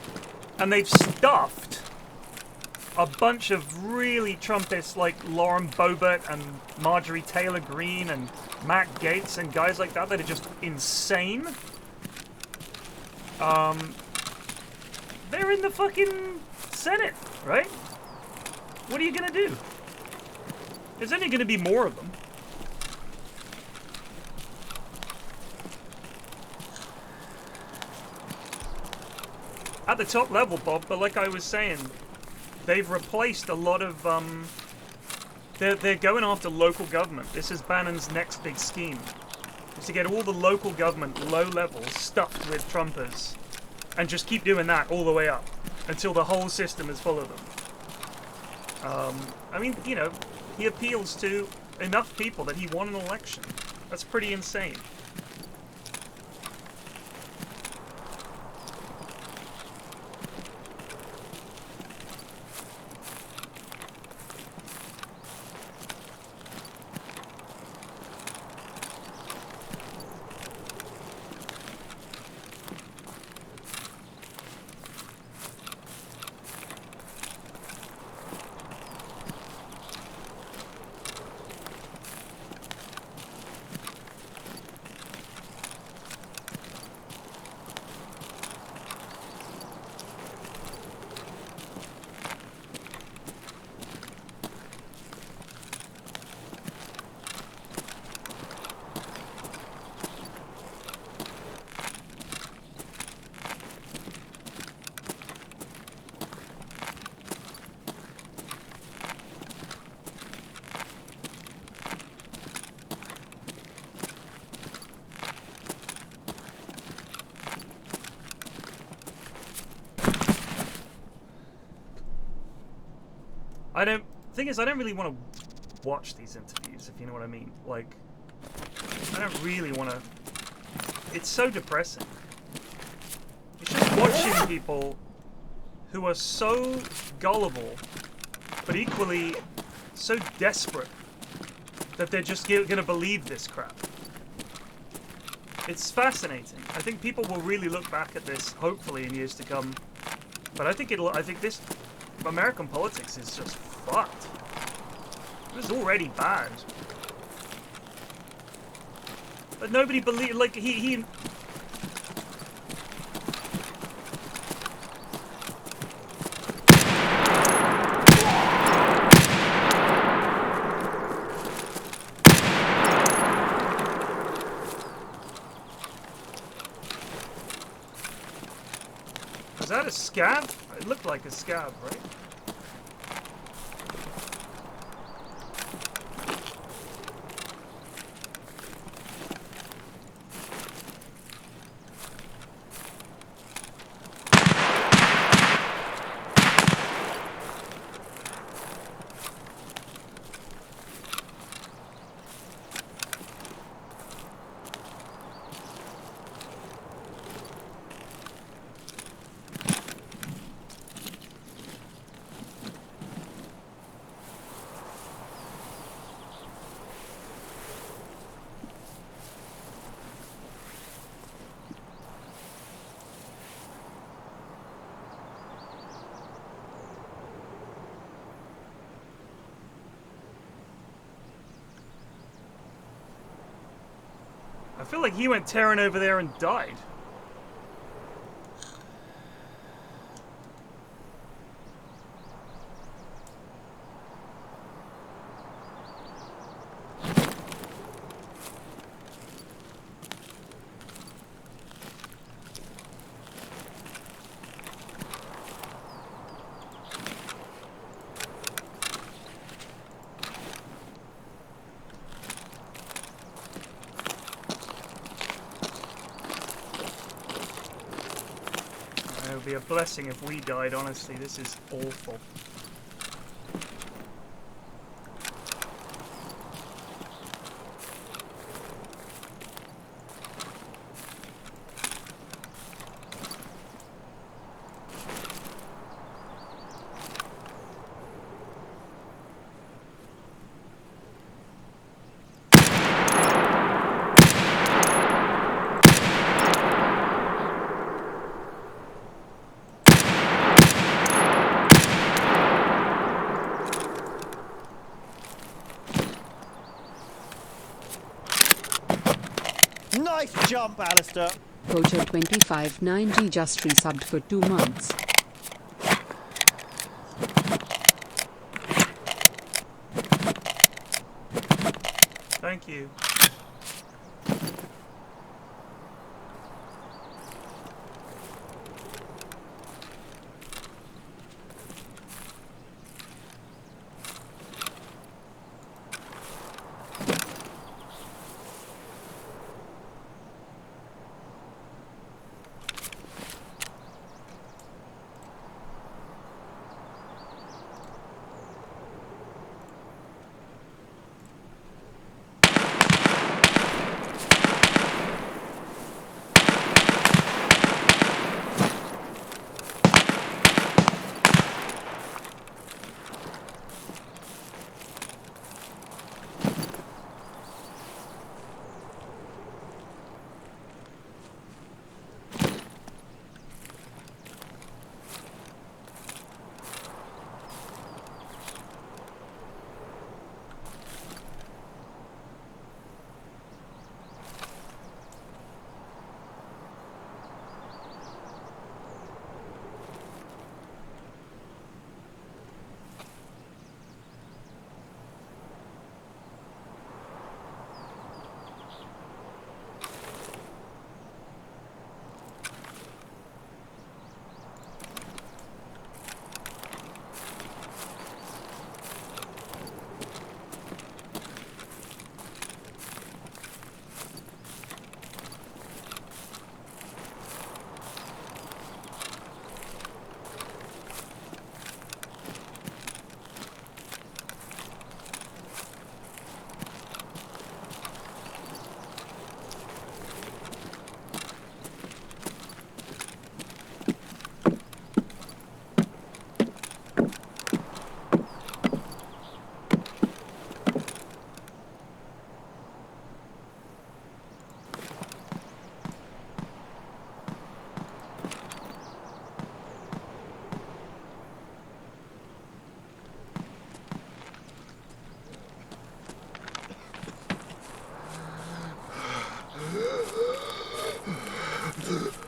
And they've stuffed a bunch of really Trumpists like Lauren Boebert and Marjorie Taylor Greene and Matt Gaetz and guys like that are just insane. They're in the fucking Senate, right? What are you gonna do? There's only gonna be more of them. At the top level, Bob, but like I was saying, they've replaced a lot of, they're going after local government. This is Bannon's next big scheme, is to get all the local government, low level, stuffed with Trumpers, and just keep doing that all the way up, until the whole system is full of them. I mean, you know, he appeals to enough people that he won an election. That's pretty insane. Thing is, I don't really want to watch these interviews, if you know what I mean. Like, I don't really want to. It's so depressing. It's just watching people who are so gullible, but equally so desperate that they're just gonna believe this crap. It's fascinating. I think people will really look back at this, hopefully, in years to come. But I think this American politics is just fucked. It was already bad. But nobody believed, like, he Was that a scab? It looked like a scab, right? I feel like he went tearing over there and died. It would be a blessing if we died, honestly. This is awful. Nice jump, Alistair. Poacher 2590 just resubbed for 2 months. Thank you.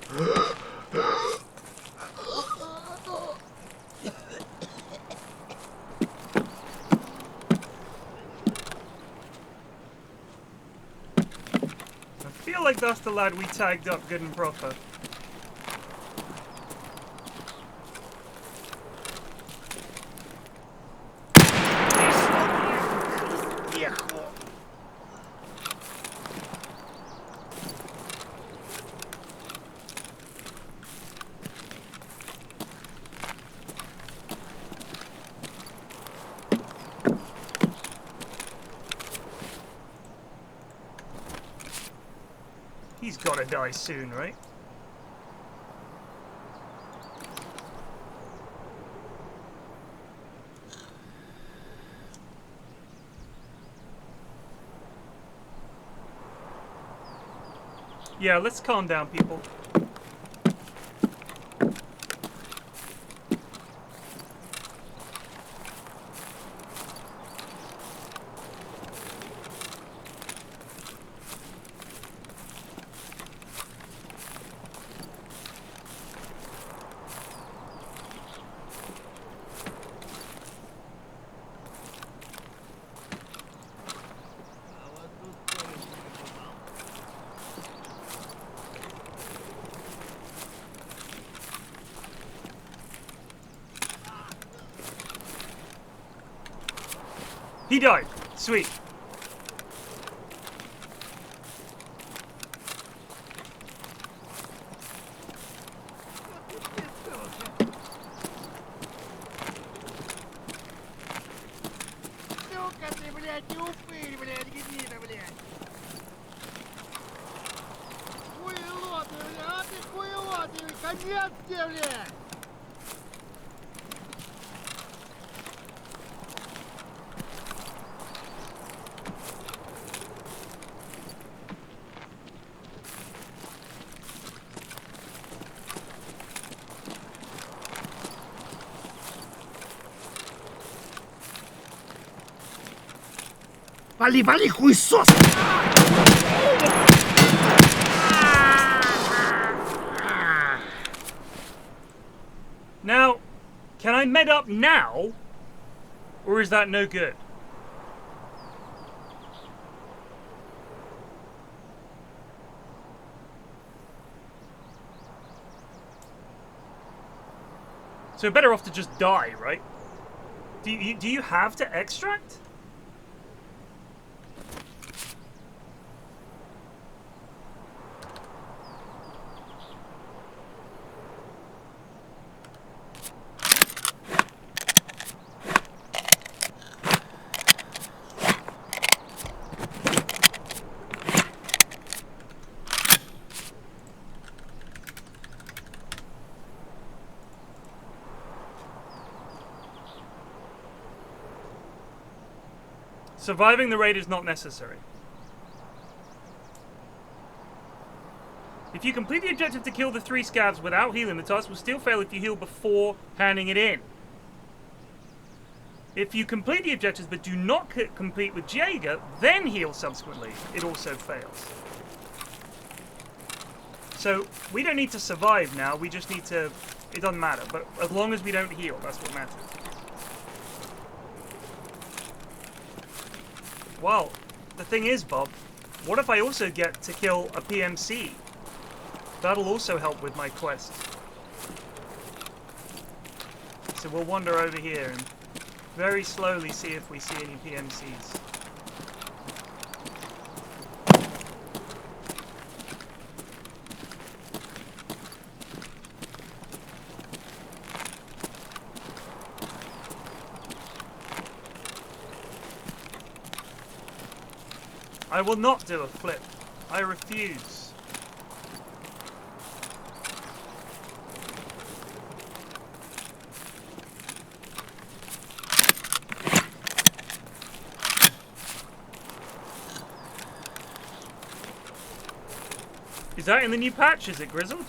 I feel like that's the lad we tagged up good and proper. He's gotta die soon, right? Yeah, let's calm down, people. He died. Sweet. Сука ты, блядь, не упырь, блядь, гнида, блядь. Хуйло ты, блядь, а ты хуйло ты, конец тебе, блядь. Вали, вали, хуесос! Now, can I med up now? Or is that no good? So better off to just die, right? Do you have to extract? Surviving the raid is not necessary. If you complete the objective to kill the 3 scavs without healing, the task will still fail if you heal before handing it in. If you complete the objectives but do not complete with Jaeger, then heal subsequently, it also fails. So, we don't need to survive now, we just need to... It doesn't matter, but as long as we don't heal, that's what matters. Well, the thing is, Bob, what if I also get to kill a PMC? That'll also help with my quest. So we'll wander over here and very slowly see if we see any PMCs. I will not do a flip. I refuse. Is that in the new patch? Is it Grizzled?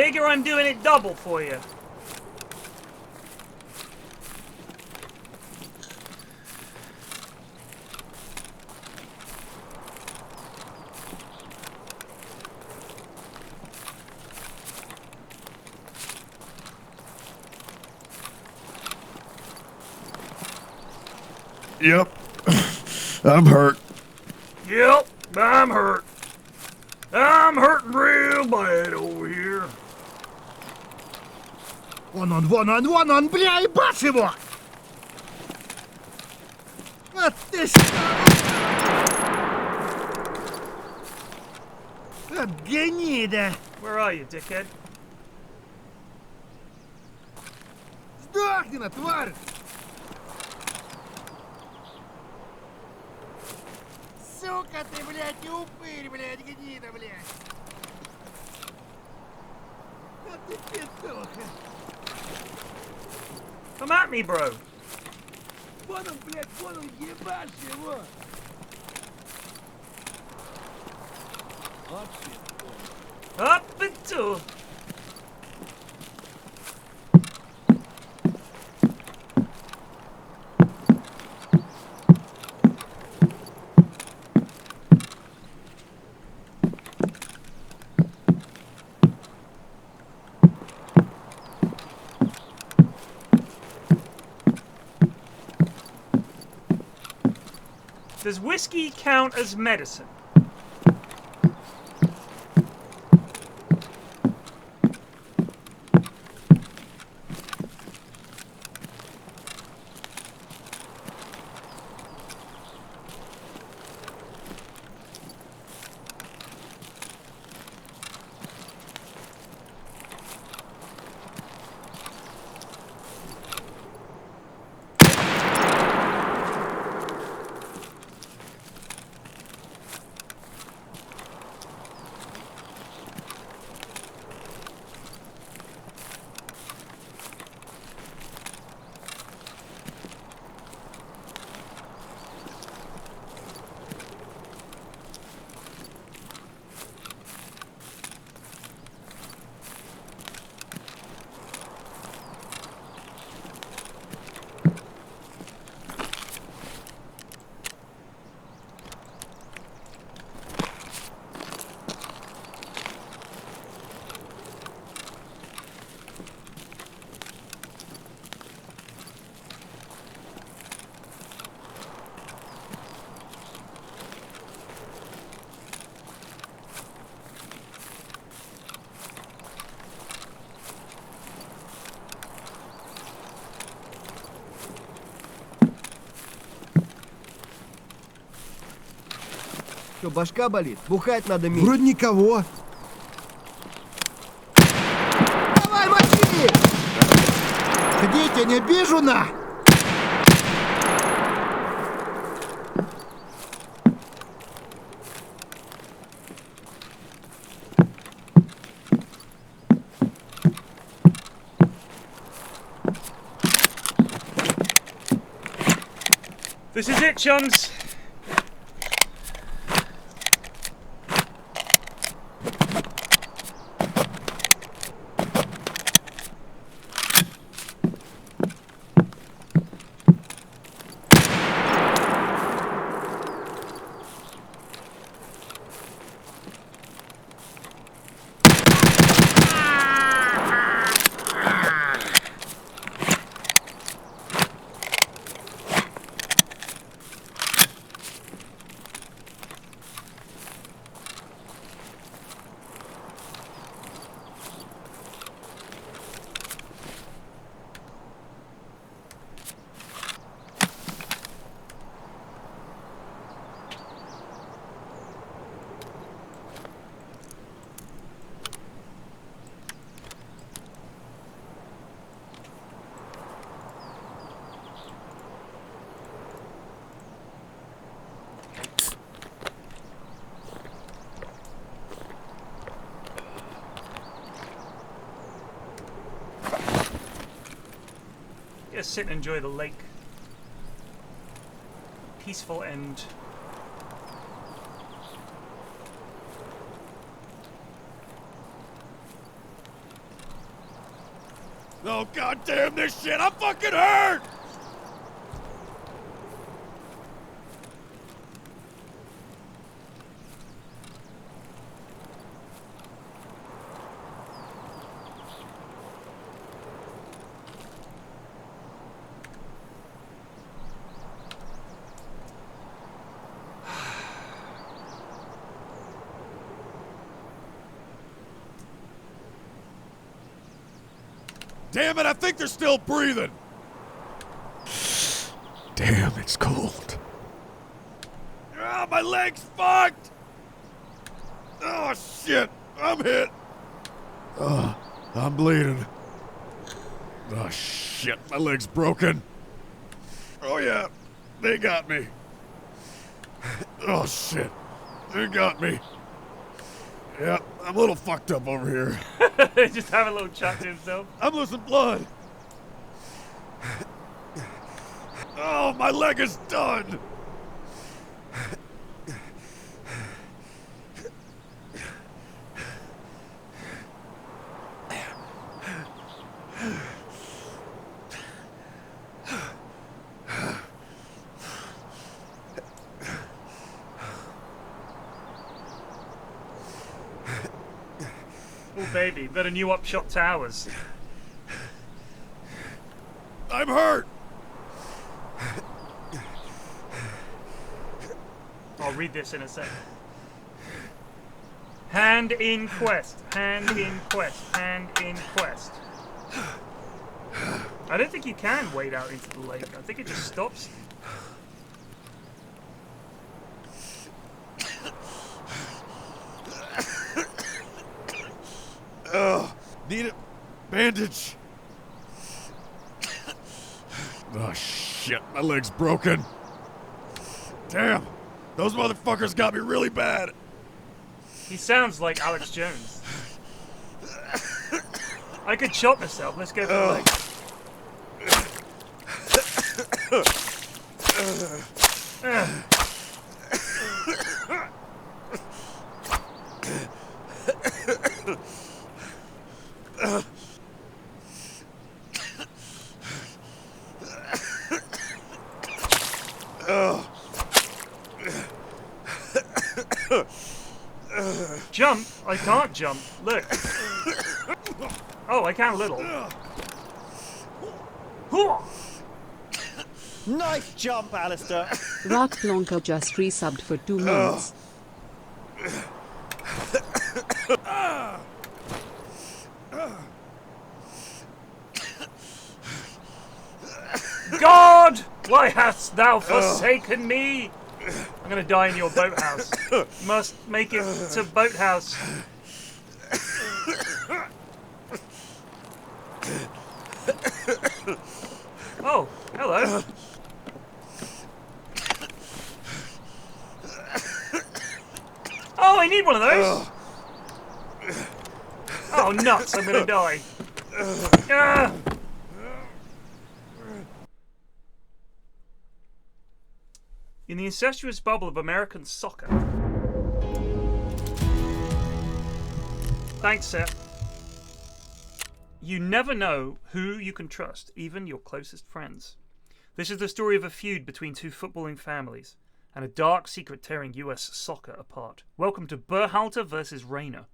Figure I'm doing it double for you. Yep. I'm hurt. Yep, I'm hurt. I'm hurting real bad over here. Вон он, бля, ебашь его! Вот ты что! Вот гнида! Where are you, dickhead? Сдохни на, тварь! Сука ты, блядь, и упырь, блядь, гнида, блядь! Вот ты петуха! Come at me, bro. Вон он, блядь, ебашь его! Up into. Does whiskey count as medicine? Что, башка болит? Бухать надо меньше. Вроде никого. Давай, мочи! Где я тебя не обижу, на! This is it, chums. Just sit and enjoy the lake. Peaceful end. Oh, goddamn this shit! I'm fucking hurt! Damn it, I think they're still breathing! Damn, it's cold. Ah, my leg's fucked! Oh, shit, I'm hit. Oh, I'm bleeding. Oh, shit, my leg's broken. Oh, yeah, they got me. Oh, shit, they got me. Yeah, I'm a little fucked up over here. Just have a little chat to himself. I'm losing blood. Oh, my leg is done. Oh, baby, got a new Upshot Towers. I'm hurt. I'll read this in a second. Hand in quest, hand in quest, hand in quest. I don't think you can wade out into the lake. I think it just stops. Need a bandage. Oh, shit, my leg's broken. Damn, those motherfuckers got me really bad. He sounds like Alex Jones. I could chop myself. Let's go for the leg. Jump? I can't jump. Look. Oh, I can a little. Nice jump, Alistair. Rock Plonker just resubbed for 2 months. God! Why hast thou forsaken me? I'm gonna die in your boathouse. Must make it to boathouse. Oh, hello. Oh, I need one of those. Oh, nuts, I'm gonna die. Ah. In the incestuous bubble of American soccer. Thanks, Seth. You never know who you can trust, even your closest friends. This is the story of a feud between two footballing families, and a dark secret tearing US soccer apart. Welcome to Berhalter versus Rayner.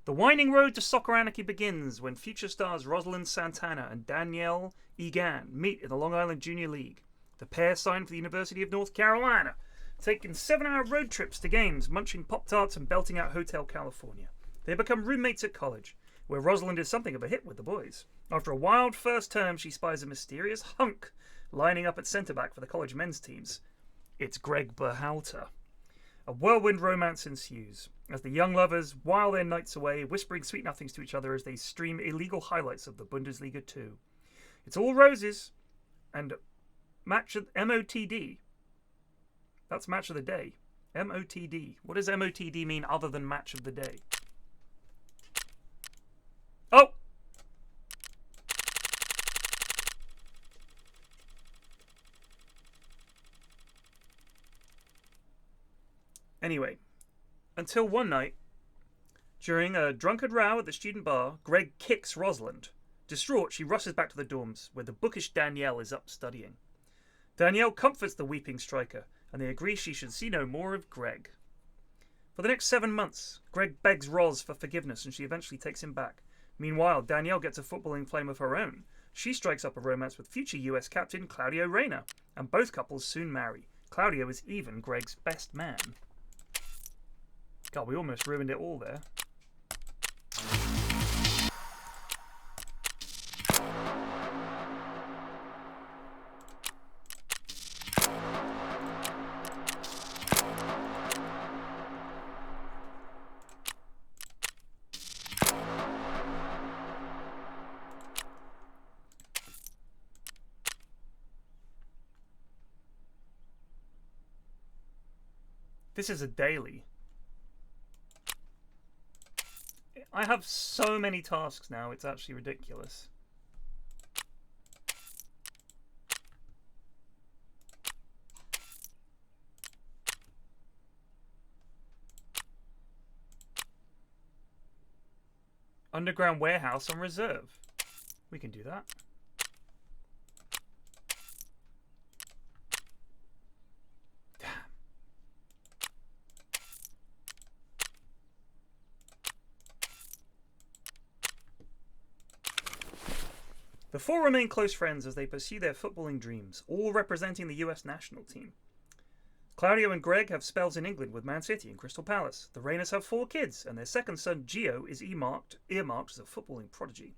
The winding road to soccer anarchy begins when future stars Rosalind Santana and Danielle Egan meet in the Long Island Junior League. The pair signed for the University of North Carolina, taking 7-hour road trips to games, munching Pop-Tarts and belting out Hotel California. They become roommates at college, where Rosalind is something of a hit with the boys. After a wild first term, she spies a mysterious hunk lining up at centre-back for the college men's teams. It's Greg Berhalter. A whirlwind romance ensues, as the young lovers while their nights away, whispering sweet nothings to each other as they stream illegal highlights of the Bundesliga 2. It's all roses, and match of MOTD. That's match of the day. MOTD. What does MOTD mean other than match of the day? Oh! Anyway, until one night, during a drunken row at the student bar, Greg kicks Rosalind, Distraught, she rushes back to the dorms, where the bookish Danielle is up studying. Danielle comforts the weeping striker, and they agree she should see no more of Greg. For the next 7 months, Greg begs Roz for forgiveness, and she eventually takes him back. Meanwhile, Danielle gets a footballing flame of her own. She strikes up a romance with future US captain Claudio Reyna, and both couples soon marry. Claudio is even Greg's best man. God, we almost ruined it all there. This is a daily. I have so many tasks now, it's actually ridiculous. Underground warehouse on reserve. We can do that. The four remain close friends as they pursue their footballing dreams, all representing the US national team. Claudio and Greg have spells in England with Man City and Crystal Palace. The Rayners have 4 kids, and their second son, Gio, is earmarked as a footballing prodigy.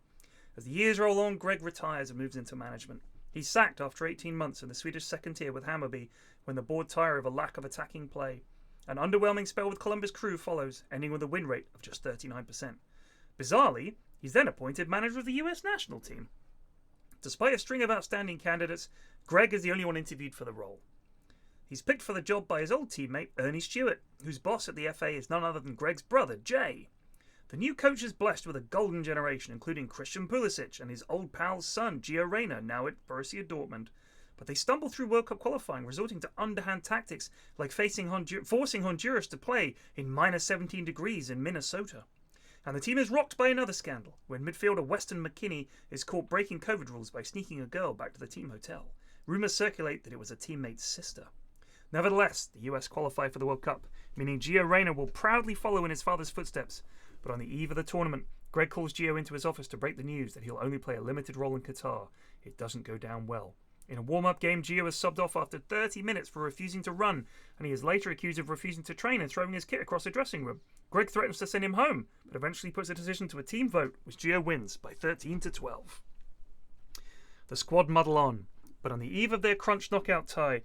As the years roll on, Greg retires and moves into management. He's sacked after 18 months in the Swedish second tier with Hammarby when the board tire of a lack of attacking play. An underwhelming spell with Columbus Crew follows, ending with a win rate of just 39%. Bizarrely, he's then appointed manager of the US national team. Despite a string of outstanding candidates, Greg is the only one interviewed for the role. He's picked for the job by his old teammate, Ernie Stewart, whose boss at the FA is none other than Greg's brother, Jay. The new coach is blessed with a golden generation, including Christian Pulisic and his old pal's son, Gio Reyna, now at Borussia Dortmund. But they stumble through World Cup qualifying, resorting to underhand tactics like forcing Honduras to play in minus 17 degrees in Minnesota. And the team is rocked by another scandal, when midfielder Weston McKennie is caught breaking COVID rules by sneaking a girl back to the team hotel. Rumours circulate that it was a teammate's sister. Nevertheless, the US qualify for the World Cup, meaning Gio Reyna will proudly follow in his father's footsteps. But on the eve of the tournament, Greg calls Gio into his office to break the news that he'll only play a limited role in Qatar. It doesn't go down well. In a warm-up game, Gio is subbed off after 30 minutes for refusing to run, and he is later accused of refusing to train and throwing his kit across the dressing room. Greg threatens to send him home, but eventually puts the decision to a team vote, which Gio wins by 13-12. The squad muddle on, but on the eve of their crunch knockout tie,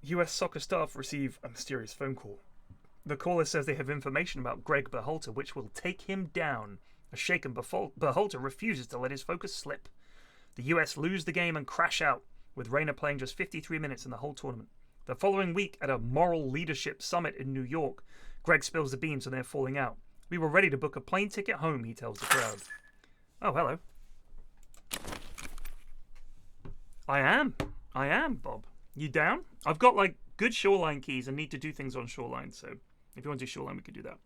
US soccer staff receive a mysterious phone call. The caller says they have information about Greg Berhalter, which will take him down. A shaken Berhalter refuses to let his focus slip. The US lose the game and crash out, with Reyna playing just 53 minutes in the whole tournament. The following week, at a moral leadership summit in New York, Greg spills the beans on their falling out. We were ready to book a plane ticket home, he tells the crowd. Oh, hello. I am, Bob. You down? I've got, like, good shoreline keys and need to do things on shoreline, so if you want to do shoreline, we could do that.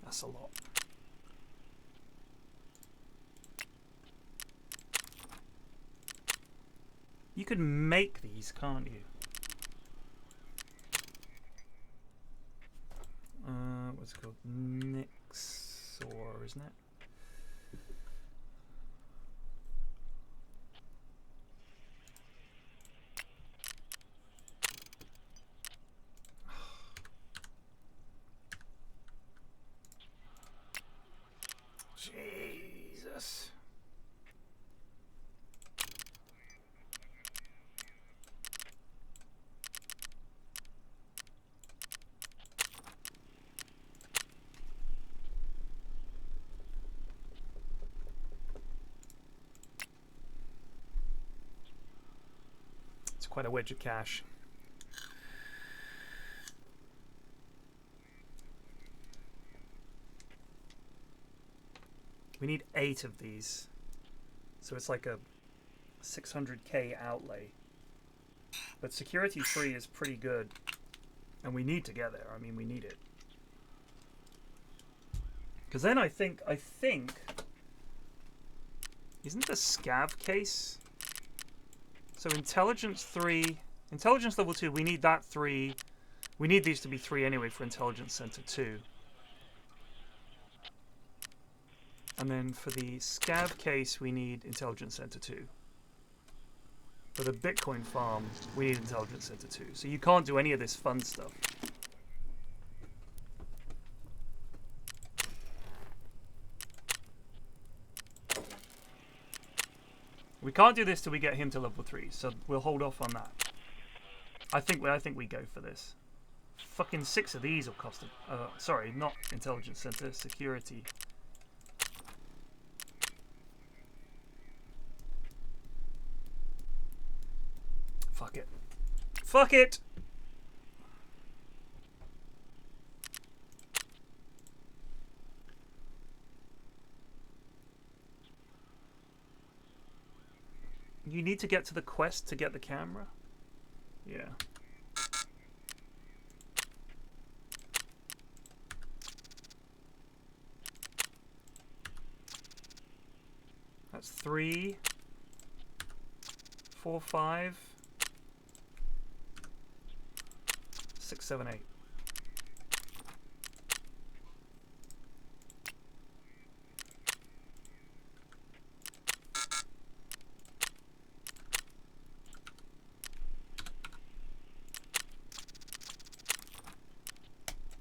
That's a lot. You could make these, can't you? Was What's it called? Nixor, isn't it? Jesus. It's quite a wedge of cash. We need 8 of these. So it's like a 600k outlay. But security 3 is pretty good. And we need to get there. I mean, we need it. Because then I think... Isn't the scav case? So intelligence 3... Intelligence level 2, we need that 3. We need these to be 3 anyway for intelligence center 2. And then for the scav case, we need intelligence center 2. For the Bitcoin farm, we need intelligence center 2. So you can't do any of this fun stuff. We can't do this till we get him to level 3, so we'll hold off on that. I think we go for this. Fucking 6 of these will cost sorry, not intelligence center, security. Fuck it. Fuck it! You need to get to the quest to get the camera? Yeah. That's 3, 4, 5, 6, 7, 8.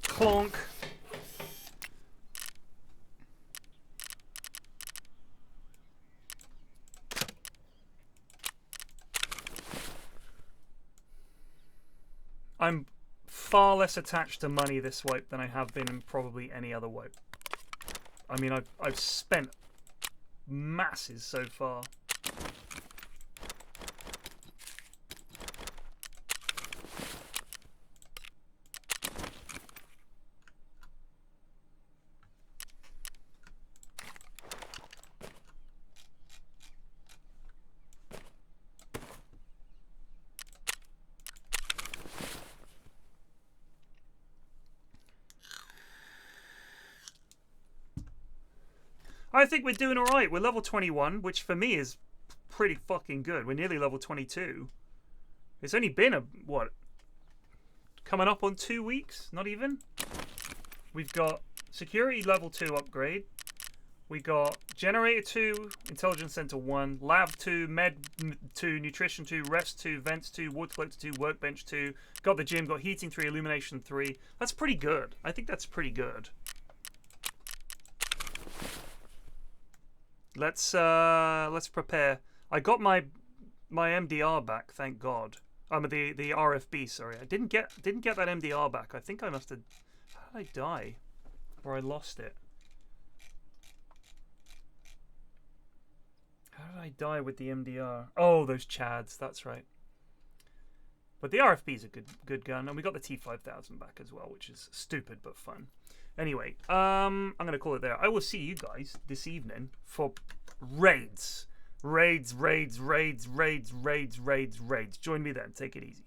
Clonk. I'm far less attached to money this wipe than I have been in probably any other wipe. I mean, I've spent masses so far. I think we're doing alright. We're level 21, which for me is pretty fucking good. We're nearly level 22. It's only been what? Coming up on 2 weeks? Not even? We've got security level 2 upgrade. We got generator 2, intelligence center 1, lab 2, med 2, nutrition 2, rest 2, vents 2, water collector 2, workbench 2. Got the gym, got heating 3, illumination 3. That's pretty good. I think that's pretty good. Let's prepare. I got my MDR back, thank God. The RFB, sorry. I didn't get that MDR back. I think I must have. How did I die? Or I lost it. How did I die with the MDR? Oh, those Chads. That's right. But the RFB is a good gun, and we got the T5000 back as well, which is stupid but fun. Anyway, I'm going to call it there. I will see you guys this evening for raids. Raids. Join me then. Take it easy.